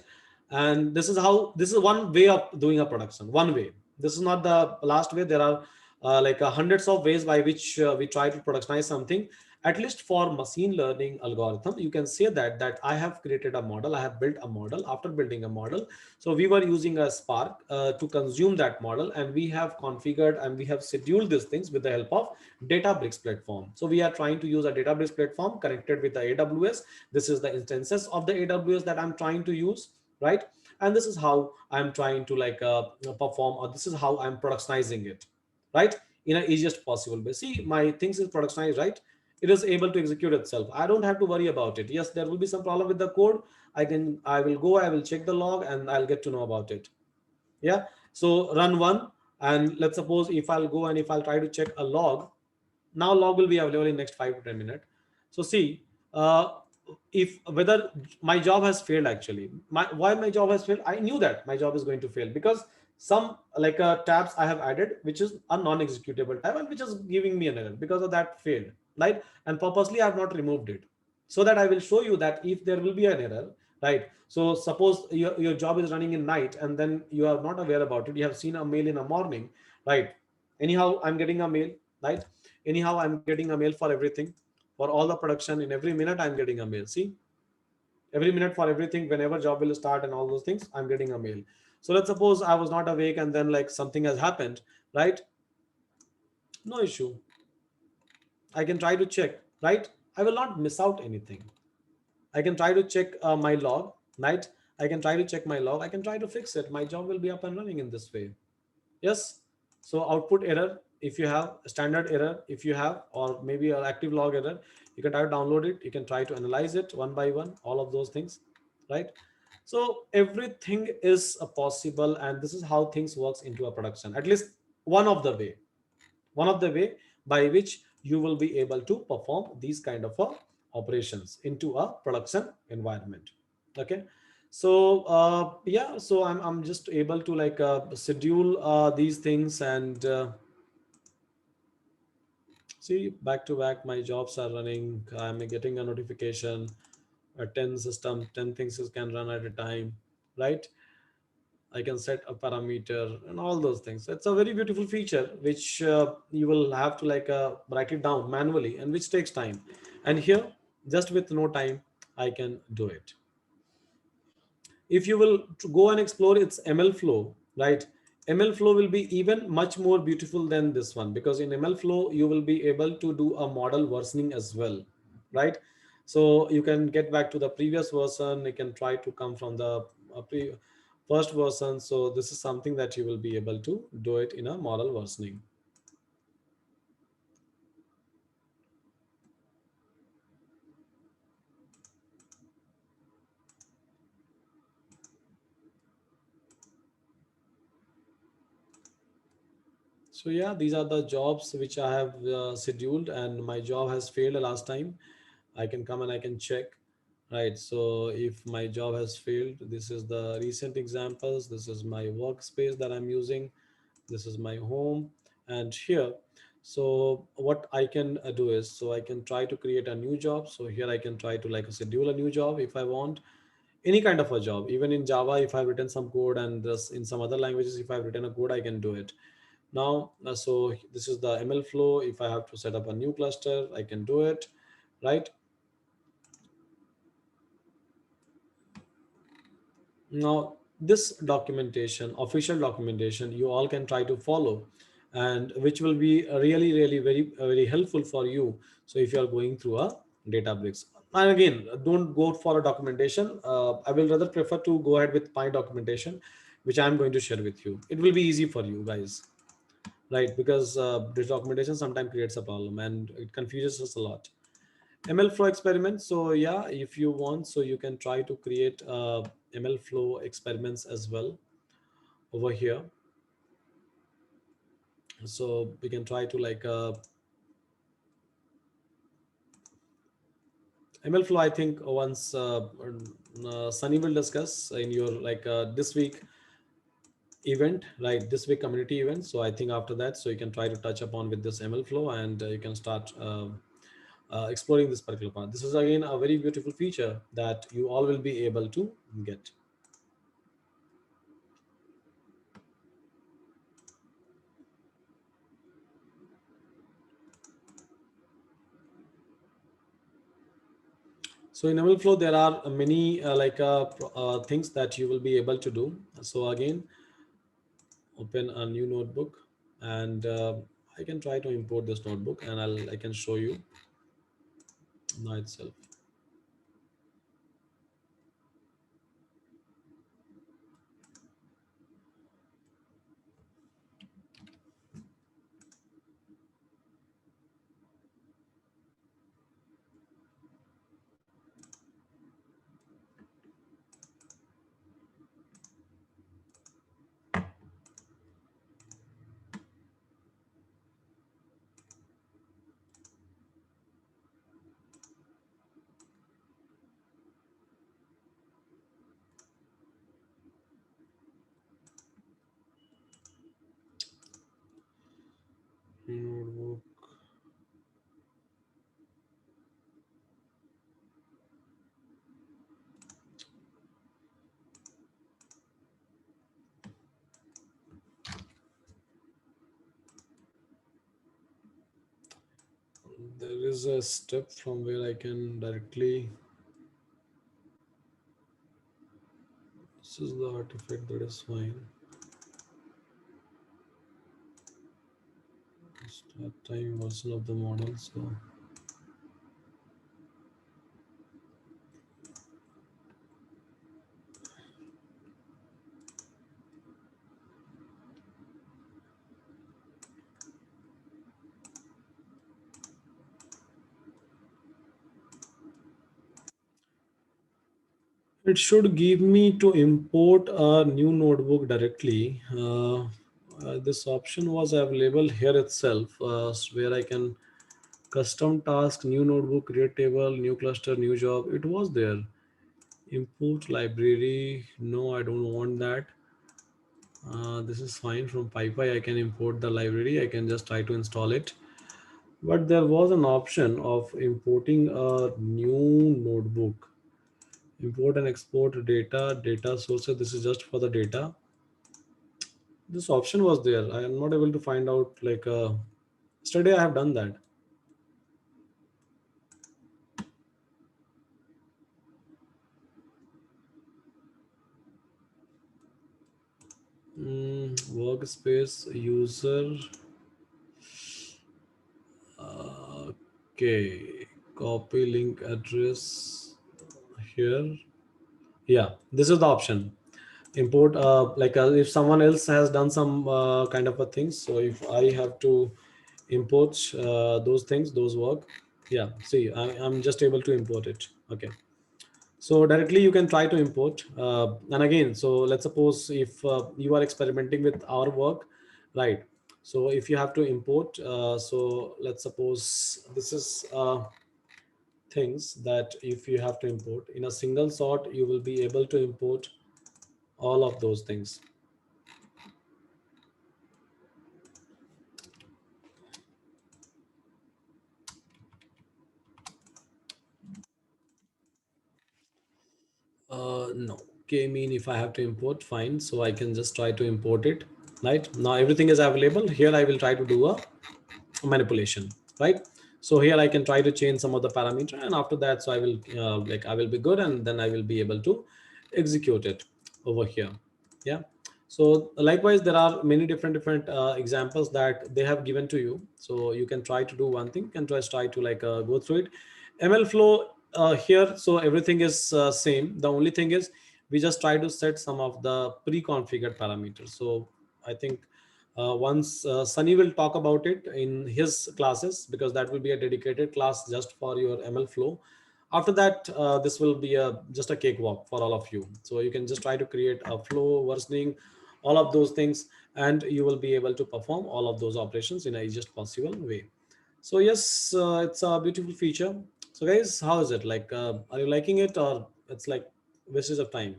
And this is how, this is one way of doing a production, one way. This is not the last way. There are hundreds of ways by which we try to productionize something. At least for machine learning algorithm, you can say that I have created a model, I have built a model. After building a model, so we were using a Spark to consume that model, and we have configured and we have scheduled these things with the help of Databricks platform. So we are trying to use a Databricks platform connected with the AWS. This is the instances of the AWS that I'm trying to use, right? And this is how I'm trying to perform, or this is how I'm productionizing it, right? In a easiest possible way. See, my things is productionized, right? It is able to execute itself. I don't have to worry about it. Yes, there will be some problem with the code. I will go, I will check the log, and I'll get to know about it. Yeah. So run one, and let's suppose if I'll go and if I'll try to check a log, now log will be available in next 5 to 10 minutes. So see, uh, if whether my job has failed, actually why my job has failed, I knew that my job is going to fail because some tabs I have added which is a non-executable tab and which is giving me an error, because of that failed, right? And purposely I have not removed it, so that I will show you that if there will be an error, right? So suppose your job is running in night and then you are not aware about it, you have seen a mail in the morning, right? Anyhow I'm getting a mail, right? Anyhow I'm getting a mail for everything, for all the production. In every minute I'm getting a mail. See, every minute for everything, whenever job will start and all those things, I'm getting a mail. So let's suppose I was not awake and then something has happened, right? No issue, I can try to check, right? I will not miss out anything. I can try to check my log, right? I can try to check my log, I can try to fix it, my job will be up and running in this way. Yes. So output error, if you have standard error, if you have, or maybe an active log error, you can try to download it. You can try to analyze it one by one, all of those things, right? So everything is possible, and this is how things works into a production. At least one of the way, one of the way by which you will be able to perform these kind of operations into a production environment. Okay. So yeah, so I'm just able to schedule these things, and see, back to back my jobs are running. I'm getting a notification, 10 system, 10 things can run at a time, right? I can set a parameter and all those things. It's a very beautiful feature which you will have to write it down manually, and which takes time. And here, just with no time, I can do it. If you will to go and explore its ML flow, right? ML flow will be even much more beautiful than this one, because in ML flow you will be able to do a model versioning as well, right? So you can get back to the previous version. You can try to come from the first version. So this is something that you will be able to do it in a model versioning. So yeah, these are the jobs which I have scheduled, and my job has failed last time. I can come and I can check, right? So if my job has failed, this is the recent examples. This is my workspace that I'm using. This is my home, and here. So what I can do is, so I can try to create a new job. So here I can try to like schedule a new job if I want any kind of a job. Even in Java, if I've written some code, and this in some other languages, if I've written a code, I can do it. Now, so this is the ML flow. If I have to set up a new cluster, I can do it, right? Now, this documentation, official documentation, you all can try to follow, and which will be really, really very helpful for you. So if you are going through a Databricks, and again, don't go for a documentation. I will rather prefer to go ahead with my documentation, which I'm going to share with you. It will be easy for you guys, right? Because this documentation sometimes creates a problem and it confuses us a lot. ML flow experiments. So yeah, if you want, so you can try to create ML flow experiments as well over here. So we can try to like ML flow. I think once Sunny will discuss in your like this week event, right? This week community event. So I think after that, so you can try to touch upon with this ML flow, and you can start exploring this particular part. This is again a very beautiful feature that you all will be able to get. So in ML flow, there are many things that you will be able to do. So again, open a new notebook, and I can try to import this notebook, and I can show you now itself. Notebook. There is a step from where I can directly. This is the artifact, that is fine. Start time version of the model. So it should give me to import a new notebook directly. This option was available here itself, where I can custom task, new notebook, create table, new cluster, new job. It was there. Import library. No, I don't want that. This is fine. From PyPy, I can import the library. I can just try to install it. But there was an option of importing a new notebook. Import and export data sources. This is just for the data. This option was there. I am not able to find out like yesterday I have done that. Workspace user. Okay, copy link address here. Yeah, this is the option. Import if someone else has done some kind of a thing. So if I have to import those things, those work. Yeah, see, I'm just able to import it. Okay. So directly you can try to import. And again, so let's suppose if you are experimenting with our work, right? So if you have to import, so let's suppose this is things that if you have to import in a single shot, you will be able to import all of those things. No. Okay, mean if I have to import, fine. So I can just try to import it. Right now, everything is available. Here I will try to do a manipulation, right? So here I can try to change some of the parameter, and after that, so I will I will be good, and then I will be able to execute it over here. Yeah. So likewise, there are many different examples that they have given to you. So you can try to do one thing, and just try to go through it. ML flow here, so everything is same. The only thing is we just try to set some of the pre-configured parameters. So I think once Sunny will talk about it in his classes, because that will be a dedicated class just for your ML flow. After that, this will be just a cakewalk for all of you. So you can just try to create a flow, worsening, all of those things, and you will be able to perform all of those operations in a easiest possible way. So yes, it's a beautiful feature. So guys, how is it? Are you liking it, or it's like wastage of time?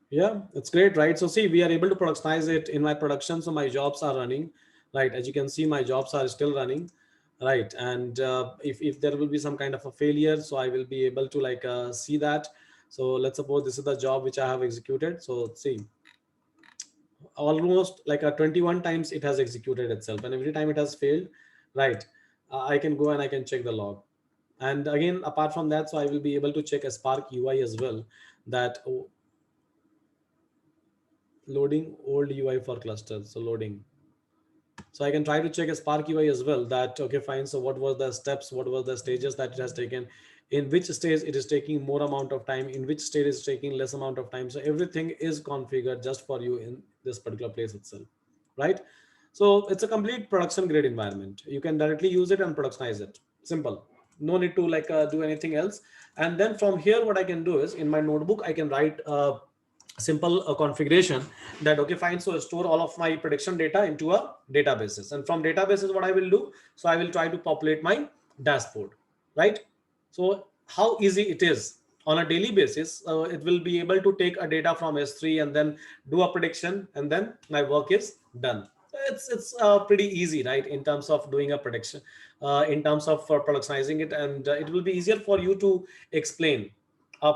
Yeah, it's great, right? So see, we are able to productionize it in my production. So my jobs are running, right? As you can see, my jobs are still running, right? And if there will be some kind of a failure, so I will be able to see that. So let's suppose this is the job which I have executed. So see, almost like a 21 times it has executed itself, and every time it has failed, right? I can go and I can check the log. And again, apart from that, so I will be able to check a Spark UI as well, that loading old UI for clusters. So loading. So I can try to check a Spark UI as well, that okay, fine. So what were the steps, what were the stages that it has taken, in which stage it is taking more amount of time, in which stage is taking less amount of time. So everything is configured just for you in this particular place itself, right? So it's a complete production grade environment. You can directly use it and productionize it. Simple. No need to do anything else. And then from here, what I can do is in my notebook, I can write simple configuration, that okay, fine. So store all of my prediction data into a databases, and from databases, what I will do, so I will try to populate my dashboard, right? So how easy it is on a daily basis. It will be able to take a data from S3 and then do a prediction, and then my work is done. It's pretty easy, right, in terms of doing a prediction, in terms of productionizing it, and it will be easier for you to explain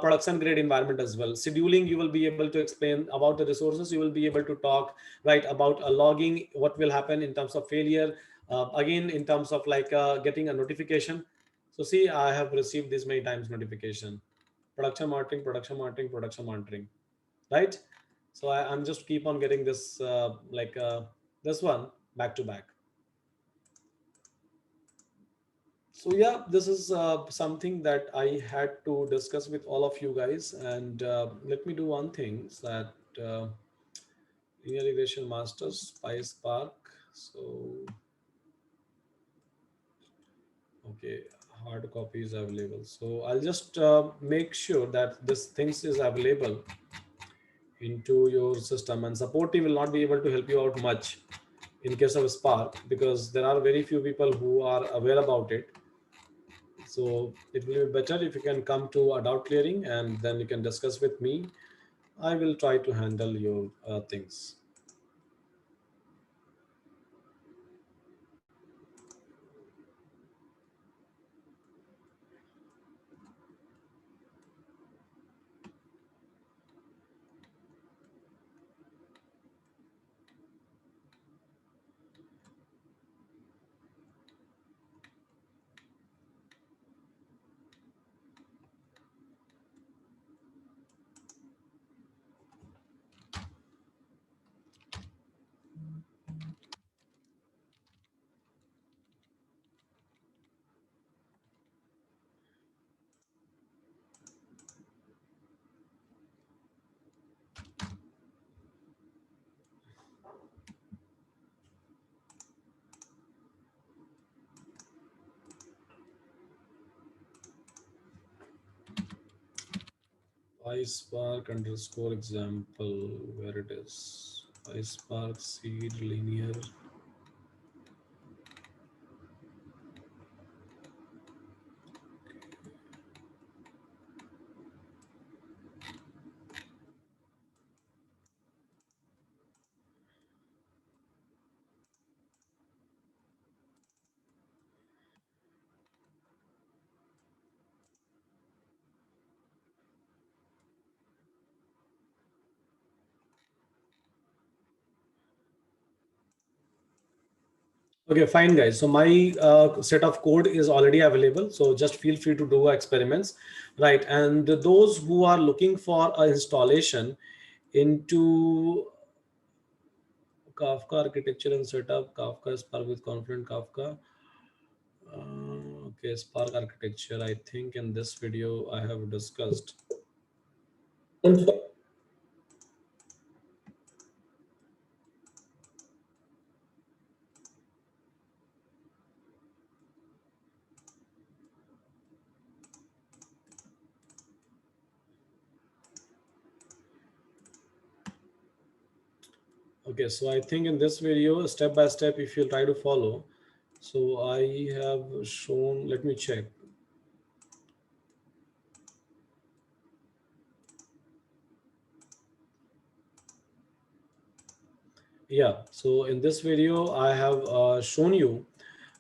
production grade environment as well. Scheduling, you will be able to explain about the resources. You will be able to talk, right, about logging, what will happen in terms of failure, again in terms of getting a notification. So see, I have received this many times notification, production monitoring, production monitoring, production monitoring, right? So I'm just keep on getting this this one back to back. So yeah, this is something that I had to discuss with all of you guys. And let me do one thing, that uh, linear regression masters spice park. So okay, hard copy is available. So I'll just make sure that this things is available into your system, and support team will not be able to help you out much in case of Spark, because there are very few people who are aware about it. So it will be better if you can come to a doubt clearing, and then you can discuss with me. I will try to handle your things. PySpark underscore example, where it is. PySpark seed linear. Okay, fine, guys. So my set of code is already available. So just feel free to do experiments, right? And those who are looking for a installation into Kafka architecture and setup, Kafka Spark with Confluent Kafka. Okay, Spark architecture. I think in this video I have discussed. Okay, so I think in this video, step by step, if you try to follow, so I have shown. Let me check. Yeah, so in this video, I have shown you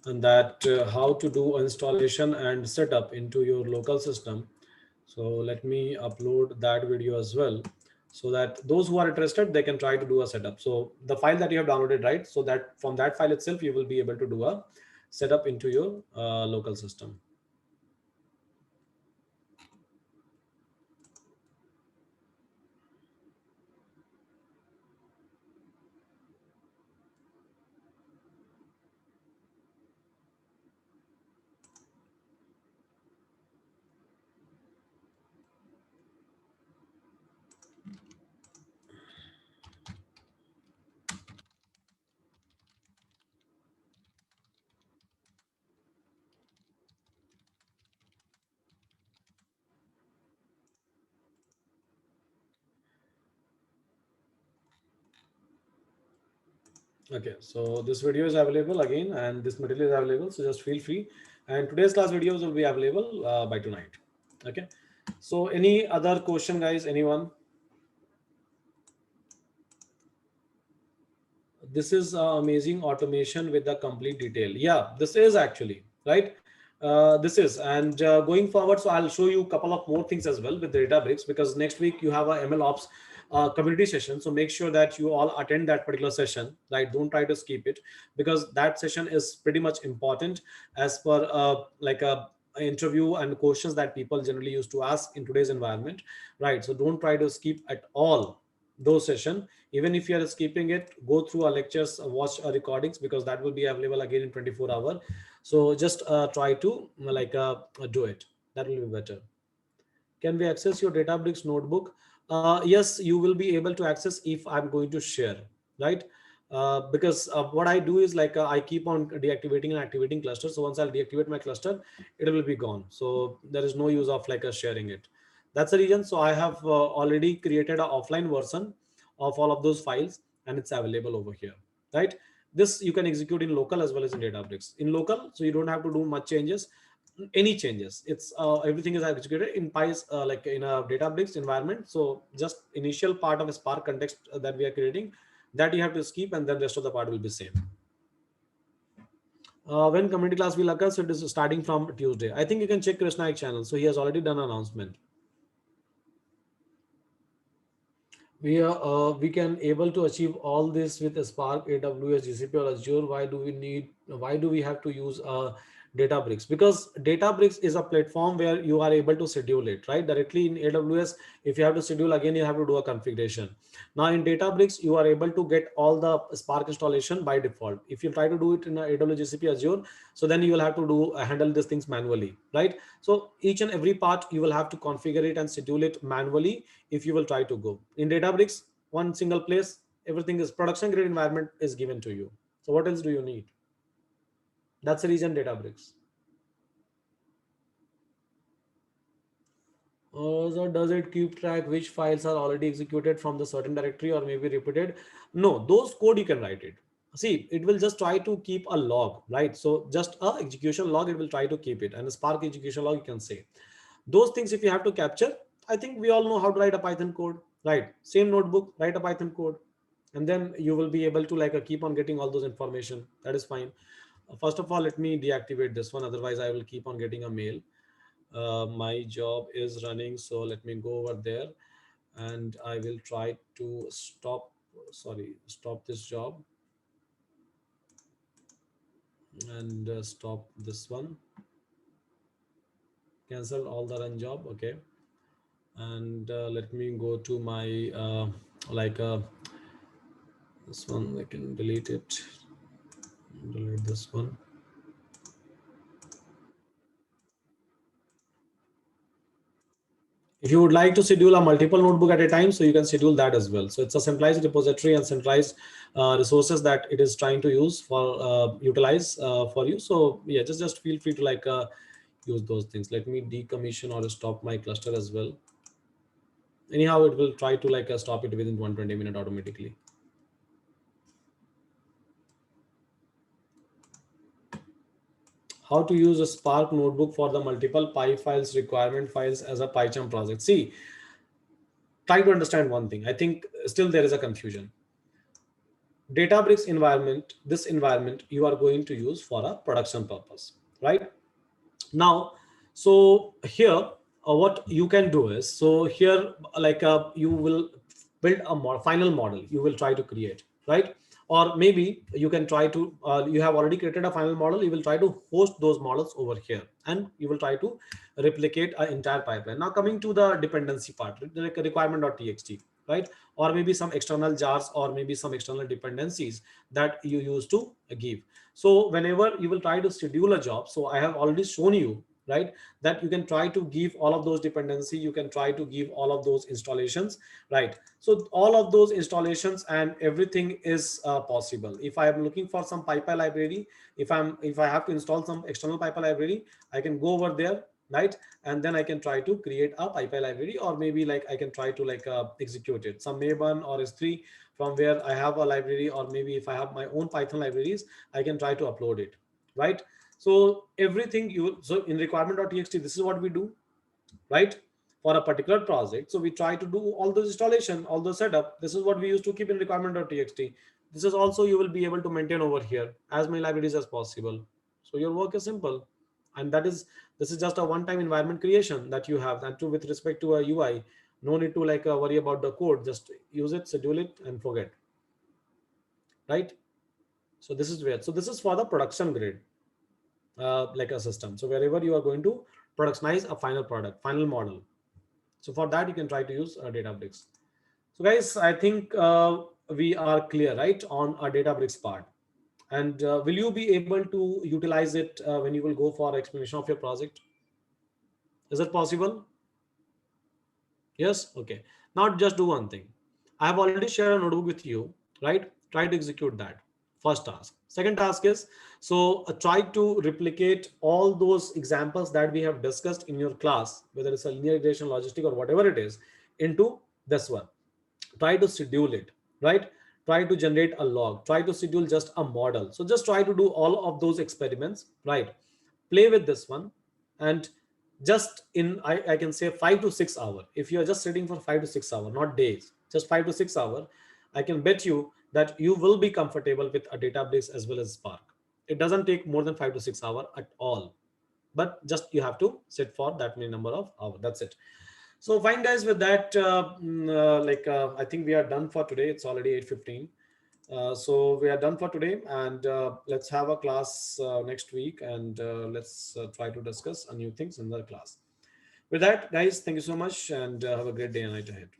and that how to do installation and setup into your local system. So let me upload that video as well, so that those who are interested, they can try to do a setup. So the file that you have downloaded, right? So that from that file itself, you will be able to do a setup into your local system. Okay, so this video is available again, and this material is available. So just feel free. And today's class videos will be available by tonight. Okay. So any other question, guys? Anyone? This is amazing automation with the complete detail. Yeah, this is actually right. This is, and going forward, so I'll show you a couple of more things as well with the Databricks, because next week you have a ML Ops community session. So make sure that you all attend that particular session, right? Don't try to skip it, because that session is pretty much important as per like a interview and questions that people generally used to ask in today's environment, right? So don't try to skip at all those session. Even if you are skipping it, go through our lectures, watch our recordings, because that will be available again in 24 hours. So just try to do it. That will be better. Can we access your Databricks notebook? Yes, you will be able to access if I'm going to share, right? Because what I do is I keep on deactivating and activating clusters. So once I'll deactivate my cluster, it will be gone. So there is no use of sharing it. That's the reason. So I have already created an offline version of all of those files, and it's available over here, right? This you can execute in local as well as in Databricks. In local, so you don't have to do much changes, any changes. It's everything is executed in pies, like in a Databricks environment. So just initial part of a Spark context that we are creating, that you have to skip, and then rest of the part will be same. When community class will occur, so it is starting from Tuesday. I think you can check Krishna's channel, so he has already done an announcement. We can able to achieve all this with a Spark, AWS, GCP, or Azure. Why do we have to use Databricks? Because Databricks is a platform where you are able to schedule it right directly in AWS. If you have to schedule again, you have to do a configuration. Now in Databricks, you are able to get all the Spark installation by default. If you try to do it in AWS, GCP, Azure, so then you will have to do handle these things manually, right? So each and every part you will have to configure it and schedule it manually if you will try to go. In Databricks, one single place, everything is production grade environment is given to you. So what else do you need? That's the reason Databricks. So does it keep track which files are already executed from the certain directory or maybe repeated? No, those code you can write it. See, it will just try to keep a log, right? So just a execution log, it will try to keep it, and a Spark execution log, you can say. Those things if you have to capture, I think we all know how to write a Python code, right? Same notebook, write a Python code, and then you will be able to keep on getting all those information. That is fine. First of all, let me deactivate this one, otherwise I will keep on getting a mail. My job is running, so let me go over there, and I will try to stop this job. and stop this one, cancel all the run job. Okay, and let me go to my like this one. I can delete it, delete this one. If you would like to schedule a multiple notebook at a time, so you can schedule that as well. So it's a centralized repository and centralized resources that it is trying to use for utilize for you. So yeah, just feel free to like use those things. Let me decommission or stop my cluster as well. Anyhow, it will try to like stop it within 120 minutes automatically. How to use a Spark notebook for the multiple Py files requirement files as a PyCharm project. See, try to understand one thing. I think still there is a confusion. Databricks environment, this environment you are going to use for a production purpose, right? Now, so here what you can do is, so here like you will build a final model you will try to create, right? Or maybe you can try to you have already created a final model, you will try to host those models over here and you will try to replicate an entire pipeline. Now coming to the dependency part, like a requirement.txt, right? Or maybe some external jars or maybe some external dependencies that you use to give. So whenever you will try to schedule a job, so I have already shown you, right, that you can try to give all of those dependency, you can try to give all of those installations, right? So all of those installations and everything is possible. If I am looking for some PyPy library, if I have to install some external PyPy library, I can go over there, right? And then I can try to create a PyPy library, or maybe like I can try to like execute it some Maven or S3 from where I have a library, or maybe if I have my own Python libraries, I can try to upload it, right? So everything you, so in requirement.txt, this is what we do, right? For a particular project, so we try to do all the installation, all the setup. This is what we used to keep in requirement.txt. This is also you will be able to maintain over here as many libraries as possible. So your work is simple, and that is, this is just a one-time environment creation that you have, and to with respect to a UI, no need to like worry about the code, just use it, schedule it, and forget, right? So this is where, so this is for the production grade like a system. So wherever you are going to productionize a final product, final model, so for that you can try to use Databricks. So guys, I think we are clear, right, on a Databricks part. And will you be able to utilize it when you will go for explanation of your project? Is it possible? Yes. Okay. Now just do one thing. I have already shared a notebook with you, right? Try to execute that. First task. Second task is, so try to replicate all those examples that we have discussed in your class, whether it's a linear regression, logistic, or whatever it is, into this one. Try to schedule it, right? Try to generate a log, try to schedule just a model. So just try to do all of those experiments, right? Play with this one, and just in I can say 5 to 6 hours, if you're just sitting for 5 to 6 hours, not days, just 5 to 6 hours, I can bet you that you will be comfortable with a database as well as Spark. It doesn't take more than 5 to 6 hours at all, but just you have to sit for that many number of hours. That's it. So fine, guys. With that, I think we are done for today. It's already 8:15. So we are done for today, and let's have a class next week, and let's try to discuss a new things in the class. With that, guys, thank you so much, and have a great day and night ahead.